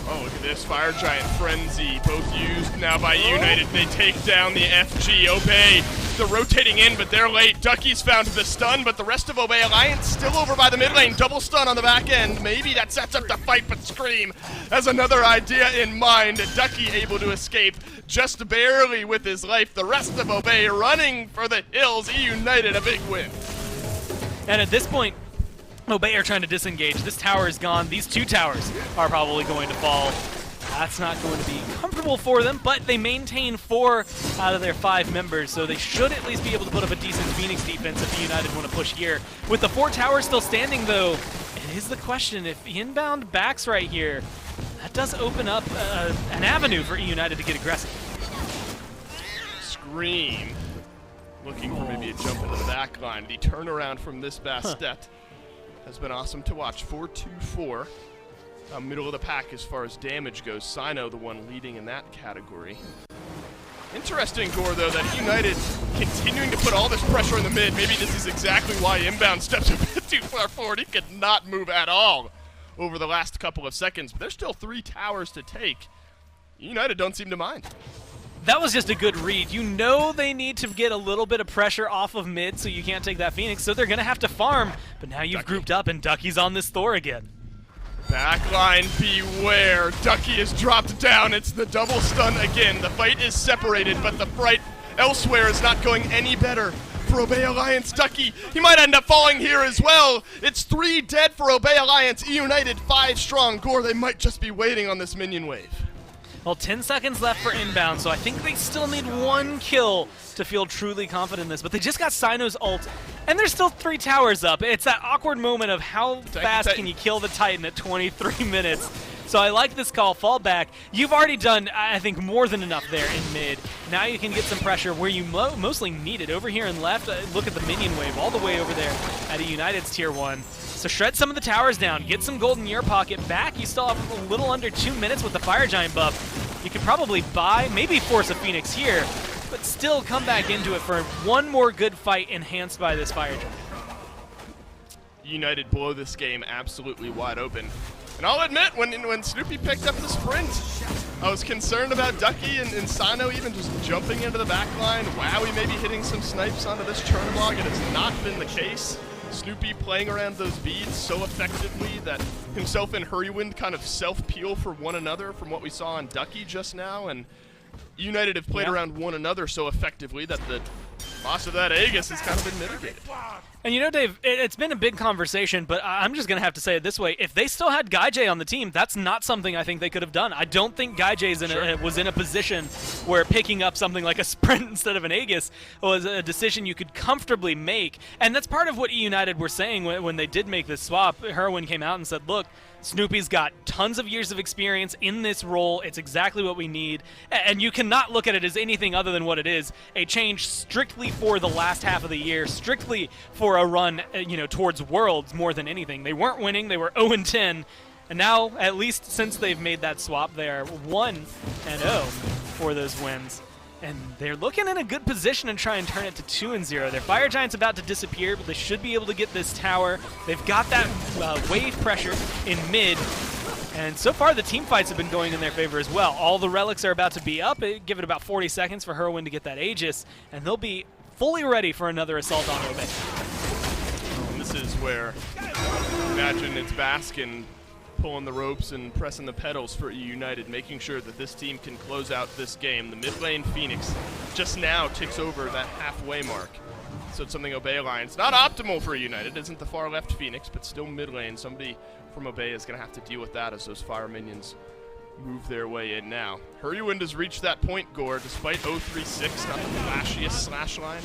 Oh, look at this. Fire Giant Frenzy, both used now by eUnited. They take down the FG. Obey They're rotating in, but they're late. Ducky's found the stun, but the rest of Obey Alliance still over by the mid lane. Double stun on the back end. Maybe that sets up the fight, but Scream has another idea in mind. Ducky able to escape just barely with his life. The rest of Obey running for the hills. eUnited a big win. And at this point, Obey are trying to disengage. This tower is gone. These 2 towers are probably going to fall. That's not going to be comfortable for them, but they maintain 4 out of their 5 members, so they should at least be able to put up a decent Phoenix defense if eUnited want to push here. With the 4 towers still standing, though, it is the question. If inbound backs right here, that does open up an avenue for eUnited to get aggressive. Scream looking for maybe a jump into the back line. The turnaround from this Bastet has been awesome to watch. 4-2-4. Middle of the pack as far as damage goes. Sino the one leading in that category. Interesting, Gore, though, that United continuing to put all this pressure in the mid. Maybe this is exactly why Inbound steps a bit too far forward. He could not move at all over the last couple of seconds. But there's still 3 towers to take. United don't seem to mind. That was just a good read. You know they need to get a little bit of pressure off of mid so you can't take that Phoenix, so they're going to have to farm. But now you've grouped up, and Ducky's on this Thor again. Backline, beware. Ducky is dropped down. It's the double stun again. The fight is separated, but the fight elsewhere is not going any better for Obey Alliance. Ducky, he might end up falling here as well. It's 3 dead for Obey Alliance. eUnited 5 strong. Gore, they might just be waiting on this minion wave. Well, 10 seconds left for inbound, so I think they still need 1 kill to feel truly confident in this. But they just got Sino's ult, and there's still 3 towers up. It's that awkward moment of how fast can you kill the Titan at 23 minutes. So I like this call, fall back. You've already done, I think, more than enough there in mid. Now you can get some pressure where you mostly need it. Over here in left, look at the minion wave all the way over there at eUnited's tier 1. So shred some of the towers down, get some gold in your pocket. Back, you still have a little under 2 minutes with the Fire Giant buff. You could probably buy, maybe force a Phoenix here, but still come back into it for 1 more good fight enhanced by this Fire Giant. United blow this game absolutely wide open. And I'll admit, when Snoopy picked up the sprint, I was concerned about Ducky and Sino even just jumping into the back line. Wow, he may be hitting some snipes onto this Chernobog. It has not been the case. Snoopy playing around those beads so effectively that himself and Hurrywind kind of self-peel for one another from what we saw on Ducky just now. And United have played around one another so effectively that the loss of that Aegis has kind of been mitigated. And you know, Dave, it's been a big conversation, but I'm just going to have to say it this way. If they still had Gaijay on the team, that's not something I think they could have done. I don't think Gaijay was in a position where picking up something like a sprint instead of an Aegis was a decision you could comfortably make. And that's part of what eUnited were saying when they did make this swap. Herwin came out and said, look, Snoopy's got tons of years of experience in this role. It's exactly what we need. And you cannot look at it as anything other than what it is, a change strictly for the last half of the year, strictly for a run, towards Worlds more than anything. They weren't winning. They were 0-10. And now, at least since they've made that swap, they are 1-0 for those wins. And they're looking in a good position to try and turn it to 2-0. Their Fire Giant's about to disappear, but they should be able to get this tower. They've got that wave pressure in mid. And so far, the team fights have been going in their favor as well. All the relics are about to be up. Give it about 40 seconds for Herwin to get that Aegis, and they'll be fully ready for another assault on Obey. And this is where, imagine it's Baskin pulling the ropes and pressing the pedals for eUnited, making sure that this team can close out this game. The mid lane Phoenix just now ticks over that halfway mark. So it's something Obey Alliance, not optimal for eUnited, isn't the far left Phoenix, but still mid lane. Somebody from Obey is going to have to deal with that as those fire minions move their way in now. Hurrywind has reached that point, Gore, despite 0-3-6, not the flashiest slash line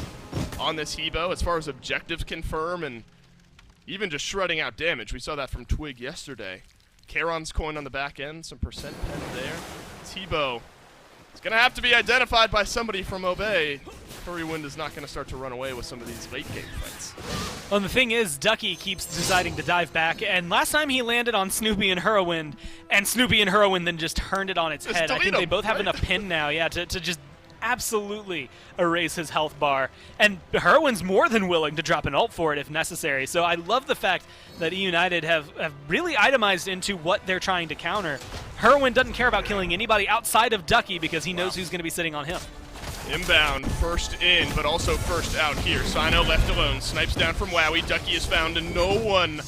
on this Hebo as far as objectives confirm and even just shredding out damage. We saw that from Twig yesterday. Charon's coin on the back end, some percent pen there. Tebow is going to have to be identified by somebody from Obey. Hurrywind is not going to start to run away with some of these late game fights. Well, the thing is, Ducky keeps deciding to dive back, and last time he landed on Snoopy and Hurrywind, and Snoopy and Hurrywind then just turned it on its head. I think they both have enough pin now, to just absolutely erase his health bar. And Herwin's more than willing to drop an ult for it if necessary. So I love the fact that eUnited have really itemized into what they're trying to counter. Herwin doesn't care about killing anybody outside of Ducky because he knows who's going to be sitting on him. Inbound, first in, but also first out here. Sino left alone, snipes down from Wowie. Ducky is found, and no one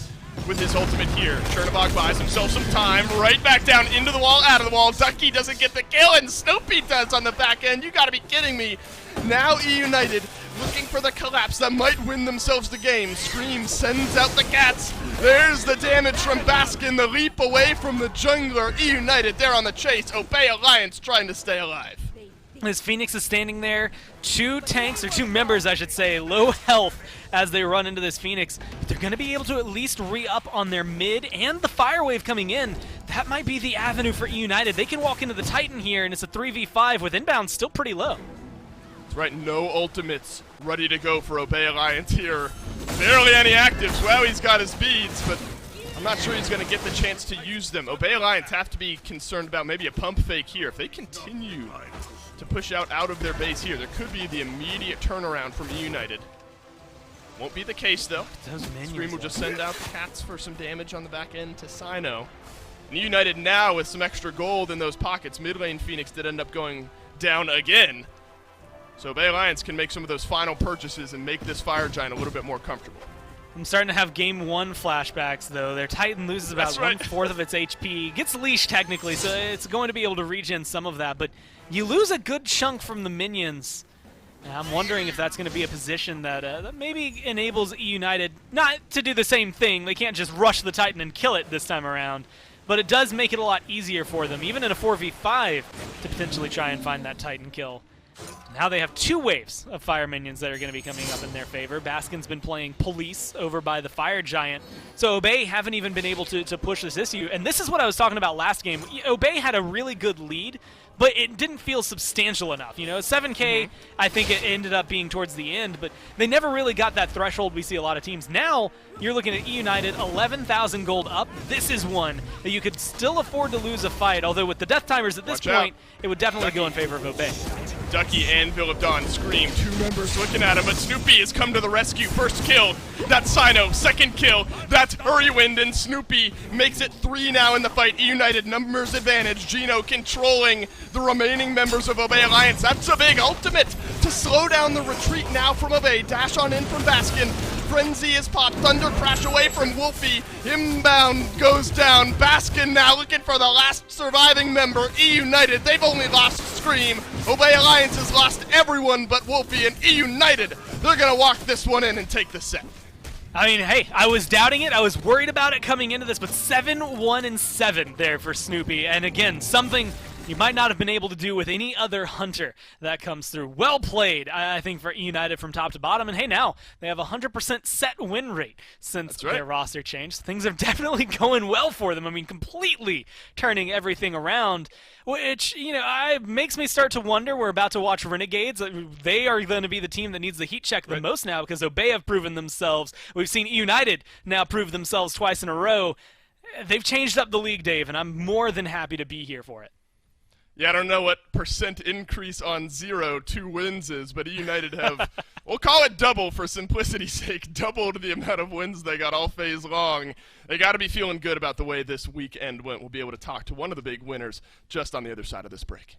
with his ultimate here. Chernobog buys himself some time, right back down into the wall, out of the wall. Ducky doesn't get the kill, and Snoopy does on the back end. You gotta be kidding me. Now eUnited looking for the collapse that might win themselves the game. Scream sends out the cats. There's the damage from Baskin, the leap away from the jungler. eUnited, they're on the chase. Obey Alliance trying to stay alive. As Phoenix is standing there, two tanks, or two members I should say, low health as they run into this Phoenix. But they're going to be able to at least re-up on their mid and the fire wave coming in. That might be the avenue for eUnited. They can walk into the Titan here, and it's a 3v5 with inbound still pretty low. That's right, no ultimates ready to go for Obey Alliance here. Barely any actives. Wowie's got his beads, but I'm not sure he's going to get the chance to use them. Obey Alliance have to be concerned about maybe a pump fake here. If they continue to push out of their base here, there could be the immediate turnaround from eUnited. Won't be the case though. Scream will just send out the cats for some damage on the back end to Sino. And eUnited now with some extra gold in those pockets. Mid lane Phoenix did end up going down again. So Obey Alliance can make some of those final purchases and make this Fire Giant a little bit more comfortable. I'm starting to have Game 1 flashbacks, though. Their Titan loses about 1/4 of its HP. Gets leashed, technically, so it's going to be able to regen some of that. But you lose a good chunk from the minions. And I'm wondering if that's going to be a position that, that maybe enables eUnited not to do the same thing. They can't just rush the Titan and kill it this time around. But it does make it a lot easier for them, even in a 4v5, to potentially try and find that Titan kill. Now they have two waves of fire minions that are going to be coming up in their favor. Baskin's been playing police over by the Fire Giant. So Obey haven't even been able to push this issue. And this is what I was talking about last game. Obey had a really good lead, but it didn't feel substantial enough. You know, 7K, I think it ended up being towards the end, but they never really got that threshold we see a lot of teams. Now, you're looking at eUnited, 11,000 gold up. This is one that you could still afford to lose a fight, although with the death timers at this point, it would definitely go in favor of Obey. Ducky and Bill of Dawn Scream, two members looking at him, but Snoopy has come to the rescue. First kill, that's Sino. Second kill, that's Hurrywind, and Snoopy makes it 3 now in the fight. eUnited numbers advantage. Gino controlling the remaining members of Obey Alliance. That's a big ultimate to slow down the retreat now from Obey. Dash on in from Baskin. Frenzy is popped. Thunder crash away from Wolfie. Inbound goes down. Baskin now looking for the last surviving member. eUnited, they've only lost Scream. Obey Alliance has lost everyone but Wolfie, and eUnited, they're going to walk this one in and take the set. I mean, hey, I was doubting it. I was worried about it coming into this, but 7-1-7 there for Snoopy. And again, something you might not have been able to do with any other hunter that comes through. Well played, I think, for eUnited from top to bottom. And hey, now they have a 100% set win rate since their roster changed. Things are definitely going well for them. I mean, completely turning everything around, which, you know, makes me start to wonder. We're about to watch Renegades. They are going to be the team that needs the heat check the most now because Obey have proven themselves. We've seen eUnited now prove themselves twice in a row. They've changed up the league, Dave, and I'm more than happy to be here for it. Yeah, I don't know what percent increase on 0 2 wins is, but eUnited have, we'll call it double for simplicity's sake, doubled the amount of wins they got all phase long. They got to be feeling good about the way this weekend went. We'll be able to talk to one of the big winners just on the other side of this break.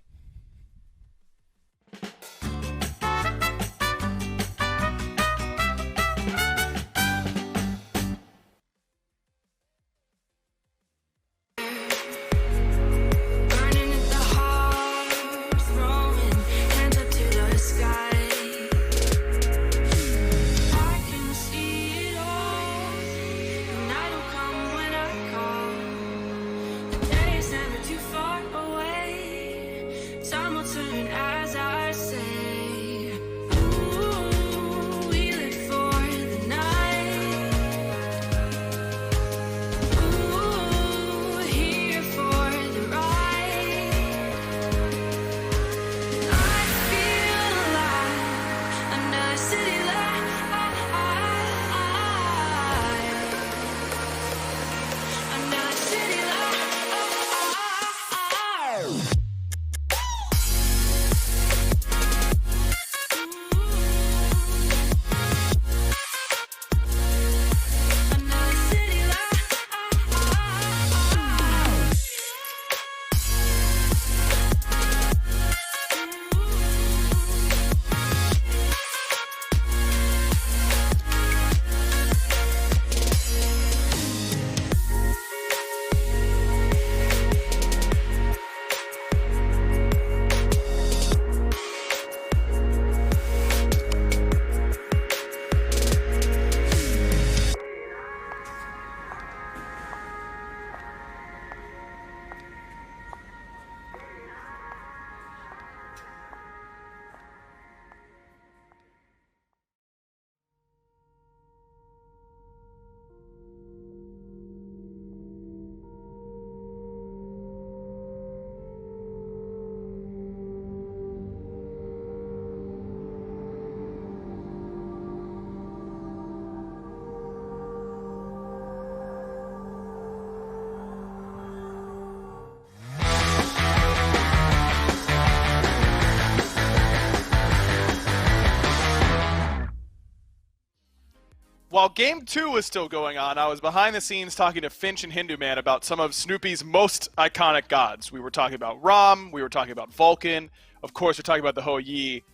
while Game 2 was still going on, I was behind the scenes talking to Finch and Hindu Man about some of Snoopy's most iconic gods. We were talking about Ram, we were talking about Vulcan, of course we're talking about the Ho Yi.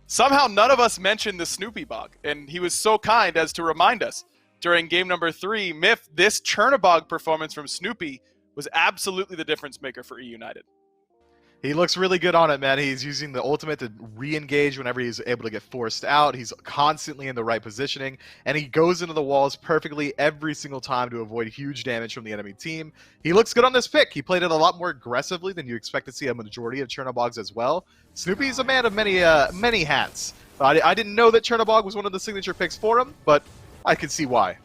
Somehow none of us mentioned the Snoopy bug, and he was so kind as to remind us during game number 3, Myth, this Chernobog performance from Snoopy was absolutely the difference maker for eUnited. He looks really good on it, man. He's using the ultimate to re-engage whenever he's able to get forced out. He's constantly in the right positioning, and he goes into the walls perfectly every single time to avoid huge damage from the enemy team. He looks good on this pick. He played it a lot more aggressively than you expect to see a majority of Chernobogs as well. Snoopy's a man of many hats. I didn't know that Chernobog was one of the signature picks for him, but I could see why.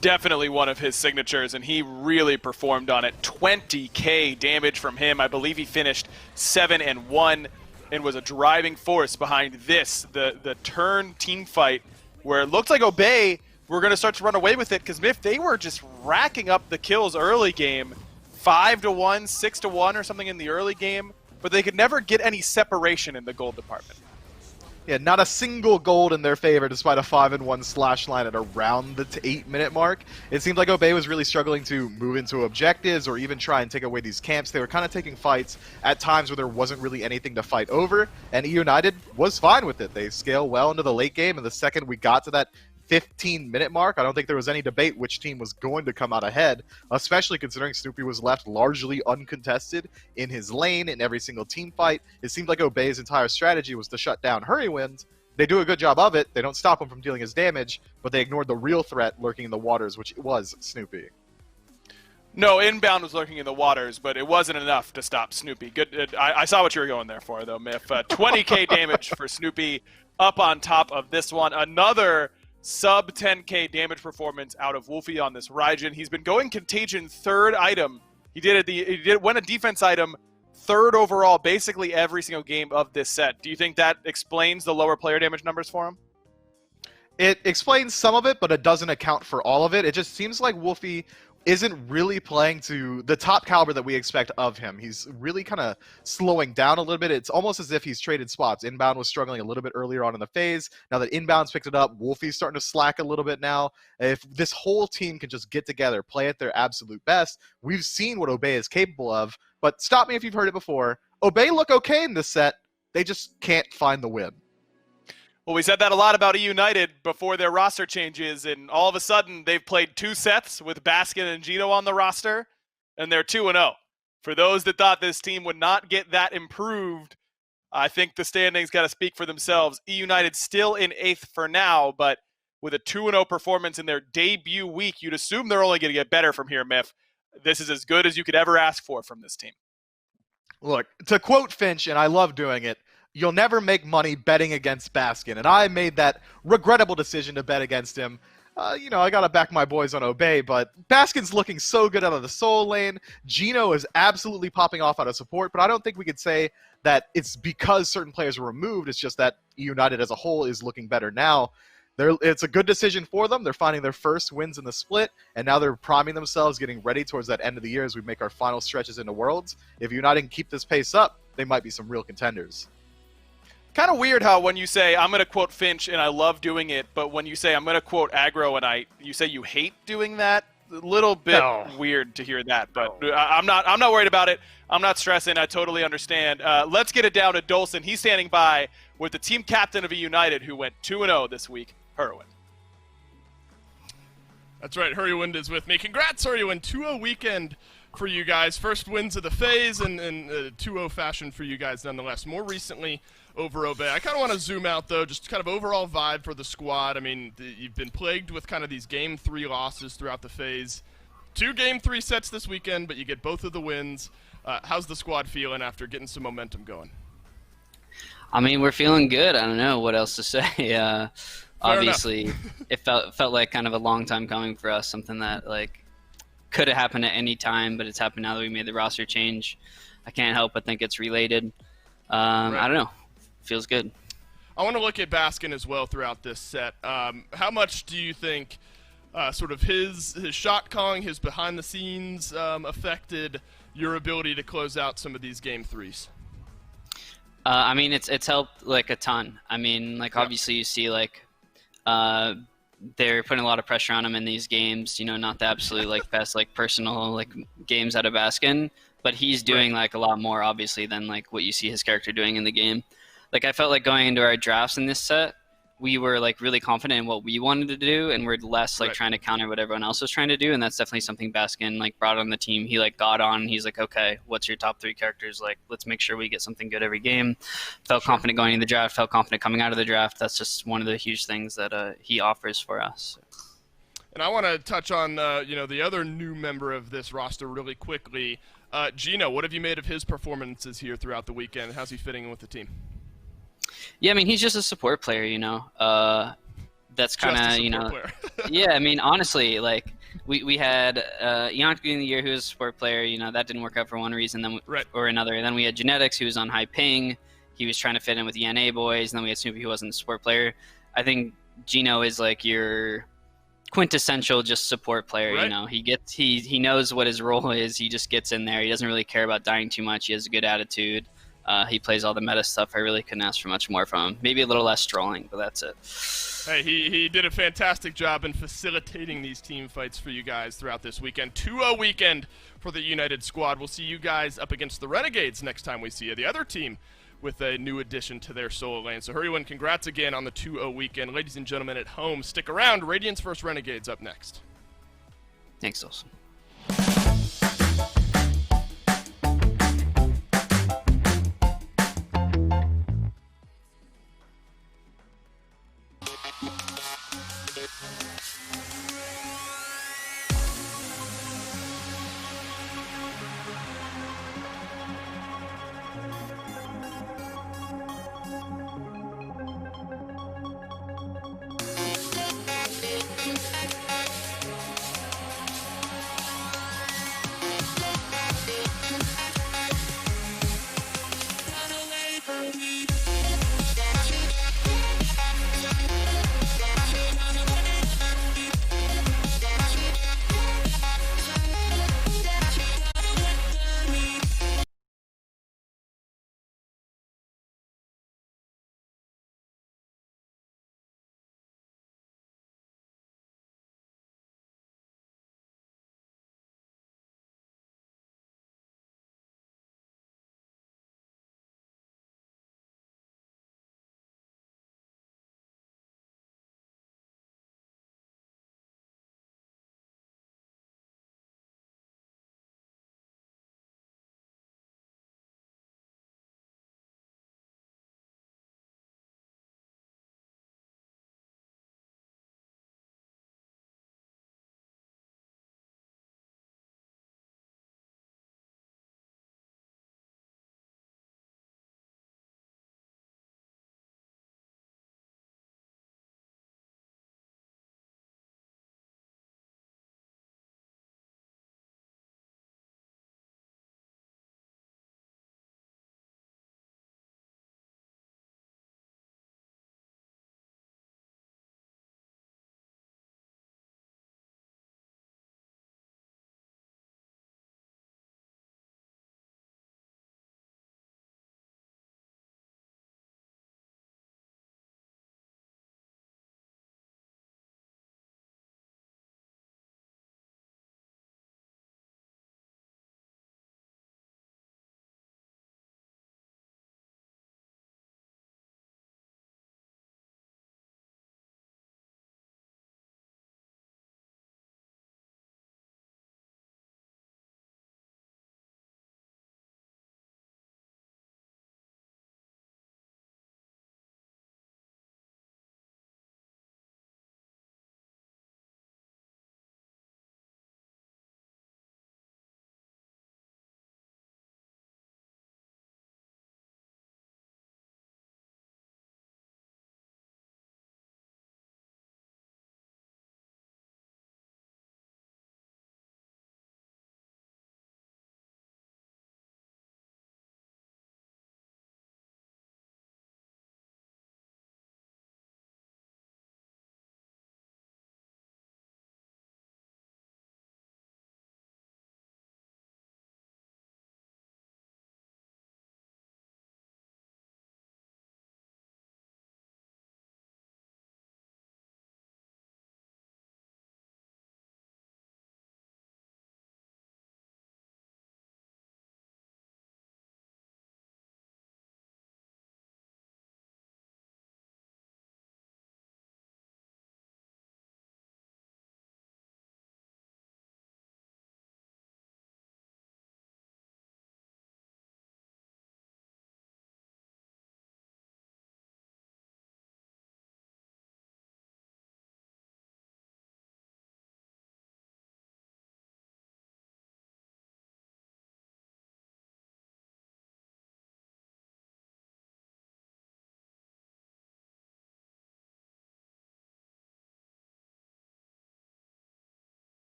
Definitely one of his signatures, and he really performed on it. 20k damage from him. I believe he finished 7-1 and was a driving force behind this, the turn team fight, where it looked like Obey were going to start to run away with it, because Myth, they were just racking up the kills early game. 5-1, 6-1 or something in the early game, but they could never get any separation in the gold department. Yeah, not a single gold in their favor despite a 5-1 slash line at around the 8-minute mark. It seemed like Obey was really struggling to move into objectives or even try and take away these camps. They were kind of taking fights at times where there wasn't really anything to fight over, and eUnited was fine with it. They scale well into the late game, and the second we got to that 15-minute mark, I don't think there was any debate which team was going to come out ahead, especially considering Snoopy was left largely uncontested in his lane in every single team fight. It seemed like Obey's entire strategy was to shut down Hurrywinds. They do a good job of it. They don't stop him from dealing his damage, but they ignored the real threat lurking in the waters, which was Snoopy. No, Inbound was lurking in the waters, but it wasn't enough to stop Snoopy. Good. I saw what you were going there for, though, Miff. 20k damage for Snoopy up on top of this one. Another sub 10k damage performance out of Wolfie on this Raijin. He's been going Contagion third item. He went a defense item third overall basically every single game of this set. Do you think that explains the lower player damage numbers for him? It explains some of it, but it doesn't account for all of it. It just seems like Wolfie isn't really playing to the top caliber that we expect of him. He's really kind of slowing down a little bit. It's almost as if he's traded spots. Inbound was struggling a little bit earlier on in the phase. Now that Inbound's picked it up, Wolfie's starting to slack a little bit now. If this whole team can just get together, play at their absolute best, we've seen what Obey is capable of. But stop me if you've heard it before. Obey look okay in this set. They just can't find the win. Well, we said that a lot about eUnited before their roster changes, and all of a sudden they've played 2 sets with Baskin and Gino on the roster, and they're 2-0. For those that thought this team would not get that improved, I think the standings got to speak for themselves. eUnited still in 8th for now, but with a 2-0 performance in their debut week, you'd assume they're only going to get better from here, Miff. This is as good as you could ever ask for from this team. Look, to quote Finch, and I love doing it, you'll never make money betting against Baskin. And I made that regrettable decision to bet against him. I got to back my boys on Obey, but Baskin's looking so good out of the soul lane. Gino is absolutely popping off out of support, but I don't think we could say that it's because certain players were removed. It's just that eUnited as a whole is looking better now. It's a good decision for them. They're finding their first wins in the split, and now they're priming themselves, getting ready towards that end of the year as we make our final stretches into Worlds. If United can keep this pace up, they might be some real contenders. Kind of weird how when you say, I'm going to quote Finch and I love doing it, but when you say, I'm going to quote Aggro and you say you hate doing that, a little bit weird to hear that, but I'm not worried about it. I'm not stressing. I totally understand. Let's get it down to Dolson. He's standing by with the team captain of eUnited who went 2-0 this week, Hurrywin. That's right, Hurrywin is with me. Congrats, Hurrywin. 2-0 weekend for you guys. First wins of the phase and 2-0 fashion for you guys nonetheless. More recently over Obey. I kind of want to zoom out, though, just kind of overall vibe for the squad. I mean, you've been plagued with kind of these Game 3 losses throughout the phase. 2 Game 3 sets this weekend, but you get both of the wins. How's the squad feeling after getting some momentum going? I mean, we're feeling good. I don't know what else to say. Obviously, it felt like kind of a long time coming for us, something that like could have happened at any time, but it's happened now that we made the roster change. I can't help but think it's related. I don't know. Feels good. I want to look at Baskin as well throughout this set. How much do you think sort of his shot calling, his behind the scenes affected your ability to close out some of these Game 3s? I mean, it's helped like a ton. I mean, like obviously you see like they're putting a lot of pressure on him in these games. You know, not the absolute like best like personal like games out of Baskin, but he's doing like a lot more obviously than like what you see his character doing in the game. Like I felt like going into our drafts in this set, we were like really confident in what we wanted to do, and we're less like trying to counter what everyone else was trying to do. And that's definitely something Baskin like brought on the team. He like got on. He's like, okay, what's your top 3 characters? Like, let's make sure we get something good every game. Felt confident going into the draft. Felt confident coming out of the draft. That's just one of the huge things that he offers for us. And I want to touch on the other new member of this roster really quickly. Gino, what have you made of his performances here throughout the weekend? How's he fitting in with the team? Yeah, I mean, he's just a support player, you know. That's kind of, you know. Yeah, I mean, honestly, like, we had eUnited in the year who was a support player, you know, that didn't work out for one reason then or another. And then we had Genetics, who was on high ping. He was trying to fit in with the NA boys. And then we had Snoopy, who wasn't a support player. I think Gino is, like, your quintessential just support player, you know. He knows what his role is. He just gets in there. He doesn't really care about dying too much. He has a good attitude. He plays all the meta stuff. I really couldn't ask for much more from him. Maybe a little less trolling, but that's it. Hey, he did a fantastic job in facilitating these team fights for you guys throughout this weekend. 2-0 weekend for the United squad. We'll see you guys up against the Renegades next time we see you. The other team with a new addition to their solo lane. So Hurry One, congrats again on the 2-0 weekend. Ladies and gentlemen at home, stick around. Radiance vs. Renegades up next. Thanks, Dawson.